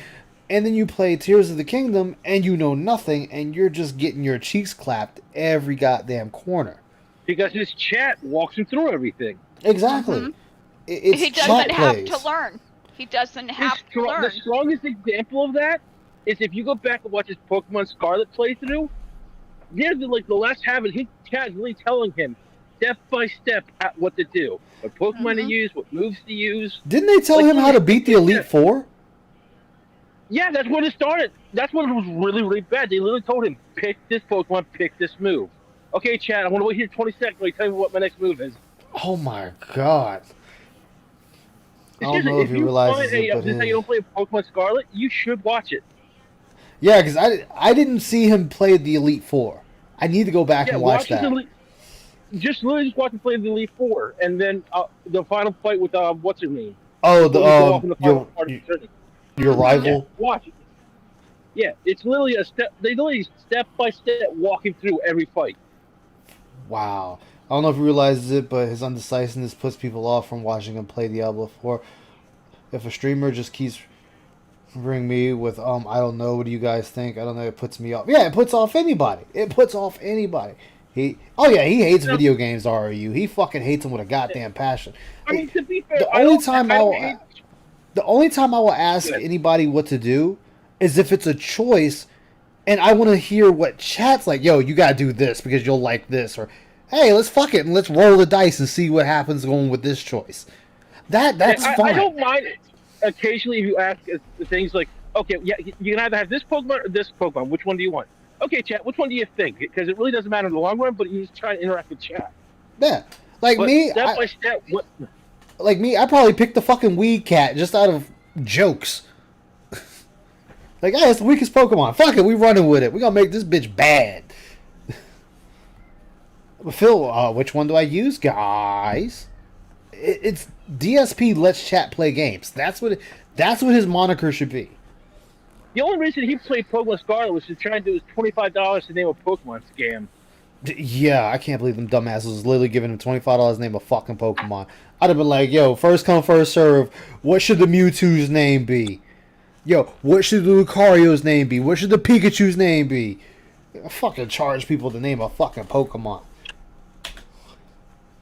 And then you play Tears of the Kingdom, and you know nothing, and you're just getting your cheeks clapped every goddamn corner. Because his chat walks him through everything. Exactly. It's He chat doesn't have plays. to learn. He doesn't have to learn. The strongest example of that is if you go back and watch his Pokemon Scarlet playthrough, near the last half of his chat is really telling him step by step at what to do, what Pokemon to use, what moves to use. Didn't they tell him how to beat the Elite Four? Yeah, that's when it started. That's when it was really, really bad. They literally told him, pick this Pokemon, pick this move. Okay, Chad, I want to wait here 20 seconds while you tell me what my next move is. Oh my god. I don't know if you you realize find this is how you don't play Pokemon Scarlet, you should watch it. Yeah, because I didn't see him play the Elite Four. I need to go back and watch that. Just watch him play the Elite Four, and then the final fight with what's her name? Oh, your rival. Yeah, watch it. Yeah, it's literally They literally step by step walk him through every fight. Wow. I don't know if he realizes it, but his undecisiveness puts people off from watching him play Diablo 4. If a streamer just keeps ring me with I don't know, what do you guys think? I don't know, it puts me off. Yeah, it puts off anybody. He hates video games, RU. He fucking hates them with a goddamn passion. I mean, to be fair, the only time I will ask anybody what to do is if it's a choice and I want to hear what chat's like. Yo, you gotta do this because you'll like this, or hey, let's fuck it and let's roll the dice and see what happens going with this choice. That's fine. I don't mind it. Occasionally, if you ask things like, okay, yeah, you can either have this Pokemon or this Pokemon. Which one do you want? Okay, chat, which one do you think? Because it really doesn't matter in the long run, but you just try to interact with chat. Yeah. Like me, step by step, like me, I probably picked the fucking Weed Cat just out of jokes. Like, hey, it's the weakest Pokemon. Fuck it, we running with it. We gonna make this bitch bad. Phil, which one do I use, guys? It's DSP lets chat play games. That's what his moniker should be. The only reason he played Pokemon Scarlet was to try and do his $25 to name a Pokemon scam. Yeah, I can't believe them dumbasses was literally giving him $25 to name a fucking Pokemon. I'd have been like, yo, first come, first serve. What should the Mewtwo's name be? Yo, what should the Lucario's name be? What should the Pikachu's name be? I fucking charge people to name a fucking Pokemon.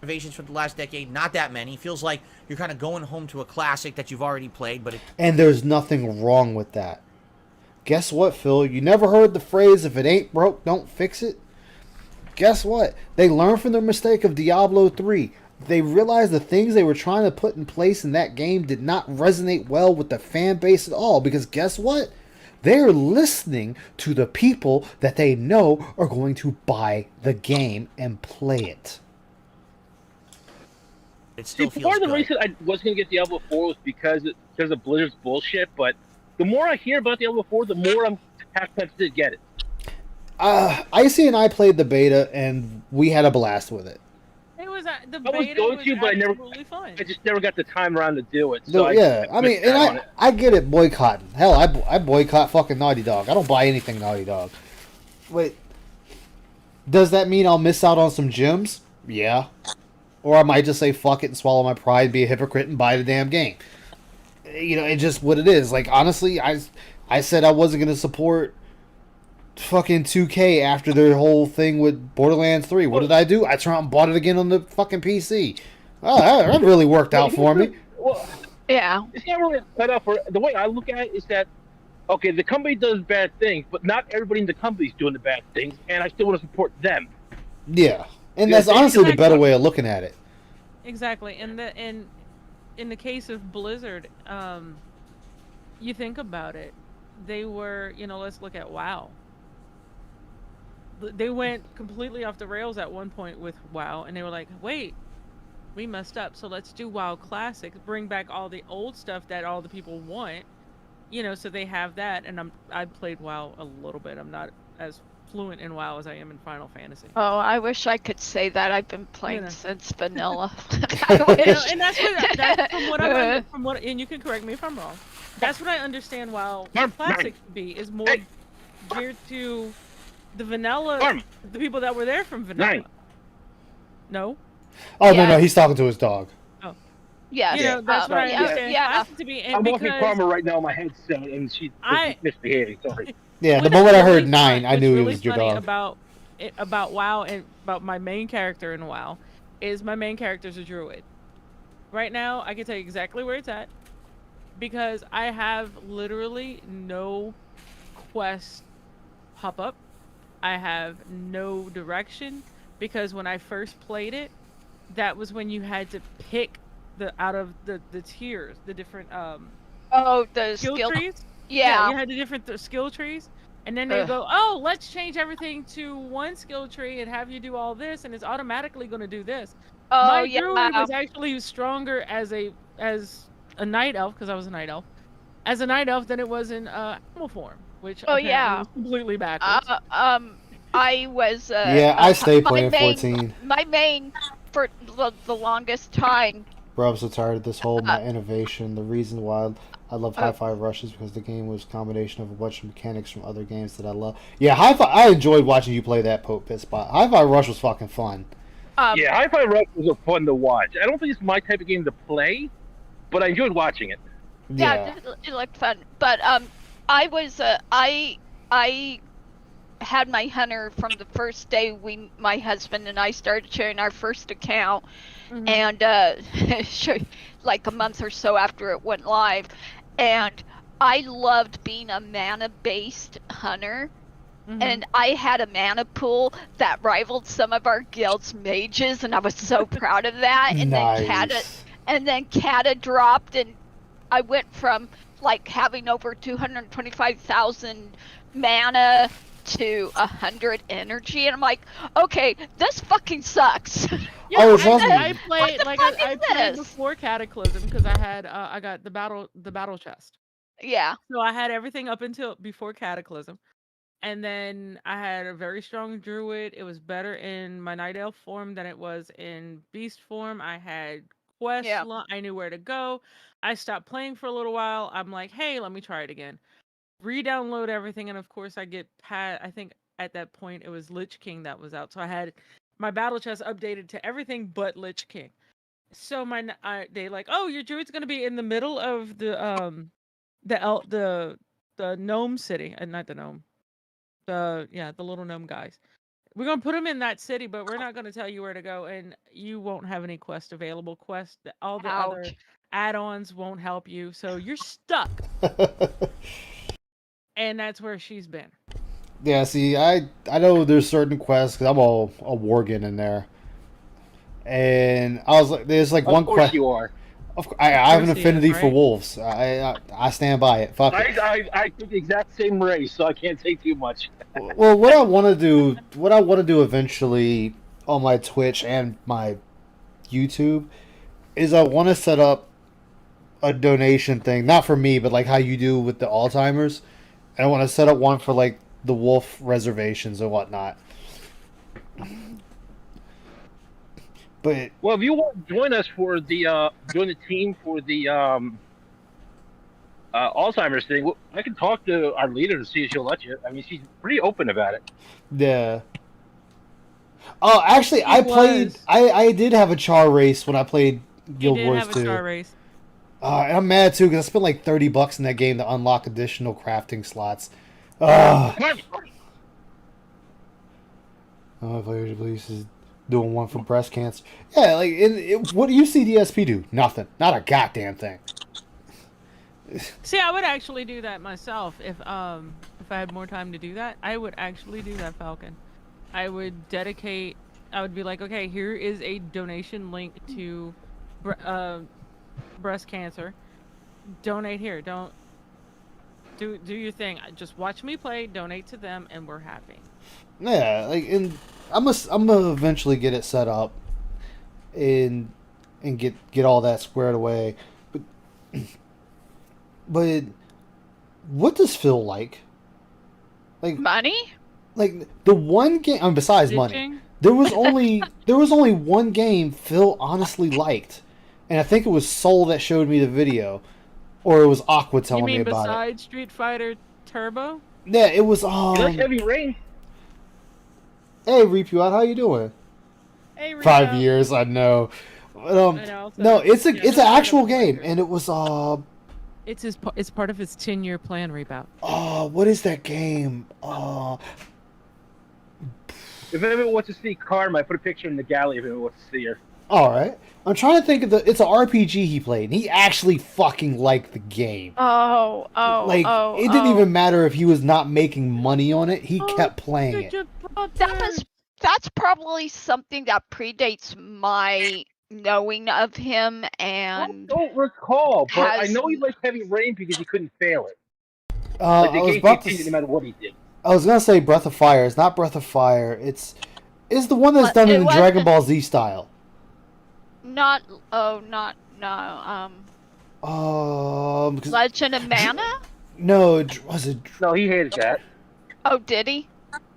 Innovations for the last decade, not that many. Feels like you're kind of going home to a classic that you've already played, but and there's nothing wrong with that. Guess what, Phil? You never heard the phrase, if it ain't broke, don't fix it? Guess what? They learned from their mistake of Diablo 3. they realized the things they were trying to put in place in that game did not resonate well with the fan base at all. Because guess what? They're listening to the people that they know are going to buy the game and play it. It still See, feels part of the good. reason I was going to get Diablo 4 was because of Blizzard's bullshit, but the more I hear about Diablo 4, the more I'm tempted to get it. Icy and I played the beta, and we had a blast with it. It was the I was beta going was to, but absolutely fun. I just never got the time around to do it. No, So yeah, I mean, missed out on and it. I get it boycotting. Hell, I boycott fucking Naughty Dog. I don't buy anything Naughty Dog. Wait, does that mean I'll miss out on some gems? Yeah. Or I might just say fuck it and swallow my pride, be a hypocrite, and buy the damn game. You know, it's just what it is. Like, honestly, I said I wasn't going to support fucking 2K after their whole thing with Borderlands 3. What did I do? I turned out and bought it again on the fucking PC. Oh, that really worked out for me. Well, Yeah. it's not really cut out for the way I look at it is that okay, the company does bad things, but not everybody in the company is doing the bad things, and I still want to support them. Yeah. And Yeah, that's honestly the exactly. better way of looking at it. Exactly, and in the case of Blizzard, you think about it, they were, let's look at WoW. They went completely off the rails at one point with WoW, and they were like, wait, we messed up, so let's do WoW Classic, bring back all the old stuff that all the people want, so they have that. And I played WoW a little bit. I'm not as fluent in WoW as I am in Final Fantasy. Oh, I wish I could say that. I've been playing know. since vanilla. I wish. And that's from what and you can correct me if I'm wrong. That's what I understand WoW Classic to be, is more geared to the vanilla, the people that were there from vanilla. No? Oh, Yeah. no, he's talking to his dog. Yes. That's what I yeah, understand yeah. Classic to be. And I'm walking because Karma right now on my headset, and she's misbehaving. Sorry. Yeah, the What's moment I really heard 9, I what's knew it really was your funny dog. about WoW and about my main character in WoW is my main character's a druid. Right now, I can tell you exactly where it's at because I have literally no quest pop up. I have no direction because when I first played it, that was when you had to pick out of the tiers, the different Oh, the skill skill. trees. Yeah. You had the different skill trees, and then they go, "Oh, let's change everything to one skill tree and have you do all this, and it's automatically going to do this." Oh, My yeah. druid was actually stronger as a night elf because I was a night elf, as a night elf than it was in animal form, which apparently was completely backwards. I was. Yeah, I stay my playing main- 14. My main for the longest time. Bro, I'm so tired of this whole not innovation. The reason why I love Hi-Fi Rush is because the game was a combination of a bunch of mechanics from other games that I love. Yeah, Hi-Fi. I enjoyed watching you play that Pope Pit spot. Hi-Fi Rush was fucking fun. Yeah, Hi-Fi Rush was fun to watch. I don't think it's my type of game to play, but I enjoyed watching it. Yeah, it looked fun. But I was I had my hunter from the first day my husband and I started sharing our first account, and like a month or so after it went live, and I loved being a mana-based hunter. And I had a mana pool that rivaled some of our guild's mages, and I was so proud of that. And then Kata dropped, and I went from like having over 225,000 mana to 100 energy, and I'm like, okay, this fucking sucks. Yeah, Oh, it's awesome. I played What the fuck I is played this? before Cataclysm because I got the battle chest. Yeah. So I had everything up until before Cataclysm. And then I had a very strong druid. It was better in my night elf form than it was in beast form. I had quests. I knew where to go. I stopped playing for a little while. I'm like, hey, let me try it again. Re-download everything, and of course I get I think at that point it was Lich King that was out. So I had my battle chest updated to everything but Lich King. So they like, oh, your druid's gonna be in the middle of the gnome city, and not the gnome. The little gnome guys. We're gonna put them in that city, but we're not gonna tell you where to go, and you won't have any quest available. All the other add-ons won't help you, so you're stuck. And that's where she's been. Yeah, see, I know there's certain quests because I'm all a Worgen in there, and I was like, "There's like one Of course question." you are. I have an course he affinity is, for right? wolves. I stand by it. Fuck it. I took the exact same race, so I can't say too much. Well, what I want to do eventually on my Twitch and my YouTube is I want to set up a donation thing, not for me, but like how you do with the Alzheimer's. And I want to set up one for like the wolf reservations and whatnot. But Well, if you want to join us for the join the team for the Alzheimer's thing, well, I can talk to our leader and see if she'll let you. I mean, she's pretty open about it. yeah. Oh, actually, I played. was. I did have a char race when I played You Guild did Wars have a 2. star race. And I'm mad too because I spent like $30 in that game to unlock additional crafting slots. Oh, Players Police is doing one for breast cancer. Yeah, like, what do you see DSP do? Nothing. Not a goddamn thing. See, I would actually do that myself if I had more time to do that. I would actually do that, Falcon. I would dedicate. I would be like, okay, here is a donation link to breast cancer. Donate here. Don't do your thing. Just watch me play. Donate to them, and we're happy. Yeah, like, and I'm gonna eventually get it set up, and get all that squared away. But what does Phil like? Money? Like the one game, I mean, besides money, Ditching? there was only one game Phil honestly liked, and I think it was Soul that showed me the video, or it was Aqua telling You me mean about it. besides Street Fighter Turbo? Yeah, it was. You like Heavy Rain? Hey, Repu, how you doing? Hey, Rico. 5 years, I know. But, I know, no, so- it's yeah, an that's actual part of game, it. and it was It's part of his 10-year plan, Rebout. what is that game? If anyone wants to see Karma, I put a picture in the galley if anyone wants to see her. All right, I'm trying to think of it's an RPG he played, and he actually fucking liked the game. It didn't even matter if he was not making money on it; he kept playing it. That's probably something that predates my knowing of him, I and don't recall, but I has- know he liked Heavy Rain because he couldn't fail it. I Like the was game about continued no to. matter what he did. I was gonna say Breath of Fire. It's not Breath of Fire. It's the one that's done It in the wasn't- Dragon Ball Z style. not Because Legend of Mana. no, was it No, he hated that. Oh, did he?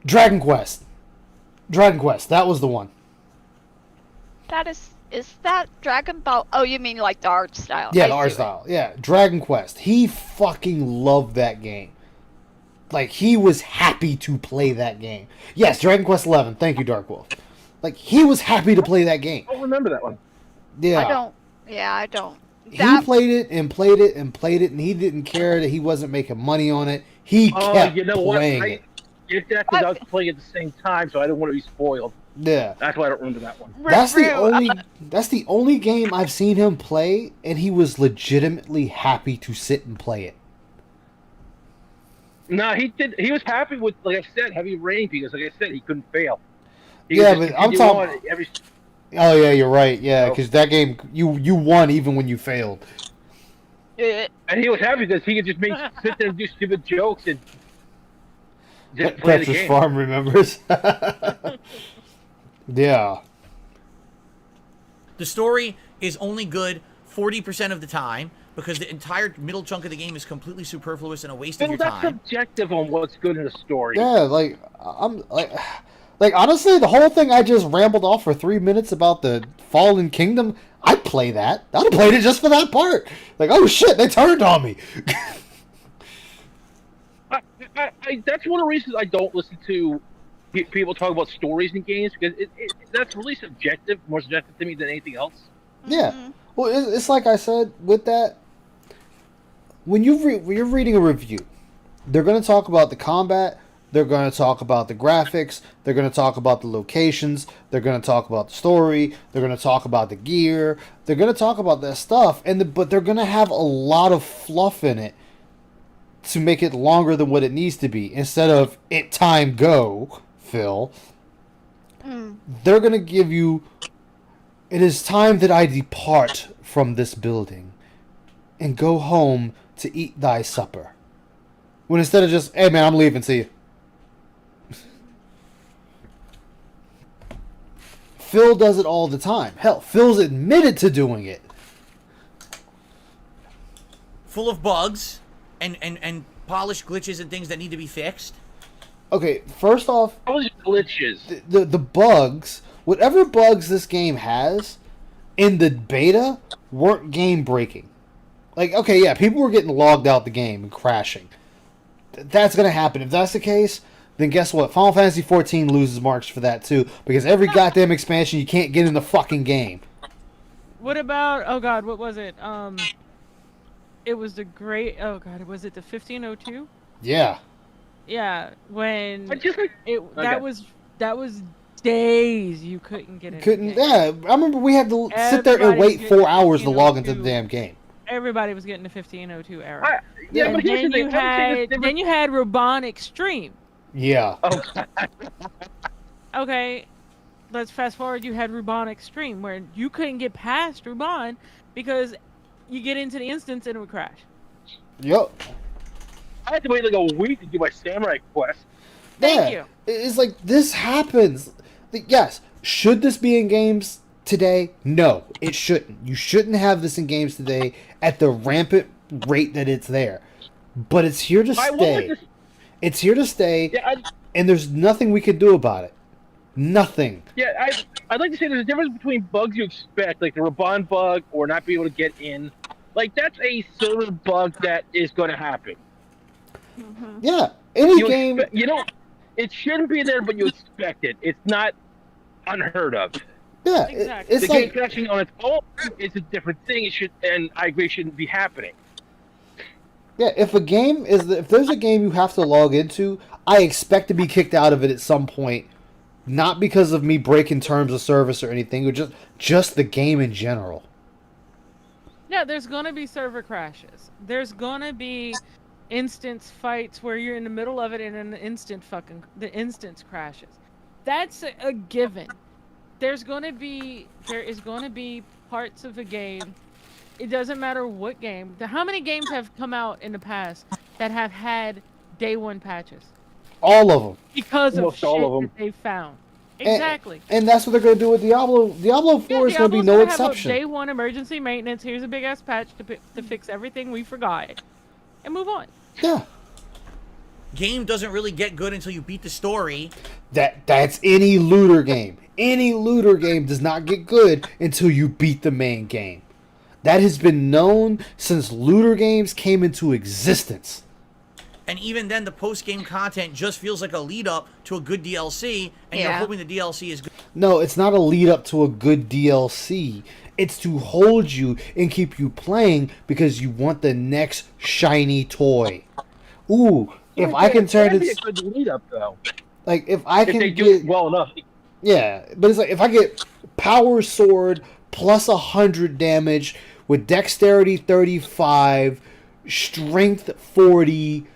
Dragon Quest? Dragon Quest. That was the one. That is that Dragon Ball? Oh, you mean like the art style? Yeah, I the art see. style. Yeah, Dragon Quest. He fucking loved that game. Like, he was happy to play that game. Yes, Dragon Quest 11. Thank you, Dark Wolf. Like, he was happy to play that game. I don't remember that one. Yeah. I don't. Yeah, I don't. He That played it and played it and played it, and he didn't care that he wasn't making money on it. He Oh, kept you know what? playing I it. get that because I was playing at the same time, so I didn't want to be spoiled. Yeah. That's why I don't remember that one. That's the only game I've seen him play, and he was legitimately happy to sit and play it. No, he did. He was happy with, like I said, Heavy Rain because, like I said, he couldn't fail. He Yeah, could just but I'm continue talking- on every. Oh yeah, you're right. Yeah, Oh. because that game you won even when you failed. And he was happy because he could just sit there and do stupid jokes and just play the Tetris game. Farm remembers. Yeah. The story is only good 40% of the time because the entire middle chunk of the game is completely superfluous and a waste of Well, your that's time. subjective on what's good in a story. Yeah, like I'm like honestly, the whole thing I just rambled off for 3 minutes about the Fallen Kingdom. I'd play that. I'd have played it just for that part. Like, oh shit, they turned on me. That's one of the reasons I don't listen to people talk about stories in games because that's really subjective, more subjective to me than anything else. Yeah. Well, it's like I said with that. When you're reading a review, they're going to talk about the combat. They're going to talk about the graphics. They're going to talk about the locations. They're going to talk about the story. They're going to talk about the gear. They're going to talk about that stuff. But they're going to have a lot of fluff in it to make it longer than what it needs to be. Instead of it time go, Phil. They're going to give you It is time that I depart from this building and go home to eat thy supper. When instead of just, hey man, I'm leaving, see you. Phil does it all the time. Hell, Phil's admitted to doing it. Full of bugs and polished glitches and things that need to be fixed. Okay, first off, All these glitches. the bugs, whatever bugs this game has, in the beta, weren't game breaking. Like, okay, yeah, people were getting logged out the game and crashing. That's gonna happen. If that's the case, then guess what? Final Fantasy XIV loses marks for that too, because every goddamn expansion you can't get in the fucking game. What about? Oh God, what was it? It was the great. Oh God, was it the 1502? Yeah. Yeah, when I just like. that was days you couldn't get in. Couldn't. The game. Yeah, I remember we had to sit there and Everybody wait was 4 getting hours to log into the 1502. damn game. Everybody was getting the 1502 era. Yeah, And but here's the then thing. you had then you had Ruban Extreme. Yeah. Oh, Okay, let's fast forward. You had Ruban Extreme, where you couldn't get past Ruban because you get into the instance and it would crash. Yep. I had to wait like a week to do my samurai quest. Thank Yeah. you. It's like, this happens. Yes. Should this be in games today? No, it shouldn't. You shouldn't have this in games today at the rampant rate that it's there. But it's here to I will stay. like It's here to stay, Yeah, and there's nothing we can do about it. Nothing. I'd like to say there's a difference between bugs you expect, like the Raban bug or not being able to get in. Like, that's a server bug that is going to happen. Yeah. Any You game. you know, it shouldn't be there, but you expect it. It's not unheard of. Yeah. Exactly. It's The game like. crashing on its own is a different thing. It should, and I agree, shouldn't be happening. Yeah, if there's a game you have to log into, I expect to be kicked out of it at some point, not because of me breaking terms of service or anything, or just the game in general. Yeah, there's gonna be server crashes. There's gonna be instance fights where you're in the middle of it and an the instance crashes. That's a given. There is gonna be parts of a game. It doesn't matter what game. How many games have come out in the past that have had day one patches All of them. because of Almost shit all of them. that they found? Exactly. And that's what they're going to do with Diablo. Diablo 4 is going to be Diablo's no gonna have a exception. day one emergency maintenance. Here's a big ass patch to fix everything we forgot, and move on. Yeah. Game doesn't really get good until you beat the story. That's any looter game. Any looter game does not get good until you beat the main game. That has been known since looter games came into existence. And even then, the post-game content just feels like a lead-up to a good DLC, and you're hoping the DLC is good. No, it's not a lead up to a good DLC. It's to hold you and keep you playing because you want the next shiny toy. Ooh, if I can turn That'd be it, a good lead up though. like if I If can they do get, it well enough. yeah, but it's like if I get power sword plus 100 damage with dexterity 35, strength 40,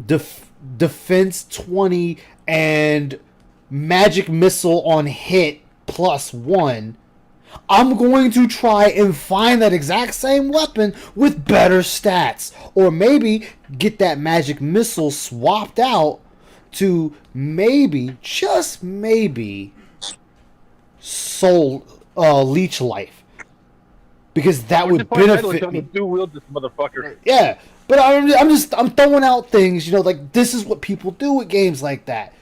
defense 20, and magic missile on hit plus 1, I'm going to try and find that exact same weapon with better stats. Or maybe get that magic missile swapped out to maybe, just maybe, soul leech life. Because that would benefit me. Do wield this motherfucker. Yeah, but I'm throwing out things, you know, like this is what people do with games like that.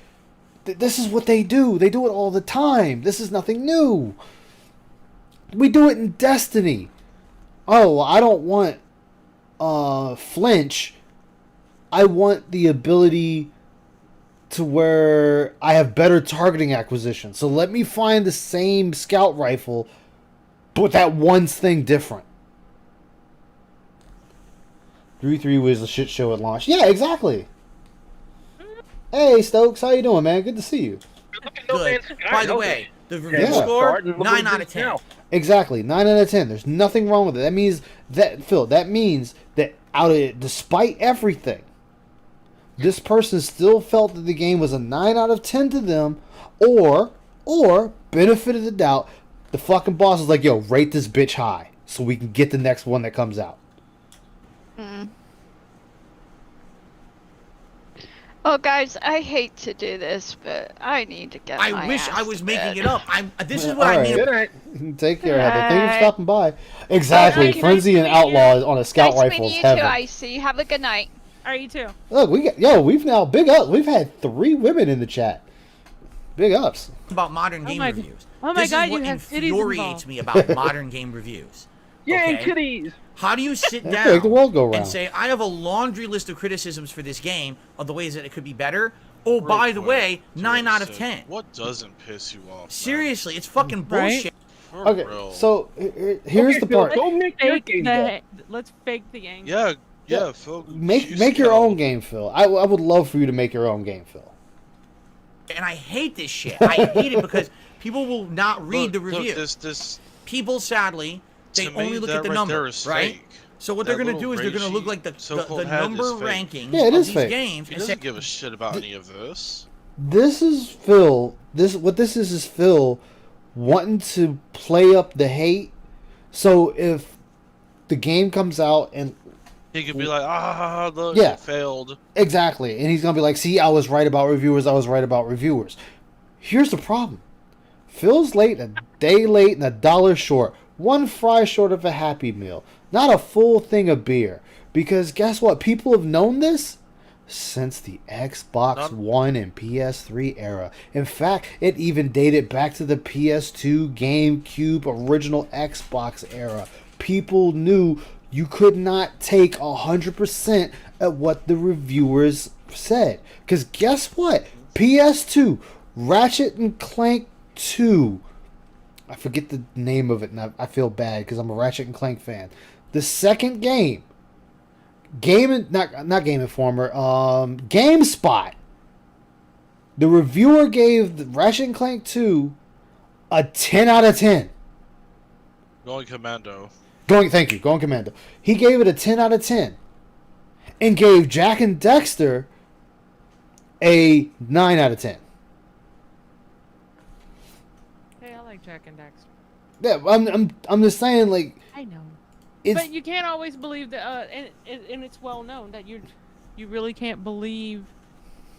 This is what they do. They do it all the time. This is nothing new. We do it in Destiny. Oh, well, I don't want flinch. I want the ability to where I have better targeting acquisition. So let me find the same scout rifle, but that one thing different. 3-3 was a shit show at launch. Yeah, exactly. Hey, Stokes, how you doing, man? Good to see you. Good. By the way, the review Yeah. score, 9 out of 10. Exactly, 9 out of 10. There's nothing wrong with it. That means that, Phil, that means that out of it, despite everything, this person still felt that the game was a 9 out of 10 to them, or benefit of the doubt, The fucking boss is like, yo, rate this bitch high so we can get the next one that comes out. Mm. Oh, guys, I hate to do this, but I need to get my I wish I ass was to making bed. it up. This is what I Alright. mean. Good night. Take care, Heather. Thank you for Alright. stopping by. Exactly. Alright, Frenzy nice and to meet you. Outlaw on a scout Nice rifle meeting is you too, heaven. Icy. Have a good night. Are you too? Look, we've now big up. We've had 3 women in the chat. Big ups. About modern game my- reviews. oh my This God, is what you have titties infuriates involved. me about modern game reviews. Yay, Okay? kitties! How do you sit Let's down make the world go round. and say, I have a laundry list of criticisms for this game of the ways that it could be better? Oh, Real by the quick, way, to 9 what out you of said, 10. What doesn't piss you off? man? Seriously, it's fucking Right? bullshit. For Okay, real. so here's Okay, the Phil, part. Go make your Fake game. Phil. the, let's fake the anger. Yeah, Yeah. yeah, Phil. Make your own game, Phil. I would love for you to make your own game, Phil. And I hate this shit. I hate it because people will not read the review. This People, sadly, they to only me, look that at the right number, there is right? fake. So what That they're gonna little do is they're gonna look racy like the so-called head number is fake. rankings Yeah, it of is these fake. games He and say, doesn't give a shit about any of this. This is Phil. What this is Phil wanting to play up the hate. So if the game comes out and He could be like, look, Yeah. it failed. exactly, and he's gonna be like, "See, I was right about reviewers. I was right about reviewers." Here's the problem: Phil's late, a day late, and $1 short. 1 fry short of a Happy Meal. Not a full thing of beer. Because guess what? People have known this since the Xbox Not- One and PS3 era. In fact, it even dated back to the PS2, GameCube, original Xbox era. People knew you could not take 100% at what the reviewers said. Because guess what? PS2, Ratchet and Clank 2. I forget the name of it, and I feel bad because I'm a Ratchet and Clank fan. The second game, not Game Informer, GameSpot. The reviewer gave the Ratchet and Clank 2 a 10 out of 10. Going commando. Thank you, Going Commando. He gave it a 10 out of 10, and gave Jack and Dexter a 9 out of 10. Hey, I like Jack and Dexter. Yeah, I'm just saying, like, I know. it's But you can't always believe that, and it's well known that you really can't believe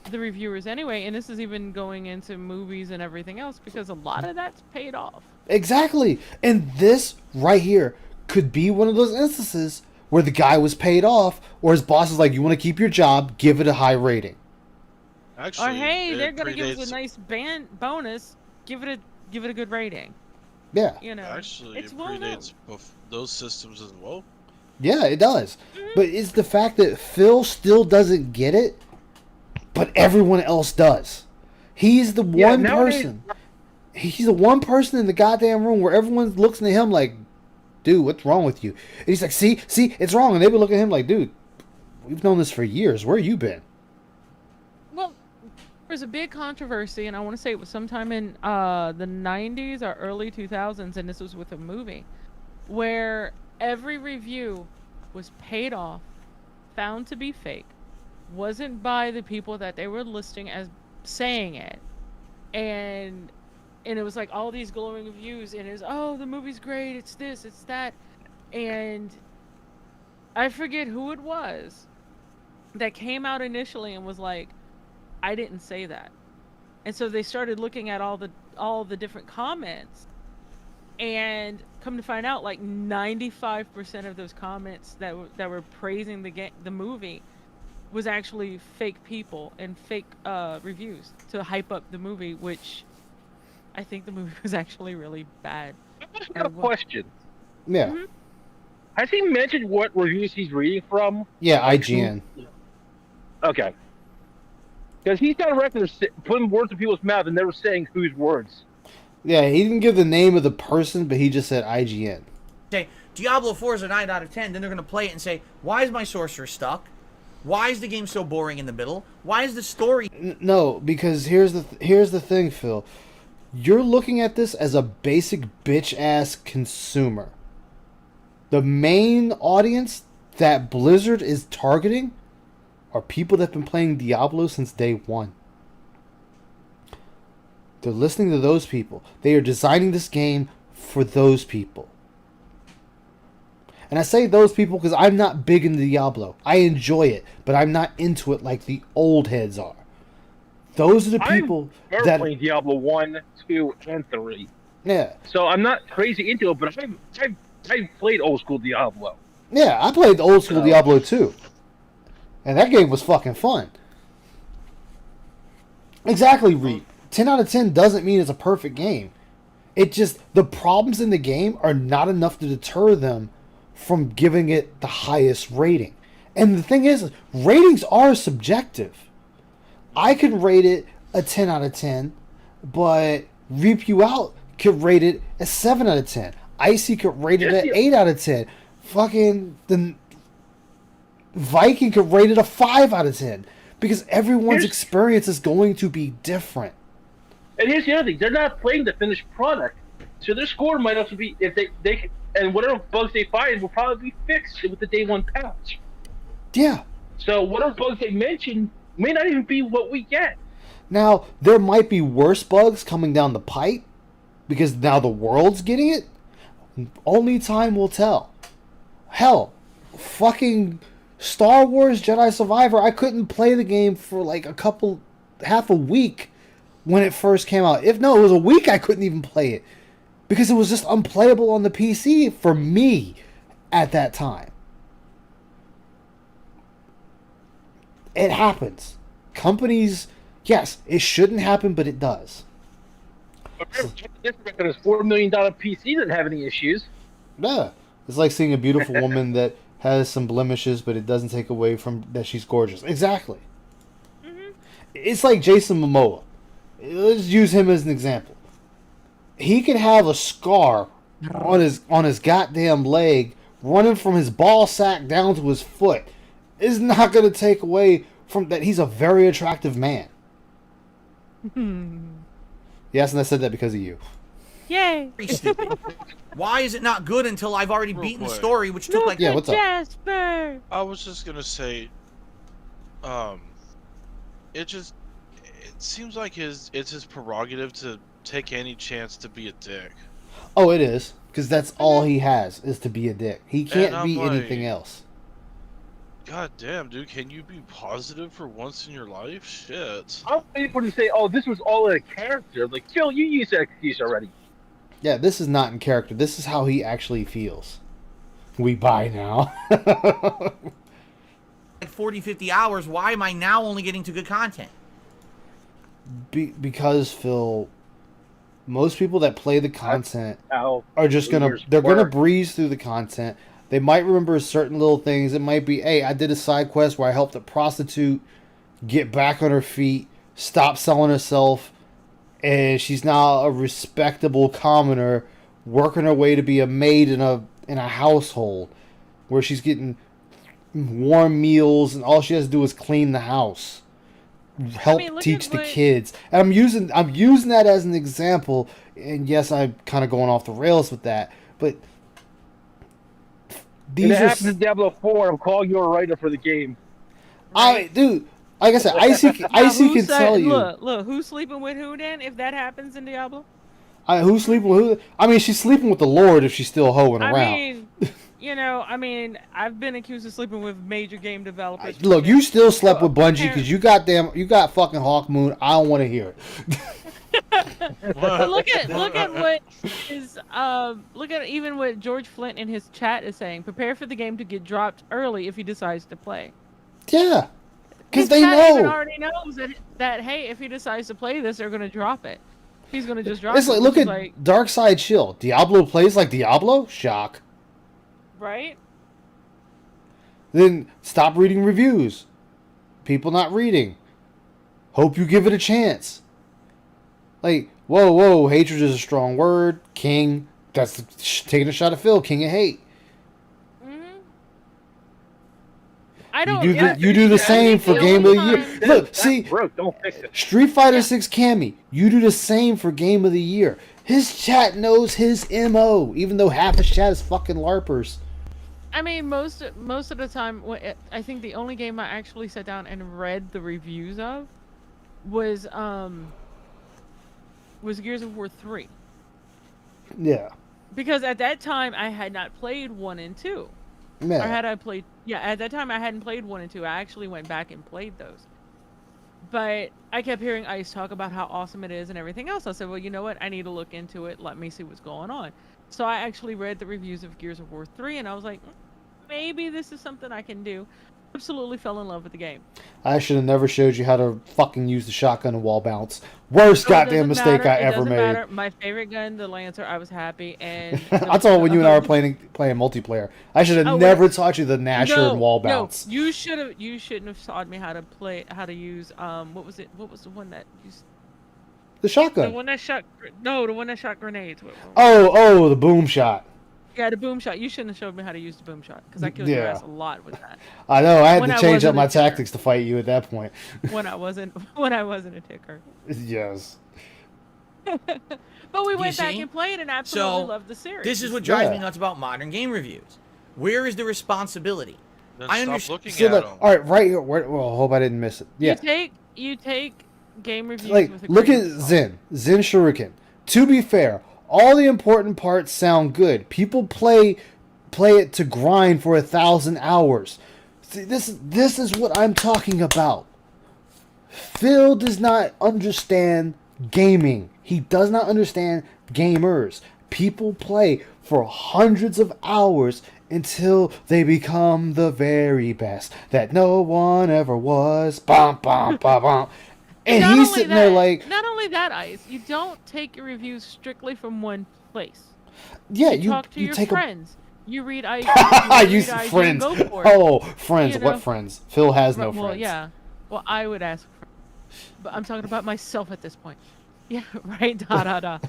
the reviewers anyway. And this is even going into movies and everything else because a lot of that's paid off. exactly. And this right here could be one of those instances where the guy was paid off, or his boss is like, "You want to keep your job? Give it a high rating." Actually, Or hey, it they're gonna give us predates- a nice bonus. Give it a good rating. Yeah, You know, Actually, it's it well known. predates those systems as well. yeah, it does. But it's the fact that Phil still doesn't get it, but everyone else does. He's the Yeah, one nowadays- person. He's the one person in the goddamn room where everyone looks at him like, "Dude, what's wrong with you?" And he's like, "See, it's wrong." And they would look at him like, "Dude, we've known this for years. Where you been?" Well, there's a big controversy, and I want to say it was sometime in the 90s or early 2000s, and this was with a movie, where every review was paid off, found to be fake, wasn't by the people that they were listing as saying it, and it was like all these glowing reviews, and it's, oh, the movie's great, it's this, it's that, and I forget who it was that came out initially and was like, I didn't say that. And so they started looking at all the different comments, and come to find out, like 95% of those comments that were praising the movie was actually fake people and fake reviews to hype up the movie, which I think the movie was actually really bad. I just got a question. Yeah, Mhm. Has he mentioned what reviews he's reading from? yeah, IGN. Okay. Because he's got a record of putting words in people's mouth and never saying whose words. Yeah, he didn't give the name of the person, but he just said IGN. say Diablo 4 is a 9 out of 10, then they're gonna play it and say, why is my sorcerer stuck? Why is the game so boring in the middle? Why is the story? No, because here's the thing, Phil. You're looking at this as a basic bitch ass consumer. The main audience that Blizzard is targeting are people that have been playing Diablo since day one. They're listening to those people. They are designing this game for those people. And I say those people because I'm not big into Diablo. I enjoy it, but I'm not into it like the old heads are. Those are the people I'm that playing Diablo 1, 2, and 3. yeah. So I'm not crazy into it, but I've played old school Diablo. Yeah, I played the old school Diablo 2. And that game was fucking fun. Exactly, Reed. 10 out of 10 doesn't mean it's a perfect game. It just, the problems in the game are not enough to deter them from giving it the highest rating. And the thing is, ratings are subjective. I could rate it a 10 out of 10, but Reap You Out could rate it a 7 out of 10. Icy could rate it an 8 out of 10. Fucking the Viking could rate it a 5 out of 10. Because everyone's experience is going to be different. And here's the other thing: they're not playing the finished product, so their score might also be if they and whatever bugs they find will probably be fixed with the day one patch. Yeah. So whatever bugs they mention may not even be what we get. Now there might be worse bugs coming down the pipe because now the world's getting it. Only time will tell. Hell, fucking Star Wars Jedi Survivor, I couldn't play the game for like half a week when it first came out. If no, it was a week I couldn't even play it because it was just unplayable on the PC for me at that time. It happens. Companies, yes, it shouldn't happen, but it does. But this $4 million PC doesn't have any issues. Yeah. It's like seeing a beautiful woman that has some blemishes, but it doesn't take away from that she's gorgeous. Exactly. Mm-hmm. It's like Jason Momoa. Let's use him as an example. He could have a scar on his goddamn leg running from his ball sack down to his foot. It's not going to take away from that he's a very attractive man. Yes, and I said that because of you. Yay! Why is it not good until I've already beaten the story, which took like... Yeah, what's up? Jasper! I was just gonna say, it seems like it's his prerogative to take any chance to be a dick. Oh, it is. Because that's all he has, is to be a dick. He can't be like, anything else. God damn, dude, can you be positive for once in your life? Shit. I'm waiting for him to say, oh, this was all in a character. Like, Phil, you used that excuse already. Yeah, this is not in character. This is how he actually feels. We buy now. Like 40, 50 hours, why am I now only getting to good content? Because, Phil, most people that play the content how are just gonna breeze through the content. They might remember certain little things. It might be, hey, I did a side quest where I helped a prostitute get back on her feet, stop selling herself, and she's now a respectable commoner working her way to be a maid in a household where she's getting warm meals and all she has to do is clean the house, help teach the kids. And I'm using that as an example. And yes, I'm kind of going off the rails with that, but these it happens in Diablo 4. I'm calling you a writer for the game. Dude, like I said, Icy can tell you. Look, who's sleeping with who then? If that happens in Diablo, who's sleeping with who? I mean, she's sleeping with the Lord if she's still hoeing around. I mean, I've been accused of sleeping with major game developers. Look, you still slept with Bungie because you got fucking Hawkmoon. I don't want to hear it. But look at what is look at even what George Flint in his chat is saying. Prepare for the game to get dropped early if he decides to play. Yeah, because they know. Even know. already knows that hey, if he decides to play this, they're gonna drop it. He's gonna just drop it. It's like look at Dark Side Chill. Diablo plays like Diablo. Shock. Right. Then stop reading reviews. People not reading. Hope you give it a chance. Like, whoa, hatred is a strong word. King, that's taking a shot at Phil. King of hate. I don't. You do the same for Game of the Year. Look, see, don't fix it. Street Fighter 6 Cammy, you do the same for Game of the Year. His chat knows his MO, even though half his chat is fucking LARPers. I mean, most of the time, I think the only game I actually sat down and read the reviews of was Gears of War 3. Yeah. Because at that time I had not played 1 and 2. Yeah. Or had I played? Yeah, at that time I hadn't played 1 and 2. I actually went back and played those. But I kept hearing Ice talk about how awesome it is and everything else. I said, well, you know what? I need to look into it. Let me see what's going on. So I actually read the reviews of Gears of War 3, and I was like, maybe this is something I can do. Absolutely fell in love with the game. I should have never showed you how to fucking use the shotgun and wall bounce. Worst So it goddamn doesn't mistake matter, I it ever doesn't made. matter. My favorite gun, the Lancer, I was happy. And I told when you and I were playing multiplayer. I should have Oh, never wait. taught you the Nasher and wall bounce. No, you shouldn't have taught me how to use what was it? What was the one that used The the shotgun. one that shot the one that shot grenades. Oh, the boom shot. Yeah, the boom shot. You shouldn't have showed me how to use the boom shot because I killed your Yeah. ass a lot with that. I know. I had When to I change up wasn't my a ticker. tactics to fight you at that point. When I wasn't a ticker. Yes. But we went back see? and played and absolutely So, loved the series. This is what drives me Yeah. nuts about modern game reviews. Where is the responsibility? Then I stop understand. looking So at look, them. all right, right here. Well, I hope I didn't miss it. Yeah. You take game reviews Like, with a look grain at of salt. Zen Shuriken. To be fair, all the important parts sound good. People play it to grind for 1,000 hours. See, this is what I'm talking about. Phil does not understand gaming. He does not understand gamers. People play for hundreds of hours until they become the very best that no one ever was. Bum, bum, bum, bum. And Not he's only sitting there that- like, not only that, Ice, you don't take your reviews strictly from one place. yeah, You you talk to your take friends. You read I. I you use read IG friends. and go for it. Oh, friends. You What know? friends? Phil has no Well, friends. yeah. Well, I would ask, but I'm talking about myself at this point. Yeah, right. Da da da.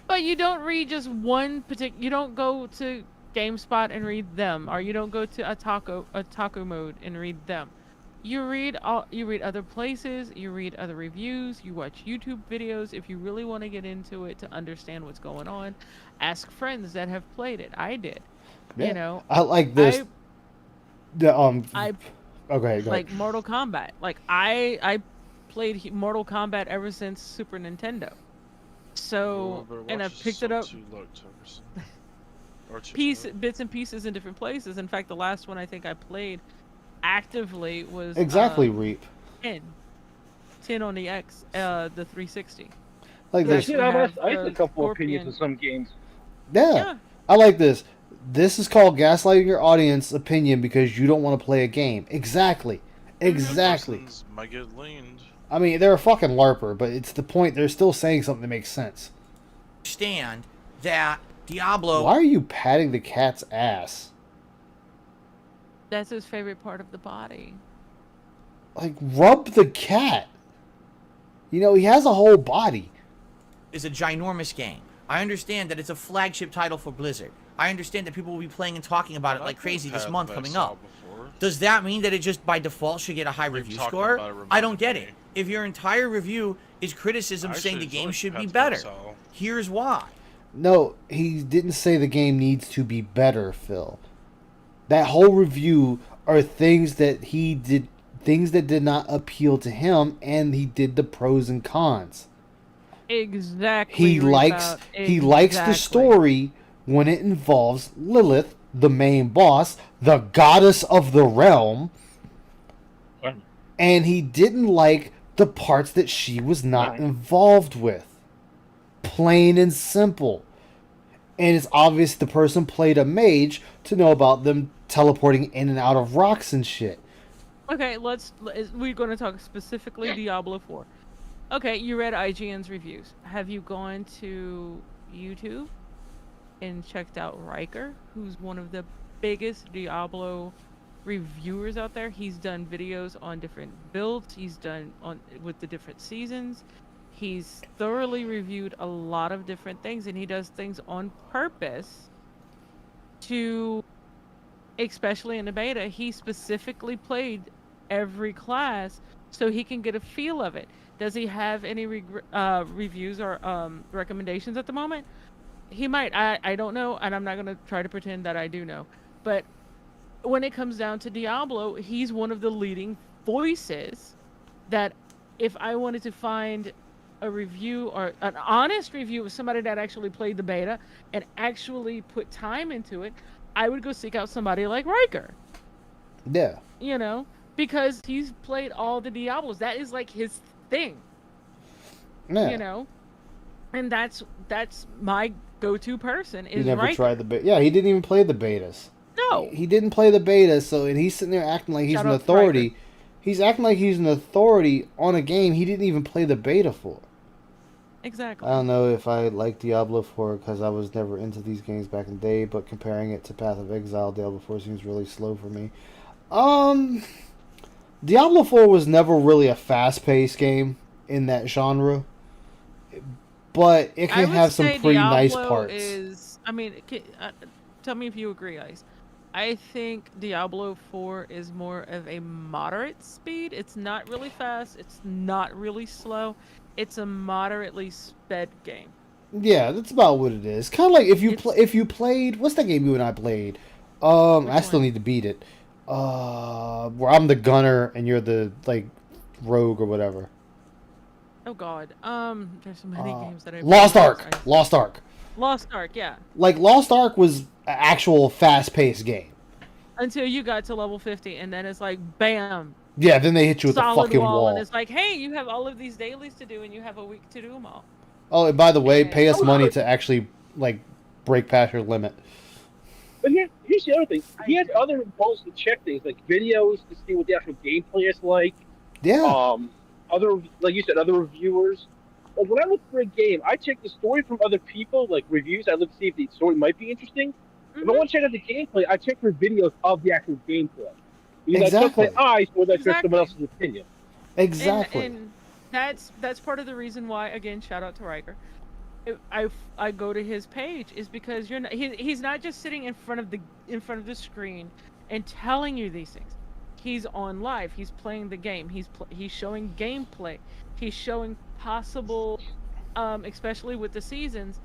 But you don't read just one particular. You don't go to GameSpot and read them, or you don't go to Otaku Mode and read them. You read other places. You read other reviews. You watch YouTube videos. If you really want to get into it to understand what's going on, ask friends that have played it. I did. Yeah. You know. I like this. I Okay, go like ahead. Mortal Kombat. Like I played Mortal Kombat ever since Super Nintendo. So and I picked it up bits and pieces in different places. In fact, the last one I think I played actively was Exactly, Reap. 10 on the the 360. Like this. Yeah, I have the a couple Scorpion. opinions of some games. Yeah. Yeah. I like this. This is called gaslighting your audience opinion because you don't want to play a game. Exactly. Exactly. Persons might get leaned. I mean, they're a fucking LARPer, but it's the point. They're still saying something that makes sense. Understand that Diablo. Why are you patting the cat's ass? That's his favorite part of the body. Like, rub the cat. You know, he has a whole body. Is a ginormous game. I understand that it's a flagship title for Blizzard. I understand that people will be playing and talking about it like crazy this month coming up. Does that mean that it just by default should get a high review talking score? about it I don't get it. reminded If your entire review is criticism I saying the actually game enjoyed should be Path of better, Exile. here's why. No, he didn't say the game needs to be better, Phil. That whole review are things that he did, things that did not appeal to him, and he did the pros and cons. Exactly. He likes the Exactly. story when it involves Lilith, the main boss, the goddess of the realm, and he didn't like the parts that she was not involved with. Plain and simple. And it's obvious the person played a mage to know about them teleporting in and out of rocks and shit. Okay, we're going to talk specifically Diablo 4. Okay, you read IGN's reviews. Have you gone to YouTube and checked out Riker, who's one of the biggest Diablo reviewers out there? He's done videos on different builds. He's done with the different seasons. He's thoroughly reviewed a lot of different things, and he does things on purpose to, especially in the beta, he specifically played every class so he can get a feel of it. Does he have any reviews or recommendations at the moment? He might. I don't know, and I'm not going to try to pretend that I do know. But when it comes down to Diablo, he's one of the leading voices that if I wanted to find a review or an honest review of somebody that actually played the beta and actually put time into it, I would go seek out somebody like Riker. Yeah. You know, because he's played all the Diablos. That is like his thing. Yeah. You know, and that's my go-to person. He Is never Riker. tried the beta. Yeah, he didn't even play the betas. No. He didn't play the beta, so and he's sitting there acting like he's Shout an out to authority. Riker. He's acting like he's an authority on a game he didn't even play the beta for. Exactly. I don't know if I like Diablo 4 because I was never into these games back in the day, but comparing it to Path of Exile, Diablo 4 seems really slow for me. Diablo 4 was never really a fast-paced game in that genre, but it I can would have some say pretty nice Diablo parts. Is, I mean, tell me if you agree, Ice. I think Diablo 4 is more of a moderate speed. It's not really fast. It's not really slow. It's a moderately sped game. Yeah, that's about what it is. Kind of like if you played, what's that game you and I played? I still need to beat it. Where I'm the gunner and you're the like rogue or whatever. Oh God. There's so many games that I Lost played. Ark. Lost Ark. Lost Ark, yeah. Like Lost Ark was an actual fast-paced game. Until you got to level 50, and then it's like, bam. Yeah, then they hit you with a Solid fucking wall. and it's like, hey, you have all of these dailies to do, and you have a week to do them all. Oh, and by the way, Okay. pay us money to actually like break past your limit. But here's the other thing. He has other ways to check things, like videos to see what the actual gameplay is like. Yeah. Other, like you said, other reviewers. Like when I look for a game, I check the story from other people, like reviews. I look to see if the story might be interesting. If I want to check out the gameplay, I check for videos of the actual gameplay. Because I trust my eyes more than I trust someone else's opinion. Exactly. And that's part of the reason why, again, shout out to Riker. I go to his page is because he's not just sitting in front of the screen and telling you these things. He's on live. He's playing the game. He's showing gameplay. He's showing possible, especially with the seasons,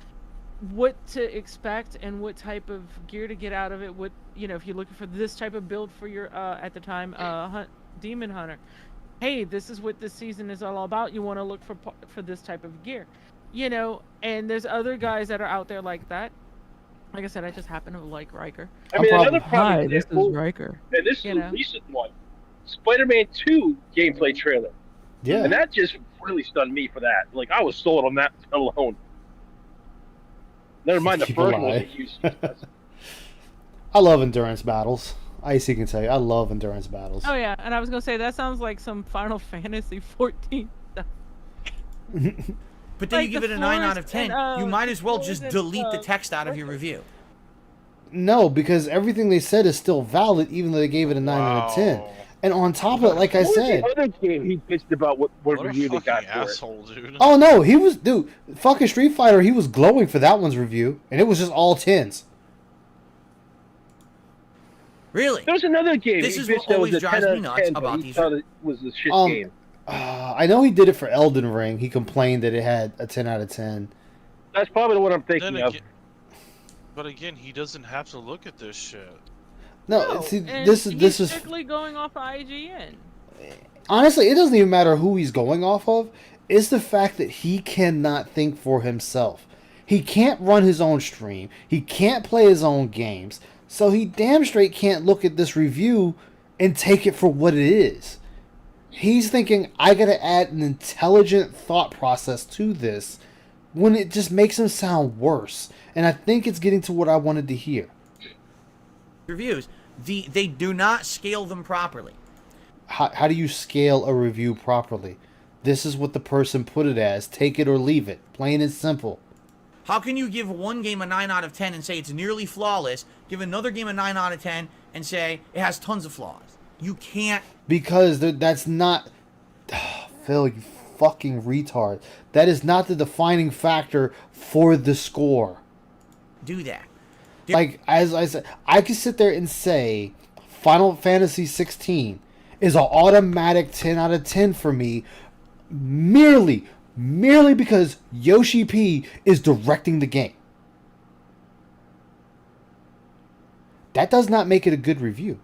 what to expect and what type of gear to get out of it. What, if you're looking for this type of build for your at the time demon hunter, hey, this is what this season is all about. You want to look for this type of gear, and there's other guys that are out there like that. Like I said, I just happen to like Riker. I mean, another Hi, this example, is Riker. and this is a recent one, Spider-Man 2 gameplay trailer. Yeah. And that just really stunned me for that. Like, I was sold on that alone. Never mind the Keep first one. alive. They used. I love endurance battles. Icy can tell you, I love endurance battles. Oh yeah, and I was gonna say that sounds like some Final Fantasy 14 stuff. But then Like you give the it a 9 out floors of 10. and, You might as well floors just and, delete the text out of your review. No, because everything they said is still valid, even though they gave it a 9 out of 10. And on top of it, like I What said, was the other game he pitched about what review they got for it? Asshole, dude. oh no, he was, dude, fucking Street Fighter, he was glowing for that one's review, and it was just all 10s. Really? There was another game. This he is bitched what that always was a drives 10 me out nuts of 10, but about he these. thought it was a shit game. I know he did it for Elden Ring. He complained that it had a 10 out of 10. That's probably what I'm Then thinking of. again, but again, he doesn't have to look at this shit. No, see, and this he's is strictly going off of IGN. honestly, it doesn't even matter who he's going off of. It's the fact that he cannot think for himself. He can't run his own stream. He can't play his own games. So he damn straight can't look at this review and take it for what it is. He's thinking, I gotta add an intelligent thought process to this, when it just makes him sound worse. And I think it's getting to what I wanted to hear. Reviews. They do not scale them properly. How do you scale a review properly? This is what the person put it as. Take it or leave it. Plain and simple. How can you give one game a 9 out of 10 and say it's nearly flawless, give another game a 9 out of 10 and say it has tons of flaws? You can't. Because that's not... Phil, you fucking retard. That is not the defining factor for the score. Do that. Like, as I said, I could sit there and say Final Fantasy 16 is an automatic 10 out of 10 for me merely because Yoshi P is directing the game. That does not make it a good review.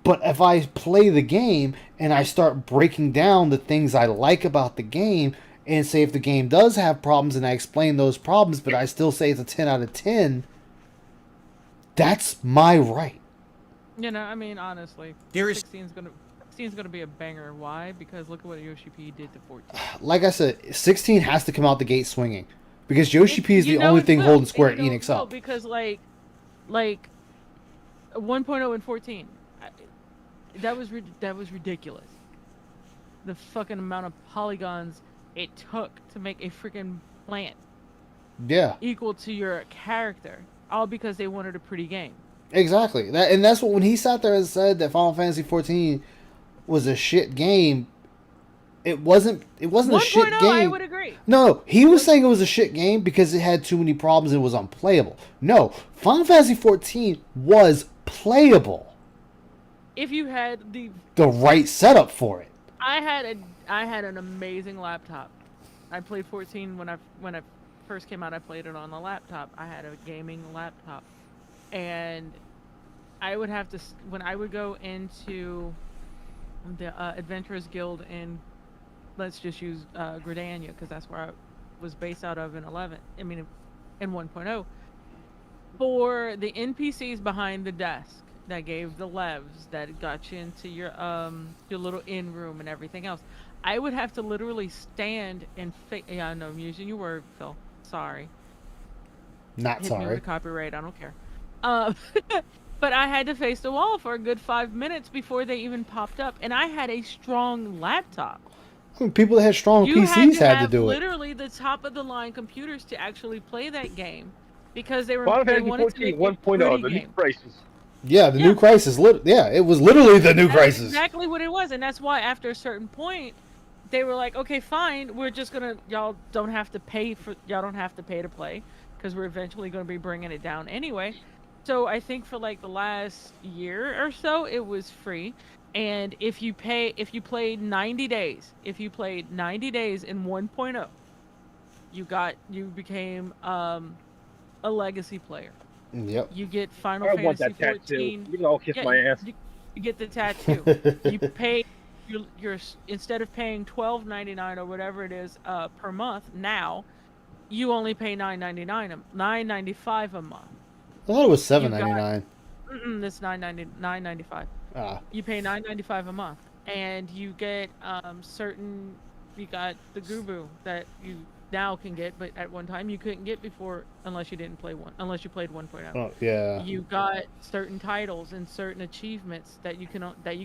But if I play the game and I start breaking down the things I like about the game and say if the game does have problems and I explain those problems, but I still say it's a 10 out of 10, that's my right. You know, I mean, honestly, There is 16's gonna be a banger. Why? Because look at what Yoshi P did to 14. Like I said, 16 has to come out the gate swinging. Because Yoshi P is You the know only it thing will, holding and Square you know it Enix will, up. Because like 1.0 and 14, that was ridiculous. The fucking amount of polygons it took to make a freaking plant Yeah, equal to your character, all because they wanted a pretty game. exactly. That's what when he sat there and said that Final Fantasy 14 was a shit game. It wasn't a shit 1.0, game. I would agree. No, he was saying it was a shit game because it had too many problems and it was unplayable. No, Final Fantasy 14 was playable. If you had the Right setup for it. I had an amazing laptop. I played 14 when I first came out. I played it on the laptop. I had a gaming laptop, and I would have to when I would go into the Adventurers Guild in, let's just use Gridania because that's where I was based out of in 11. I mean, in 1.0. For the NPCs behind the desk that gave the levs that got you into your little in room and everything else, I would have to literally stand and yeah, I know I'm using your word, Phil. Sorry. Not Hit me sorry. with copyright. I don't care. But I had to face the wall for a good 5 minutes before they even popped up, and I had a strong laptop. I mean, people that had strong You PCs had to have do it. literally the top of the line computers to actually play that game because they Final they Fantasy wanted to 14 make it 1.0, pretty the new game. crisis. Yeah, the new crisis. Yeah, it was literally the new That's crisis. exactly what it was, and that's why after a certain point, they were like, "Okay, fine, we're just gonna y'all don't have to pay to play because we're eventually gonna be bringing it down anyway." So I think for like the last year or so, it was free, and if you played 90 days in 1.0, you became a legacy player. Yep. You get Final I Fantasy want that 14. tattoo. You can all kiss Yeah, my ass. You get the tattoo. You pay your instead of paying $12.99 or whatever it is per month now, you only pay $9.95 a month. I thought it was You got- $7.99. This $9.95. Ah, You pay $9.95 a month, and you get certain. You got the Gubu that you now can get, but at one time you couldn't get before unless you played 1.0. oh yeah. You got certain titles and certain achievements that you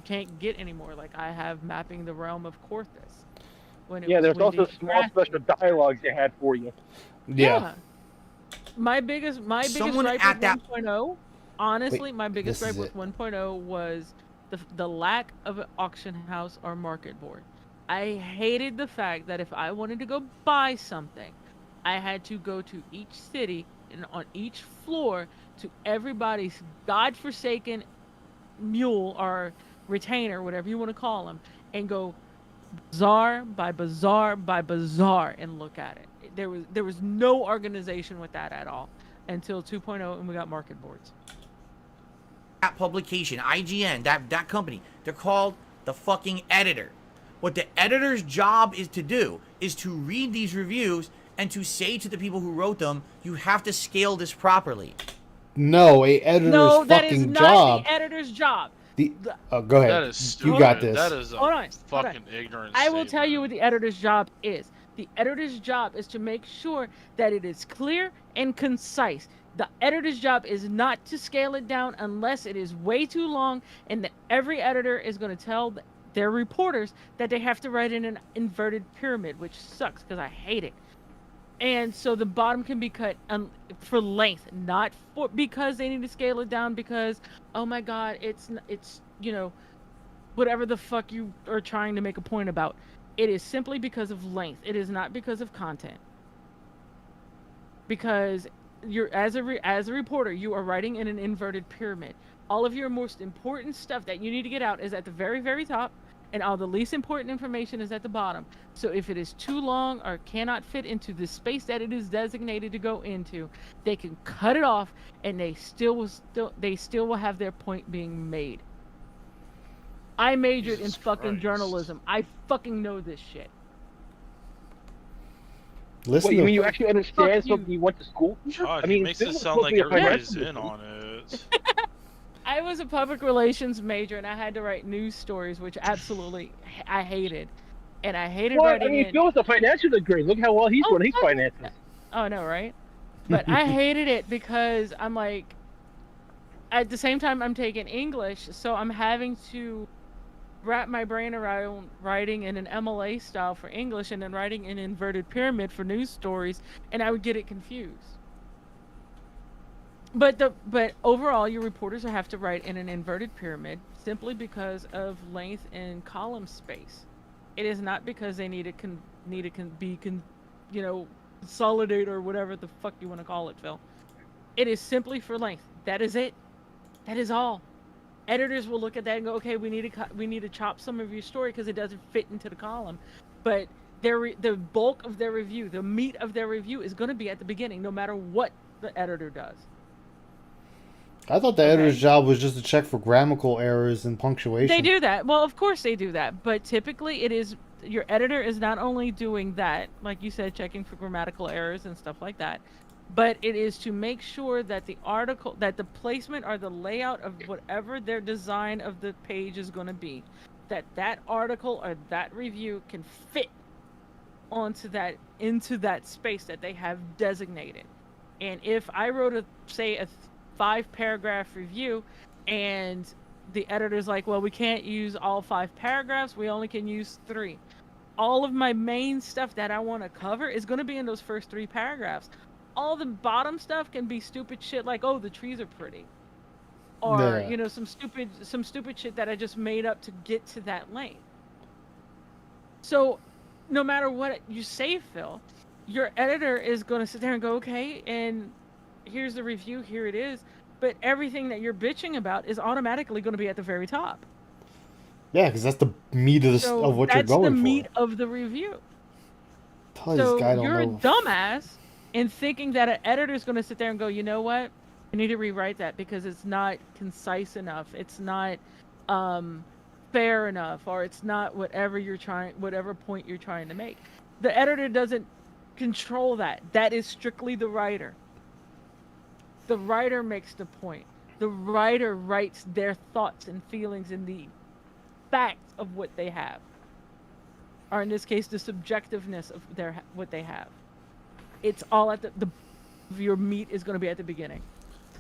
can't get anymore. Like I have mapping the realm of Corthus. Yeah, there's also small special dialogues they had for you. Yeah. My biggest Someone gripe at with that- 1.0, honestly, Wait, my biggest this gripe is with it. 1.0 was the lack of an auction house or market board. I hated the fact that if I wanted to go buy something, I had to go to each city and on each floor to everybody's godforsaken mule or retainer, whatever you want to call them, and go bazaar by bazaar by bazaar and look at it. There was no organization with that at all until 2.0 and we got market boards. That publication, IGN, that company, they're called the fucking editor. What the editor's job is to do is to read these reviews and to say to the people who wrote them, you have to scale this properly. No, a editor's No, that is fucking not job. the editor's job. Go ahead. That is stupid. You got this. That is a Hold on, hold fucking ignorant I will tell you statement. what the editor's job is. The editor's job is to make sure that it is clear and concise. The editor's job is not to scale it down unless it is way too long, and that every editor is going to tell their reporters that they have to write in an inverted pyramid, which sucks because I hate it. And so the bottom can be cut for length, not for because they need to scale it down because, oh my God, it's whatever the fuck you are trying to make a point about. It is simply because of length. It is not because of content. Because you're as a reporter, you are writing in an inverted pyramid. All of your most important stuff that you need to get out is at the very, very top, and all the least important information is at the bottom. So if it is too long or cannot fit into the space that it is designated to go into, they can cut it off, and they still will have their point being made. I majored in Jesus fucking Christ. journalism. I fucking know this shit. Listen Wait, you to mean you actually understand Fuck you. something you went to school? Josh, I mean, it makes Phil it was sound supposed like to be a everybody's financial in on it. I was a public relations major and I had to write news stories, which absolutely I hated. And I hated What? I writing mean, in. Phil was a financial degree. Look how well he's Oh, running his fuck. finances. Oh, no, right? But I hated it because I'm like, at the same time, I'm taking English, so I'm having to wrap my brain around writing in an MLA style for English and then writing in inverted pyramid for news stories, and I would get it confused. But overall, your reporters have to write in an inverted pyramid simply because of length and column space. It is not because they need to consolidate or whatever the fuck you want to call it, Phil. It is simply for length. That is it. That is all. Editors will look at that and go, okay, we need to chop some of your story because it doesn't fit into the column. But the bulk of their review, the meat of their review, is going to be at the beginning, no matter what the editor does. I thought the editor's job was just to check for grammatical errors and punctuation. They do that. Well, of course they do that. But typically, it is your editor is not only doing that, like you said, checking for grammatical errors and stuff like that, but it is to make sure that the article, that the placement or the layout of whatever their design of the page is going to be, that article or that review can fit into that space that they have designated. And if I wrote a 5-paragraph review and the editor's like, well, we can't use all 5 paragraphs, we only can use 3. All of my main stuff that I want to cover is going to be in those first 3 paragraphs. All the bottom stuff can be stupid shit like, oh, the trees are pretty. Or, some stupid shit that I just made up to get to that length. So, no matter what you say, Phil, your editor is going to sit there and go, okay, and here's the review, here it is. But everything that you're bitching about is automatically going to be at the very top. Yeah, because that's the meat of what you're going for. That's the meat of the review. So you're a dumbass in thinking that an editor's going to sit there and go, you know what? I need to rewrite that because it's not concise enough. It's not fair enough, or it's not whatever point you're trying to make. The editor doesn't control that. That is strictly the writer. The writer makes the point. The writer writes their thoughts and feelings in the facts of what they have, or in this case, the subjectiveness of what they have. It's all at your meat is going to be at the beginning.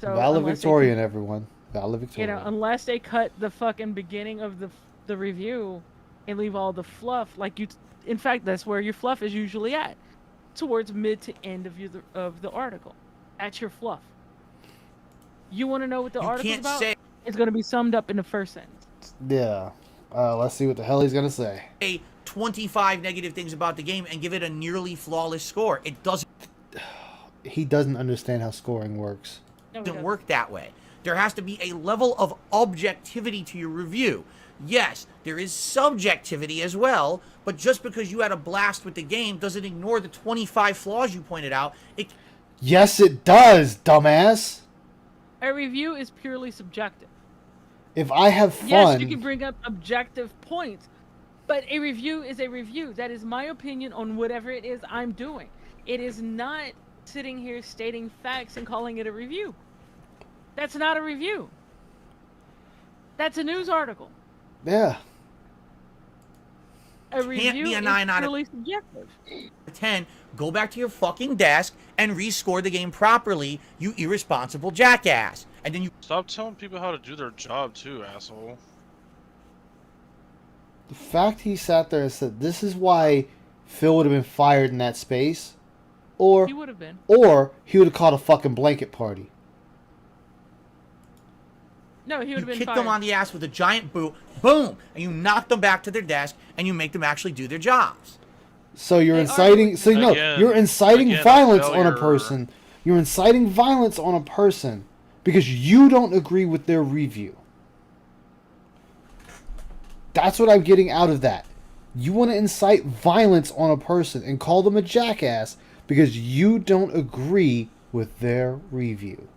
So valedictorian, everyone. Valedictorian. Unless they cut the fucking beginning of the review and leave all the fluff, in fact, that's where your fluff is usually at, towards mid to end of the article. That's your fluff. You want to know what the article's about? It's going to be summed up in the first sentence. Yeah. Let's see what the hell he's going to say. 25 negative things about the game and give it a nearly flawless score. It doesn't. He doesn't understand how scoring works. It doesn't work that way. There has to be a level of objectivity to your review. Yes, there is subjectivity as well, but just because you had a blast with the game doesn't ignore the 25 flaws you pointed out. Yes, it does, dumbass. A review is purely subjective. If I have fun... Yes, you can bring up objective points, but a review is a review. That is my opinion on whatever it is I'm doing. It is not sitting here stating facts and calling it a review. That's not a review. That's a news article. Yeah. A review is purely subjective. 10, go back to your fucking desk and rescore the game properly, you irresponsible jackass. And then you stop telling people how to do their job too, asshole. The fact he sat there and said, this is why Phil would have been fired in that space, or he would have been, or he would have caught a fucking blanket party. No, he would have been kick fired. them on the ass with a giant boot, boom, and you knock them back to their desk, and you make them actually do their jobs. So you're inciting. So no, you're inciting violence on a person. You're inciting violence on a person because you don't agree with their review. That's what I'm getting out of that. You want to incite violence on a person and call them a jackass because you don't agree with their review.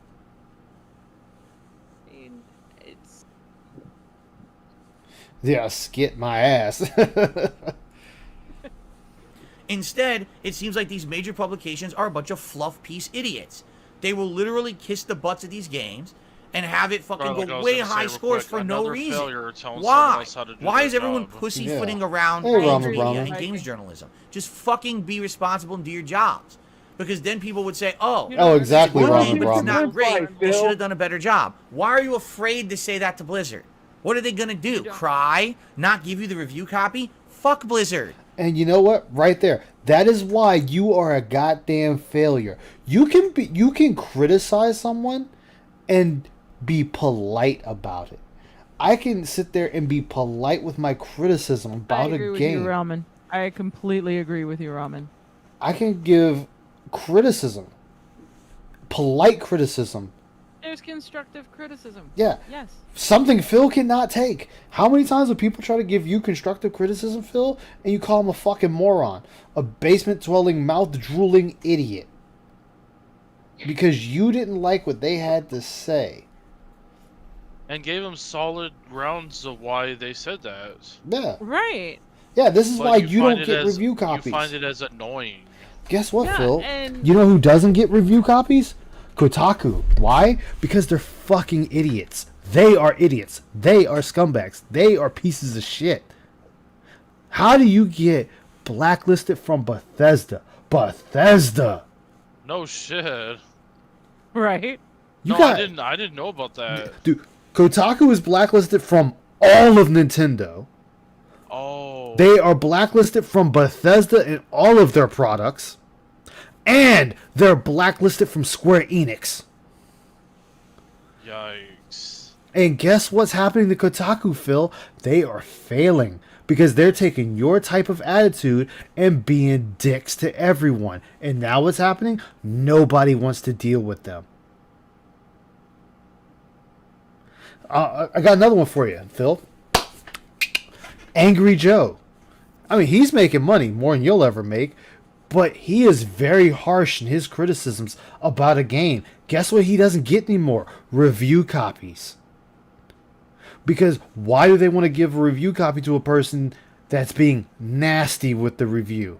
Yeah, skit my ass. Instead, it seems like these major publications are a bunch of fluff piece idiots. They will literally kiss the butts of these games and have it fucking Like I go was way gonna say high real scores quick, for no another reason. failure telling someone Why? else how to do Why their is everyone job. pussyfooting Yeah. around Hey, games Ramen media Ramen. and games journalism? Just fucking be responsible and do your jobs. Because then people would say, oh, Oh, exactly, your Ramen game is Ramen. not great. Phil. You should have done a better job. Why are you afraid to say that to Blizzard? What are they going to do? Cry? Not give you the review copy? Fuck Blizzard. And you know what? Right there. That is why you are a goddamn failure. You can criticize someone and be polite about it. I can sit there and be polite with my criticism I about agree a with you, game. Ramen. I completely agree with you, Ramen. I can give criticism, polite criticism. There's constructive criticism. Yeah. Yes. Something Phil cannot take. How many times have people try to give you constructive criticism, Phil, and you call him a fucking moron? A basement-dwelling, mouth-drooling idiot. Because you didn't like what they had to say. And gave them solid grounds of why they said that. Yeah. Right. Yeah, this is But why you find don't it get as- review copies. You find it as annoying. Guess what, Yeah, Phil? and- You know who doesn't get review copies? Kotaku. Why? Because they're fucking idiots. They are idiots. They are scumbags. They are pieces of shit. How do you get blacklisted from Bethesda? Bethesda. No shit. Right. You No, got I didn't know about that. dude. Kotaku is blacklisted from all of Nintendo. Oh. They are blacklisted from Bethesda and all of their products. And they're blacklisted from Square Enix. Yikes. And guess what's happening to Kotaku, Phil? They are failing because they're taking your type of attitude and being dicks to everyone. And now what's happening? Nobody wants to deal with them. I got another one for you, Phil. Angry Joe. I mean, he's making money more than you'll ever make, but he is very harsh in his criticisms about a game. Guess what he doesn't get anymore? Review copies. Because why do they want to give a review copy to a person that's being nasty with the review?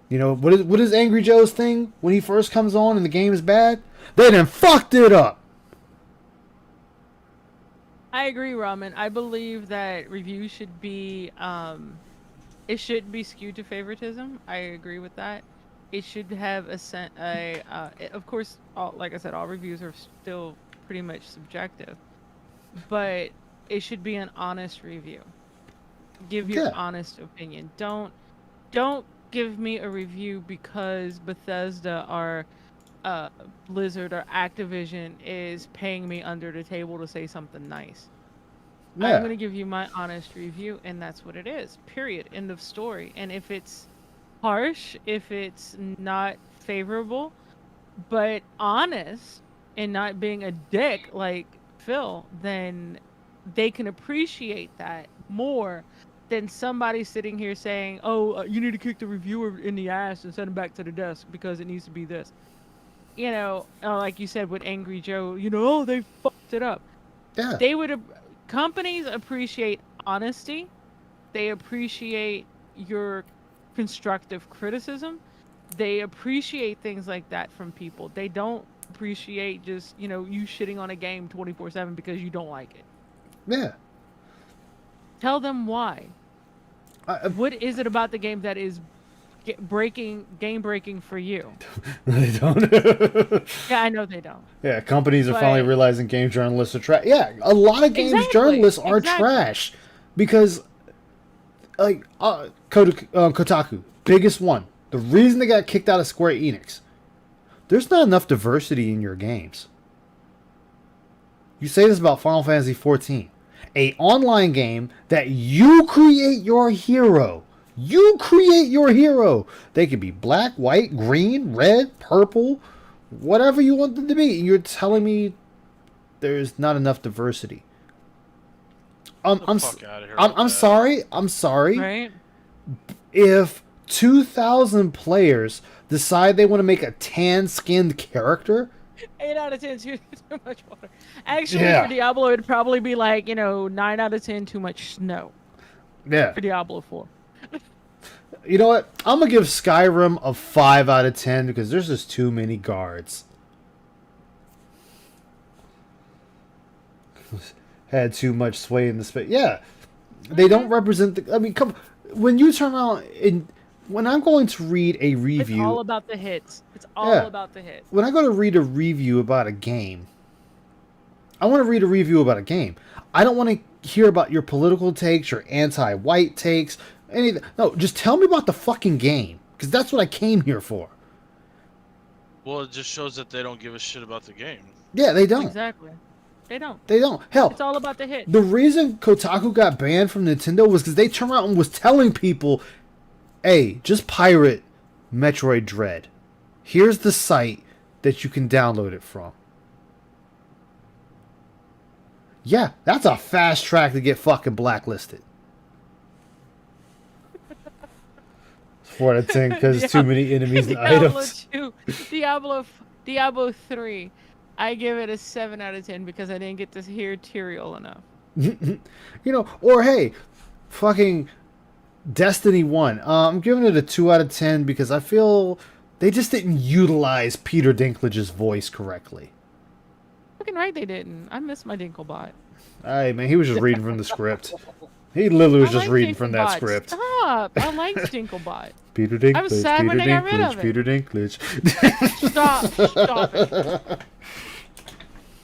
You know, what is Angry Joe's thing when he first comes on and the game is bad? They done fucked it up. I agree, Ramen. I believe that reviews should be, it shouldn't be skewed to favoritism. I agree with that. It should have of course, like I said, all reviews are still pretty much subjective, but it should be an honest review. Give your honest opinion. Don't give me a review because Bethesda or Blizzard or Activision is paying me under the table to say something nice. Yeah. I'm going to give you my honest review, and that's what it is. Period. End of story. And if it's harsh, if it's not favorable, but honest and not being a dick like Phil, then they can appreciate that more than somebody sitting here saying, oh, you need to kick the reviewer in the ass and send him back to the desk because it needs to be this. You know, like you said with Angry Joe, oh, they fucked it up. Yeah. Companies appreciate honesty. They appreciate your constructive criticism. They appreciate things like that from people. They don't appreciate just, you shitting on a game 24/7 because you don't like it. Yeah. Tell them why. What is it about the game that is game breaking for you? They don't. Yeah, I know they don't. Yeah, companies are But- finally realizing game journalists are trash. Yeah, a lot of games Exactly, journalists are exactly. trash because, like, Kotaku, biggest one. The reason they got kicked out of Square Enix, there's not enough diversity in your games. You say this about Final Fantasy XIV, a online game that you create your hero. You create your hero. They could be black, white, green, red, purple, whatever you want them to be. And you're telling me there's not enough diversity. I'm sorry. I'm sorry. Right? If 2,000 players decide they want to make a tan-skinned character, 8 out of 10 too much water. Actually, Yeah. for Diablo, it'd probably be like 9 out of 10 too much snow. Yeah. for Diablo 4. You know what? I'm gonna give Skyrim a 5 out of 10 because there's just too many guards. Had too much sway in the space. Yeah, they don't represent the. I mean, come when you turn around and when I'm going to read a review, It's all about the hits. It's all about the hits. when I go to read a review about a game, I want to read a review about a game. I don't want to hear about your political takes, your anti-white takes, anything. No, just tell me about the fucking game because that's what I came here for. Well, it just shows that they don't give a shit about the game. Yeah, they don't. Exactly. They don't. They don't. Hell, It's all about the hits. the reason Kotaku got banned from Nintendo was because they turned around and was telling people, hey, just pirate Metroid Dread. Here's the site that you can download it from. Yeah, that's a fast track to get fucking blacklisted. 4 out of 10 because too many enemies and Diablo items. 2, Diablo 3. I give it a 7 out of 10 because I didn't get to hear Tyrael enough. You know, or hey, fucking Destiny 1. I'm giving it a 2 out of 10 because I feel they just didn't utilize Peter Dinklage's voice correctly. Fucking right they didn't. I miss my Dinklebot. Hey, man, he was just reading from the script. He literally was I just like reading from that Dinklebot. script. Stop! I like Dinklebot. Peter Dinklage, I was sad Peter when they got rid Dinklage, of it. Peter Dinklage. Stop it.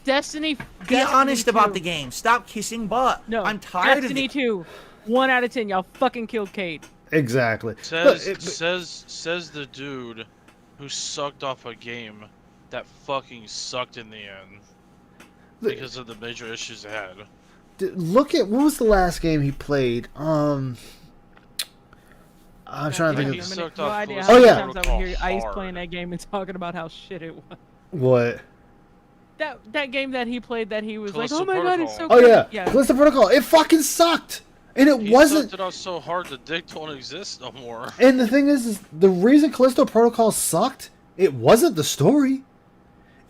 Destiny. Be honest about the game. Stop kissing butt. No, I'm tired Destiny of it. 2. 1 out of 10. Y'all fucking killed Kate. Exactly. Says the dude who sucked off a game that fucking sucked in the end because of the major issues it had. Look at what was the last game he played? I'm trying to think of. sucked No off idea Callisto how many times I Protocol would hear Ice hard. playing that game and talking about how shit it was. What? That game that he played that he was Callisto like, oh my god, it's so Oh good. yeah, Callisto Protocol. It fucking sucked, and it He wasn't. sucked it out so hard the dick don't exist no more. And the thing is the reason Callisto Protocol sucked, it wasn't the story.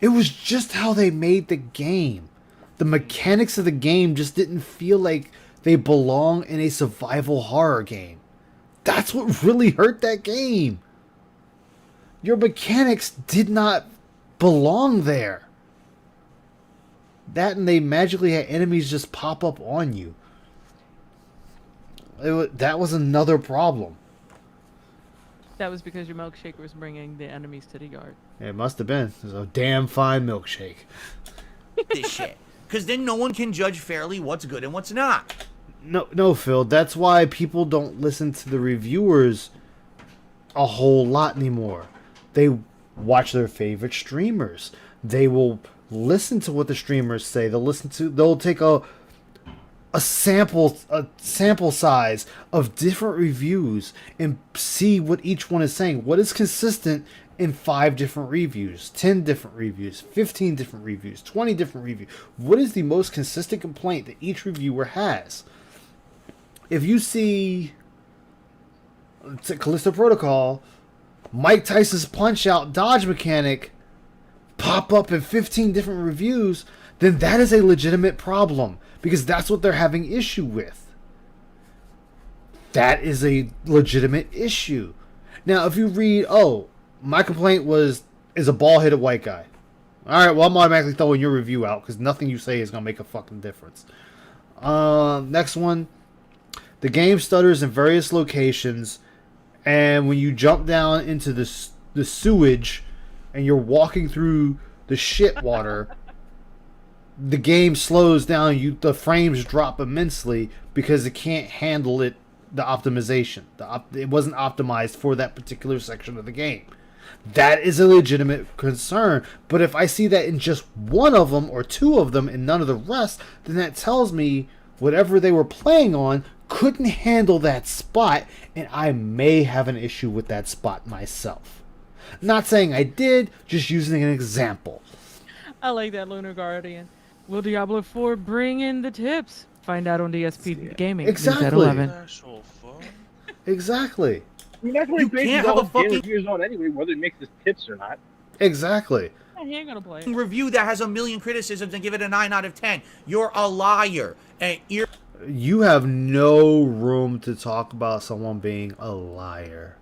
It was just how they made the game. The mechanics of the game just didn't feel like they belong in a survival horror game. That's what really hurt that game. Your mechanics did not belong there. That and they magically had enemies just pop up on you. That was another problem. That was because your milkshake was bringing the enemies to the yard. It must have been. It was a damn fine milkshake. This shit. Because then no one can judge fairly what's good and what's not. No, Phil. That's why people don't listen to the reviewers a whole lot anymore. They watch their favorite streamers. They will listen to what the streamers say. They'll take a sample size of different reviews and see what each one is saying. What is consistent in 5 different reviews, 10 different reviews, 15 different reviews, 20 different reviews? What is the most consistent complaint that each reviewer has? If you see Callisto Protocol, Mike Tyson's Punch-Out dodge mechanic pop up in 15 different reviews, then that is a legitimate problem because that's what they're having issue with. That is a legitimate issue. Now, if you read, my complaint is a bald-headed white guy. All right, well, I'm automatically throwing your review out because nothing you say is going to make a fucking difference. Next one. The game stutters in various locations, and when you jump down into the sewage and you're walking through the shit water, the game slows down. The frames drop immensely because it can't handle it. The optimization. It wasn't optimized for that particular section of the game. That is a legitimate concern. But if I see that in just one of them or 2 of them and none of the rest, then that tells me whatever they were playing on couldn't handle that spot, and I may have an issue with that spot myself. Not saying I did, just using an example. I like that, Lunar Guardian. Will Diablo 4 bring in the tips? Find out on DSP Gaming. Exactly. At 11. Exactly. I mean, that's what You he bases can't all have a his game fucking- reviews on anyway, whether he makes his tips or not. Exactly. Yeah, he ain't gonna play it. Review that has a million criticisms and give it a 9 out of 10. You're a liar. And you're You have no room to talk about someone being a liar.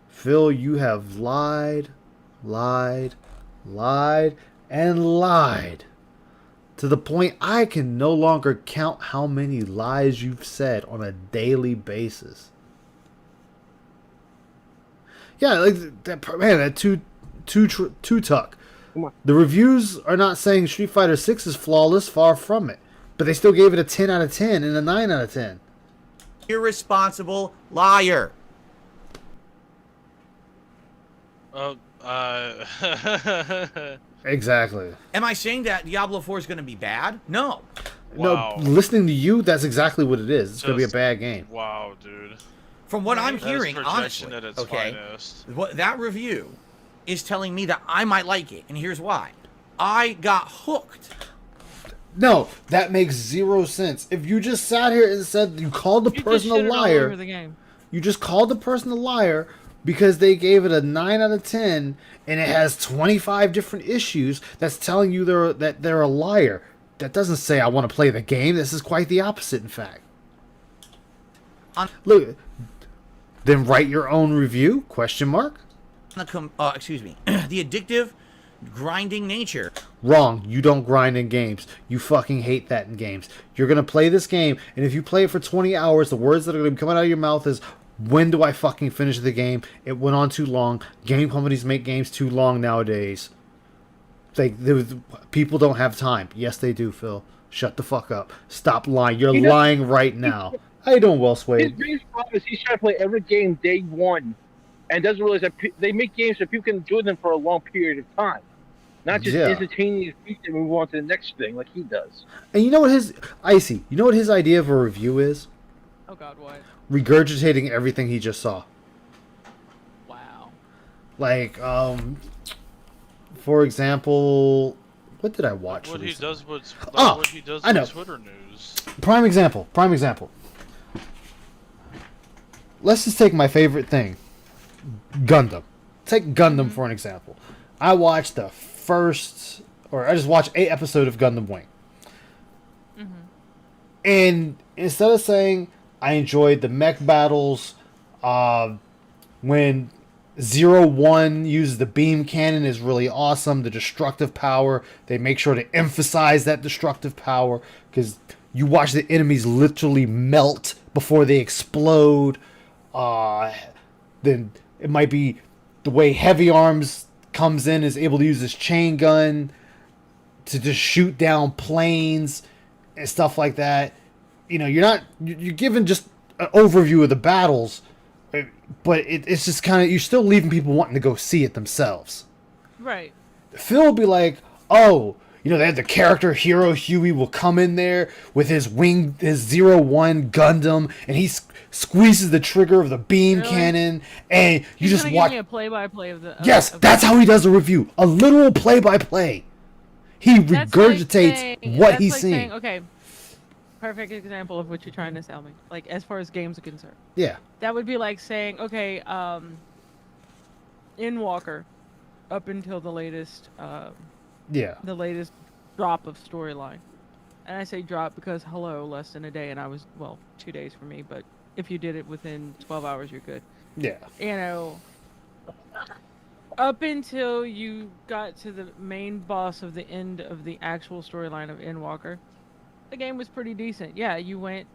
Phil, you have lied, lied, lied, and lied. To the point I can no longer count how many lies you've said on a daily basis. Yeah, like that man, that two tuck. The reviews are not saying Street Fighter 6 is flawless, far from it. But they still gave it a 10 out of 10 and a 9 out of 10. Irresponsible liar. Exactly. Am I saying that Diablo 4 is going to be bad? No. Wow. No, listening to you, that's exactly what it is. It's going to be a bad game. Wow, dude. From what I'm That is hearing, projection honestly, at its okay, finest. what that review is telling me that I might like it, and here's why. I got hooked. No, that makes zero sense. If you just sat here and said you called the person a liar, you just called the person a liar because they gave it a 9 out of 10 and it has 25 different issues, that's telling you they're a liar. That doesn't say I want to play the game. This is quite the opposite, in fact. Look, then write your own review? Question mark. Excuse me. The addictive, grinding nature. Wrong. You don't grind in games. You fucking hate that in games. You're going to play this game, and if you play it for 20 hours, the words that are going to be coming out of your mouth is, when do I fucking finish the game? It went on too long. Game companies make games too long nowadays. People don't have time. Yes, they do, Phil. Shut the fuck up. Stop lying. You're lying right now. How you doing, Well His Swayed? biggest problem is he's trying to play every game day one, and doesn't realize that they make games so people can enjoy them for a long period of time, not just instantaneous beat and move on to the next thing like he does. And you know what his Icy? You know what his idea of a review is? Oh God, what? Regurgitating everything he just saw. Wow. Like, for example, what did I watch? What he recently? does with Oh, I know. Twitter news. Prime example. Let's just take my favorite thing, Gundam. Take Gundam for an example. I watched I just watched 8 episodes of Gundam Wing. And instead of saying I enjoyed the mech battles, when 01 uses the beam cannon is really awesome, the destructive power, they make sure to emphasize that destructive power, because you watch the enemies literally melt before they explode. Then it might be the way Heavy Arms comes in, is able to use his chain gun to just shoot down planes and stuff like that. You know, you're given just an overview of the battles, but it's just kind of, you're still leaving people wanting to go see it themselves. Right. Phil will be like, oh, you know, they have the character hero Huey will come in there with his 01 Gundam, and he squeezes the trigger of the beam cannon, and you just watch. Give me a play-by-play of the. Yes, that's how he does a review. A literal play-by-play. He regurgitates what he's seeing. Saying, okay, perfect example of what you're trying to sell me. Like, as far as games are concerned. Yeah. That would be like saying, okay, in Walker, up until the latest. The latest drop of storyline. And I say drop because, hello, less than a day, and I was, 2 days for me, but if you did it within 12 hours, you're good. Yeah. You know, up until you got to the main boss of the end of the actual storyline of Endwalker, the game was pretty decent. Yeah, you went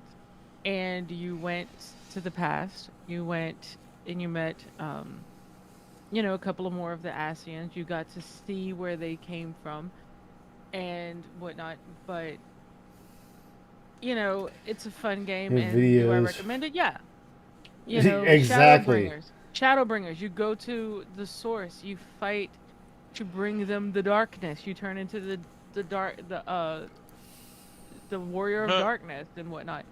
to the past. You went and you met, a couple of more of the Asians. You got to see where they came from and whatnot. But, it's a fun game. And do I recommend it? Yeah. Exactly. Shadowbringers. You go to the source. You fight to bring them the darkness. You turn into the warrior of darkness and whatnot.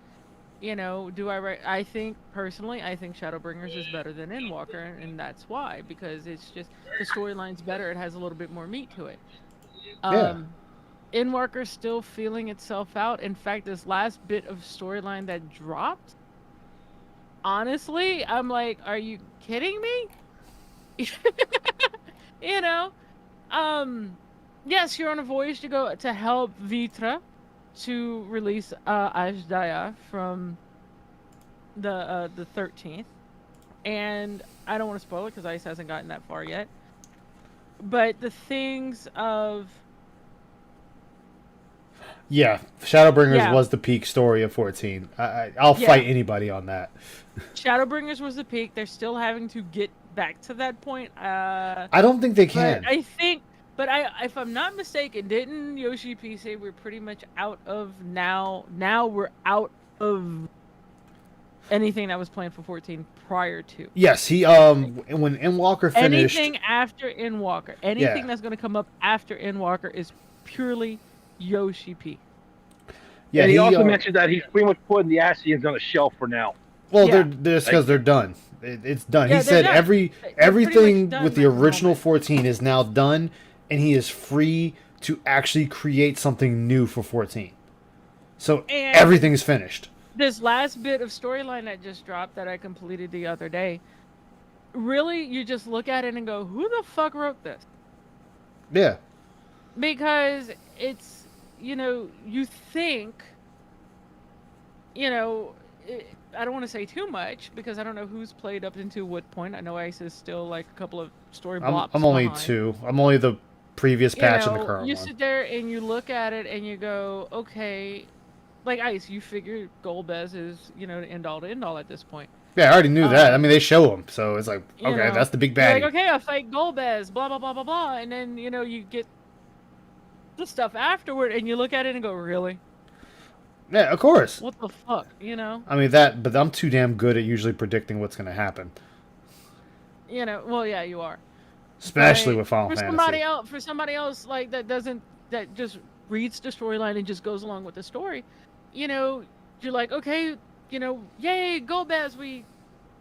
I think personally, Shadowbringers is better than Endwalker, and that's why, because it's just the storyline's better. It has a little bit more meat to it. Endwalker's still feeling itself out. In fact, this last bit of storyline that dropped, honestly, I'm like, are you kidding me? Yes, you're on a voyage to go to help Vitra. to release Ajdaya from the 13th, and I don't want to spoil it because Ice hasn't gotten that far yet. But the things of Yeah, Shadowbringers Yeah. was the peak story of 14. I'll Yeah. fight anybody on that. Shadowbringers was the peak. They're still having to get back to that point. I don't think they can. But I think, if I'm not mistaken, didn't Yoshi P say we're pretty much out of now? Now we're out of anything that was planned for 14 prior to. Yes, he when Endwalker finished. Anything after Endwalker, anything that's going to come up after Endwalker is purely Yoshi P. Yeah, and he also mentioned that he's pretty much putting the Asians on the shelf for now. Well, Yeah. they're because they're done. It's done. Yeah, He they're said done. They're pretty everything much done with the at the original moment. 14 is now done, and he is free to actually create something new for 14. So And- everything's finished. This last bit of storyline that just dropped that I completed the other day, really, you just look at it and go, who the fuck wrote this? Yeah. Because it's, you think, I don't want to say too much because I don't know who's played up into what point. I know Ice is still like a couple of story blocks I'm only behind. 2. I'm only the previous patch and the current You one. sit there and you look at it and you go, okay, like Ice, you figure Golbez is, the end all to end all at this point. Yeah, I already knew that. I mean, they show him, so it's like, You okay, know, that's the big you're baddie. like, okay, I'll fight Golbez, blah, blah, blah, blah, blah. And then, you get the stuff afterward and you look at it and go, really? Yeah, of course. What the fuck, I mean, but I'm too damn good at usually predicting what's going to happen, Well, yeah, you are. especially But with Final for Fantasy. somebody else, like, that just reads the storyline and just goes along with the story, you're like, okay, yay, Golbez, we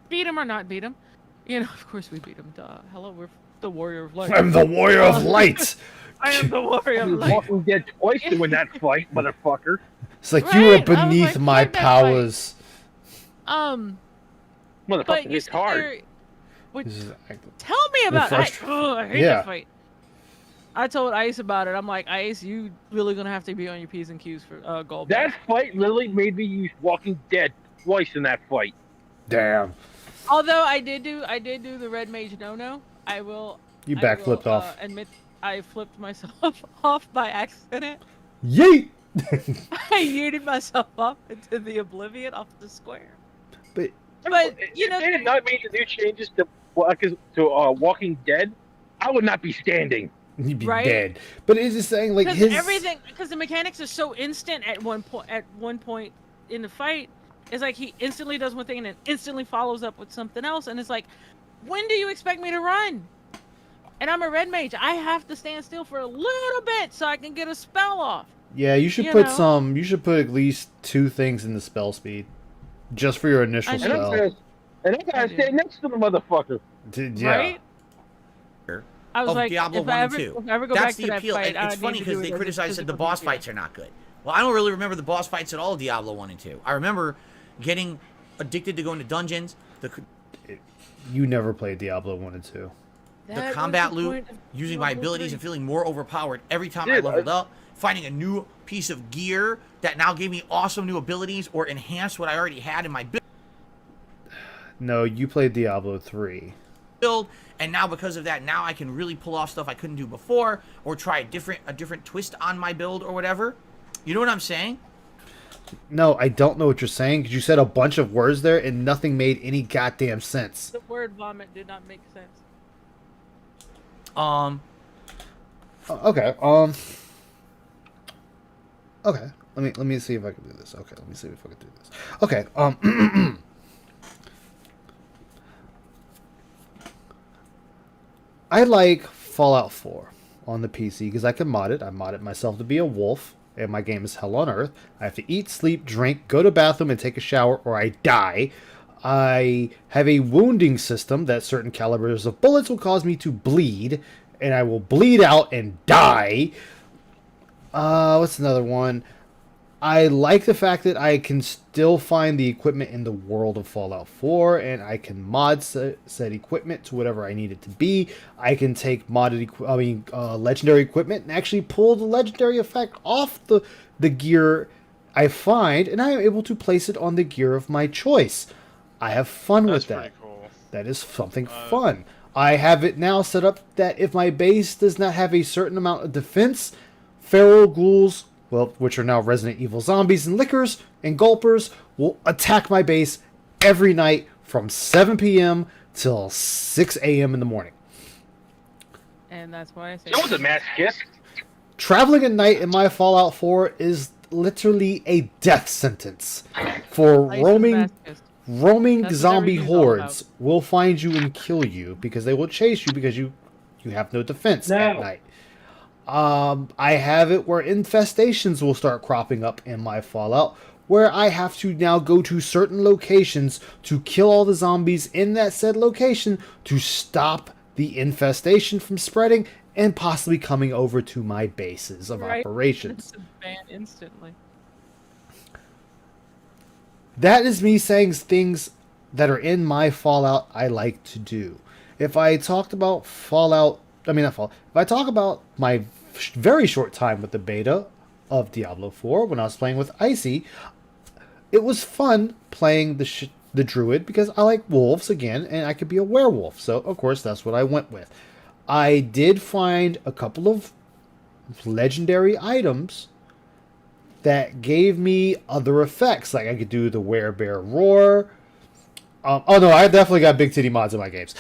beat him or not beat him. Of course we beat him. Duh. Hello, we're the Warrior of Light. I'm the Warrior of Light. I am the Warrior of Light. Walking Dead twice to win that fight, motherfucker. It's like you were Right, I was beneath like, my fuck that fight. powers. Motherfucker, But you it's sit hard. there- What, This is- tell me about it. first- I hate Yeah. that fight. I told Ice about it. I'm like, Ice, you really gonna have to be on your P's and Q's for Golbez. That fight literally made me use Walking Dead twice in that fight. Damn. Although I did do the Red Mage no. I will. You I backflipped will, off. Admit I flipped myself off by accident. Yeet! I yeeted myself off into the oblivion off the square. But But if they had not made the new changes to Walking Dead, I would not be standing. he'd be Right? dead. But it's just saying, like, Because the mechanics are so instant at one point in the fight. It's like he instantly does one thing and then instantly follows up with something else, and it's like, when do you expect me to run? And I'm a red mage. I have to stand still for a little bit so I can get a spell off. Yeah, you should You put know? you should put at least 2 things in the spell speed. Just for your initial I And I'm spell. gonna stand next to the motherfucker. Yeah. Right? I was Of like, Diablo if 1 I and ever, 2. if I ever go That's back the to that appeal. fight, And I it's need funny to because do they it as a criticized that the physical boss computer. fights are not good. Well, I don't really remember the boss fights at all, Diablo 1 and 2. I remember getting addicted to going to dungeons, the You never played Diablo 1 and 2. the That was combat the loop, point of using my Diablo abilities 3. and feeling more overpowered every time I Dude, leveled up, finding a new piece of gear that now gave me awesome new abilities or enhanced what I already had in my No, you played Diablo 3. build, and now because of that, now I can really pull off stuff I couldn't do before, or try a different twist on my build or whatever. You know what I'm saying? No, I don't know what you're saying because you said a bunch of words there and nothing made any goddamn sense. The word vomit did not make sense. Okay. Okay. Let me see if I can do this. Okay, let me see if I can do this. Okay. I like Fallout 4 on the PC because I can mod it. I mod it myself to be a wolf, and my game is Hell on Earth. I have to eat, sleep, drink, go to bathroom, and take a shower, or I die. I have a wounding system that certain calibers of bullets will cause me to bleed, and I will bleed out and die. What's another one? I like the fact that I can still find the equipment in the world of Fallout 4, and I can mod said equipment to whatever I need it to be. I can take legendary equipment and actually pull the legendary effect off the gear I find, and I am able to place it on the gear of my choice. I have fun with that. Pretty cool. That is something fun. I have it now set up that if my base does not have a certain amount of defense, feral ghouls, well, which are now Resident Evil zombies and lickers and gulpers, will attack my base every night from 7 p.m. till 6 a.m. in the morning. And that's why I say. That was a masochist. Traveling at night in my Fallout 4 is literally a death sentence. For I used to roaming masochist. That's what zombie everything's all hordes will find you and kill you because they will chase you because you have no defense at night. I have it where infestations will start cropping up in my Fallout, where I have to now go to certain locations to kill all the zombies in that said location to stop the infestation from spreading and possibly coming over to my bases of operations. It's banned instantly. That is me saying things that are in my Fallout I like to do. If I talked about if I talk about my very short time with the beta of Diablo 4 when I was playing with Icy, it was fun playing the druid because I like wolves again, and I could be a werewolf. So, of course, that's what I went with. I did find a couple of legendary items that gave me other effects. Like I could do the werebear roar. Oh no, I definitely got big titty mods in my games.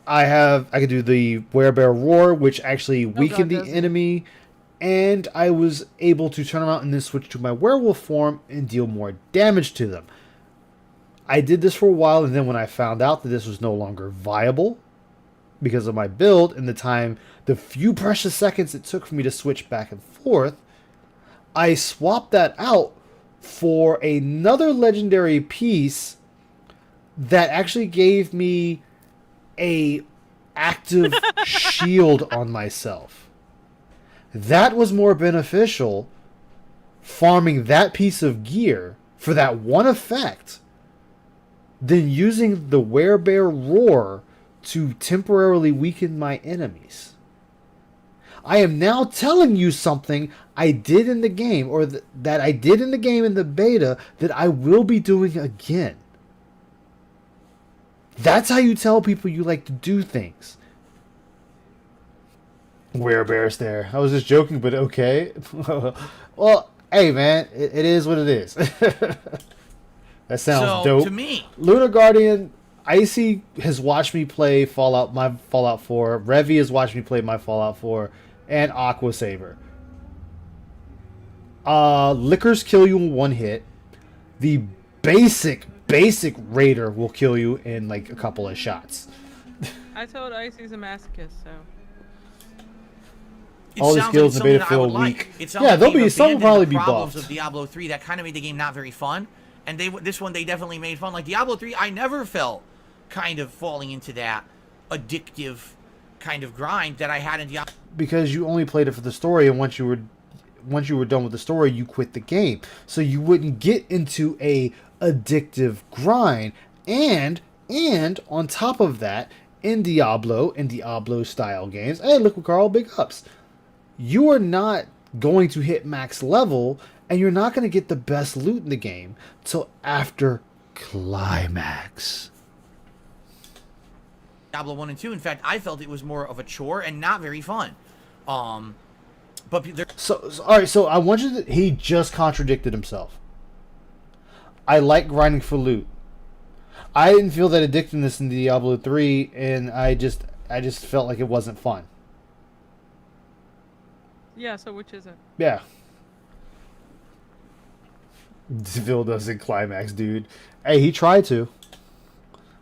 I could do the werebear roar, which actually weakened the enemy, and I was able to turn around and then switch to my werewolf form and deal more damage to them. I did this for a while, and then when I found out that this was no longer viable because of my build and the few precious seconds it took for me to switch back and forth, I swapped that out for another legendary piece that actually gave me a active shield on myself. That was more beneficial, farming that piece of gear for that one effect, than using the werebear roar to temporarily weaken my enemies. I am now telling you something I did in the game, or that I did in the game in the beta, that I will be doing again. That's how you tell people you like to do things. Werebear's there. I was just joking, but okay. Well, hey man, it is what it is. That sounds dope. To me, Lunar Guardian, Icy has watched me play my Fallout 4. Revy has watched me play my Fallout 4. And Aqua Saber. Lickers kill you in one hit. The basic Raider will kill you in like a couple of shots. I told Icy's a masochist, so. All the skills in the beta feel weak. Yeah, there'll be some will probably be buffed. Of Diablo 3 that kind of made the game not very fun, and this one they definitely made fun. Like Diablo 3, I never felt kind of falling into that addictive kind of grind that I had in Diablo. Because you only played it for the story, and once you were done with the story, you quit the game. So you wouldn't get into a addictive grind. And on top of that, in Diablo style games, hey, look, Carl, big ups. You are not going to hit max level, and you're not going to get the best loot in the game till after climax. Diablo 1 and 2, in fact, I felt it was more of a chore and not very fun. But all right, so I want you to... He just contradicted himself. I like grinding for loot. I didn't feel that addictiveness in Diablo 3, and I just felt like it wasn't fun. Yeah, so which is it? Yeah. Phil doesn't climax, dude. Hey, he tried to.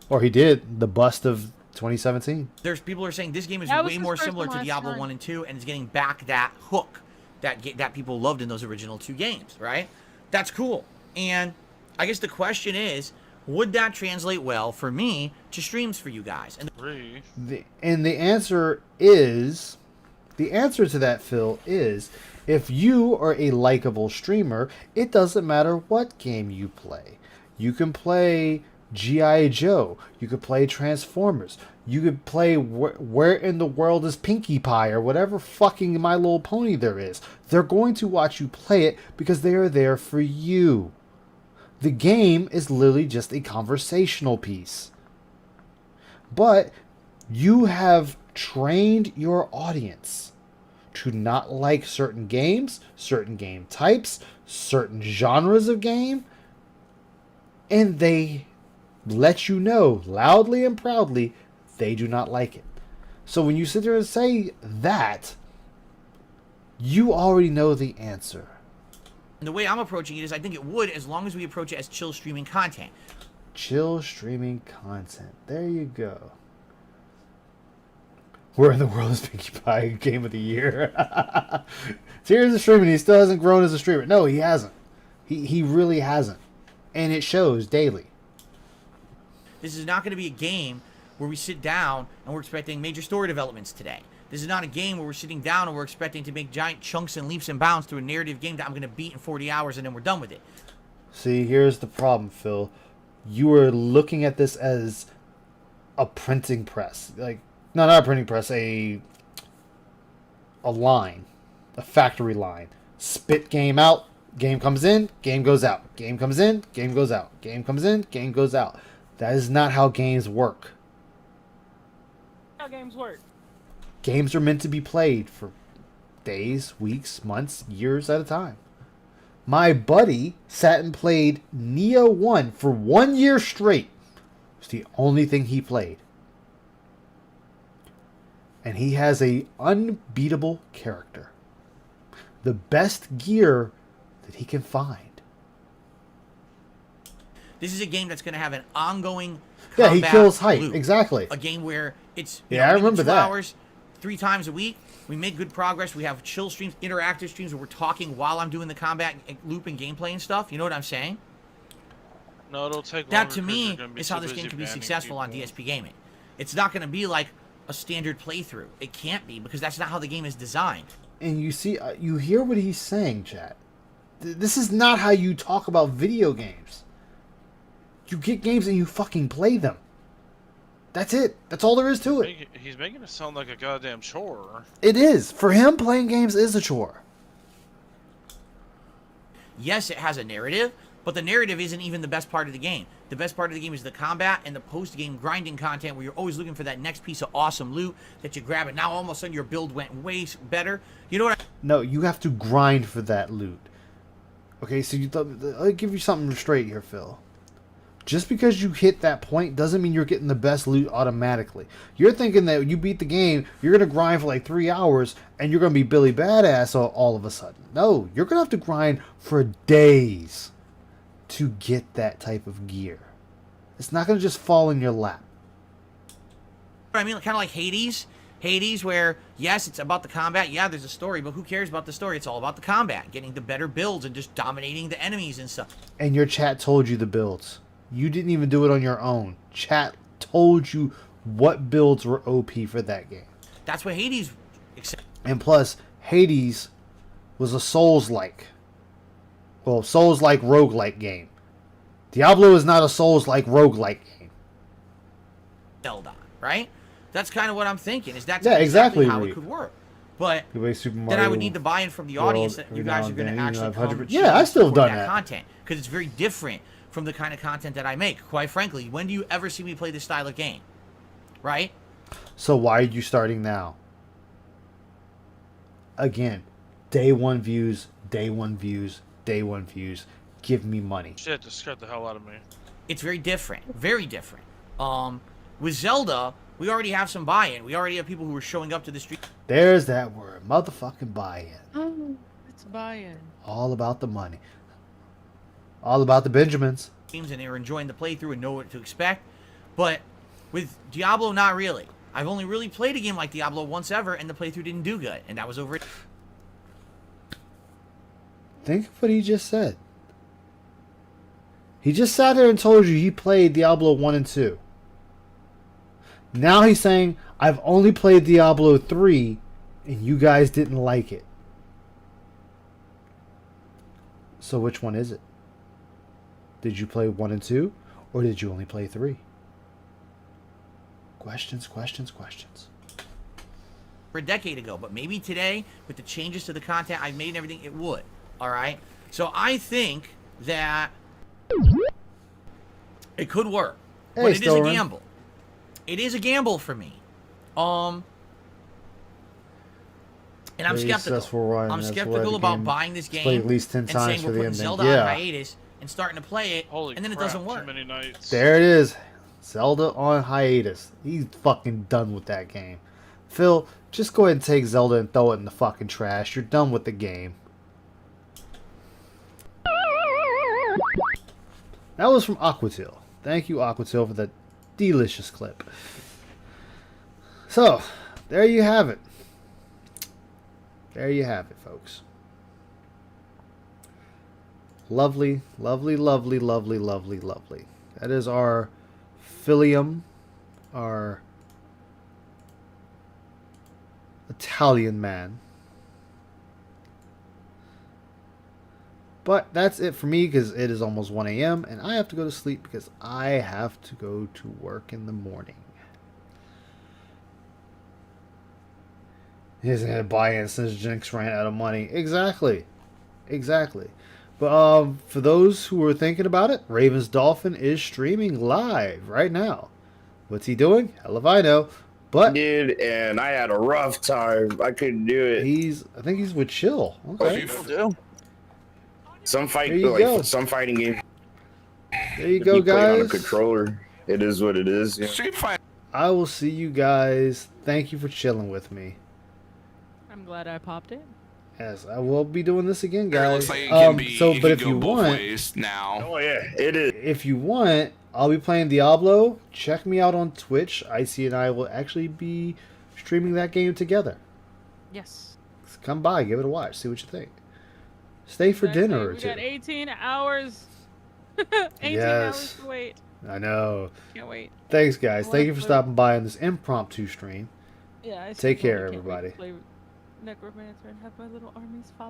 Or he did. The bust of 2017. There's people who are saying this game is way more similar to Diablo 1 and 2, and it's getting back that hook that people loved in those original two games, right? That's cool. And I guess the question is, would that translate well for me to streams for you guys? And the answer is... The answer to that, Phil, is If you are a likable streamer, it doesn't matter what game you play. You can play G.I. Joe. You could play Transformers. You could play Where in the World is Pinkie Pie or whatever fucking My Little Pony there is. They're going to watch you play it because they are there for you. The game is literally just a conversational piece. But you have trained your audience to not like certain games, certain game types, certain genres of game, and they let you know loudly and proudly they do not like it. So when you sit there and say that, you already know the answer. And the way I'm approaching it is I think it would, as long as we approach it as chill streaming content. Chill streaming content. There you go. Where in the world is Pinkie Pie Game of the Year? So here's a streamer. He still hasn't grown as a streamer. No, he hasn't. He really hasn't. And it shows daily. This is not going to be a game where we sit down and we're expecting major story developments today. This is not a game where we're sitting down and we're expecting to make giant chunks and leaps and bounds through a narrative game that I'm going to beat in 40 hours and then we're done with it. See, here's the problem, Phil. You are looking at this as a printing press. Like, no, not a printing press, a line. A factory line. Spit game out, game comes in, game goes out. Game comes in, game goes out. Game comes in, game goes out. That is not how games work. How games work. Games are meant to be played for days, weeks, months, years at a time. My buddy sat and played Neo 1 for 1 year straight. It's the only thing he played. And he has a unbeatable character. The best gear that he can find. This is a game that's going to have an ongoing Yeah, he combat kills hype. loop. Exactly. A game where it's Yeah, I remember 2 that. hours, 3 times a week. We make good progress. We have chill streams, interactive streams where we're talking while I'm doing the combat loop and gameplay and stuff. You know what I'm saying? No, it'll take That longer to 'cause me you're gonna be is too how this busy game can be banning successful on people. DSP Gaming. It's not going to be like a standard playthrough. It can't be because that's not how the game is designed. And you see, you hear what he's saying, chat. This is not how you talk about video games. You get games and you fucking play them. That's it. That's all there is to it. He's making it sound like a goddamn chore. It is. For him, playing games is a chore. Yes, it has a narrative, but the narrative isn't even the best part of the game. The best part of the game is the combat and the post-game grinding content where you're always looking for that next piece of awesome loot that you grab it. Now all of a sudden your build went way better. You know what No, you have to grind for that loot. Okay, so I'll give you something straight here, Phil. Just because you hit that point doesn't mean you're getting the best loot automatically. You're thinking that you beat the game, you're going to grind for like 3 hours, and you're going to be Billy Badass all of a sudden. No, you're going to have to grind for days to get that type of gear. It's not going to just fall in your lap. I mean? Kind of like Hades. Hades, where, yes, it's about the combat. Yeah, there's a story, but who cares about the story? It's all about the combat. Getting the better builds and just dominating the enemies and stuff. And your chat told you the builds. You didn't even do it on your own. Chat told you what builds were OP for that game. That's what Hades... And plus, Hades was a Souls-like. Well, Souls-like roguelike game. Diablo is not a Souls-like roguelike game. Zelda, right? That's kind of what I'm thinking. Is that's Yeah, exactly, how Reed. it could work. But Super then I Mario would need the buy-in from the World audience that you every guys now are and going to then, you actually have come 100%. Yeah, I still have support done that. content because it's very different from the kind of content that I make. Quite frankly, when do you ever see me play this style of game? Right? So why are you starting now? Again, day one views, day one views, day one views. Give me money. Shit, just scared the hell out of me. It's very different. Very different. With Zelda, we already have some buy-in. We already have people who are showing up to the street. There's that word. Motherfucking buy-in. Oh, it's buy-in. All about the money. All about the Benjamins. Games and they're enjoying the playthrough and know what to expect. But with Diablo, not really. I've only really played a game like Diablo once ever, and the playthrough didn't do good. And that was over. Think of what he just said. He just sat there and told you he played Diablo 1 and 2. Now he's saying, I've only played Diablo 3, and you guys didn't like it. So which one is it? Did you play 1 and 2, or did you only play 3? Questions, questions, questions. For a decade ago, but maybe today, with the changes to the content I've made and everything, it would. All right. So I think that it could work, Hey, but it is a Stolen. gamble. It is a gamble for me. And I'm Very skeptical. successful run, I'm that's why skeptical the about game buying this played game at least 10 and times saying for we're the putting ending. Zelda Yeah. on hiatus and starting to play it, Holy and then crap, it doesn't work. Too many nights. There it is. Zelda on hiatus. He's fucking done with that game. Phil, just go ahead and take Zelda and throw it in the fucking trash. You're done with the game. That was from Aquatil. Thank you, Aquatil, for that delicious clip. So, there you have it. There you have it, folks. Lovely, lovely, lovely, lovely, lovely, lovely. That is our Philium, our Italian man. But that's it for me because it is almost 1 a.m. and I have to go to sleep because I have to go to work in the morning. He isn't going to buy in since Jinx ran out of money. Exactly. Exactly. But for those who are thinking about it, Ravens Dolphin is streaming live right now. What's he doing? Hell if I know. But Dude, and I had a rough time. I couldn't do it. I think he's with Chill. Okay. People do. Some There you like go. some fighting games. There you go, Played on a guys. controller. It is what it is. Yeah. Street Fighter. I will see you guys. Thank you for chilling with me. I'm glad I popped in. Yes, I will be doing this again, It guys. looks like it can be. So, it but can if go you both want, ways now. Oh yeah, it is. if you want, I'll be playing Diablo. Check me out on Twitch. Icy and I will actually be streaming that game together. Yes. Come by, give it a watch, see what you think. Stay for dinner or We two. got 18 hours. 18 Yes. hours to wait. I know. Can't wait. Thanks, guys. I'll Thank have you for to- stopping by on this impromptu stream. Yeah. I Take care, can't wait to everybody. play Necromancer and have my little armies follow.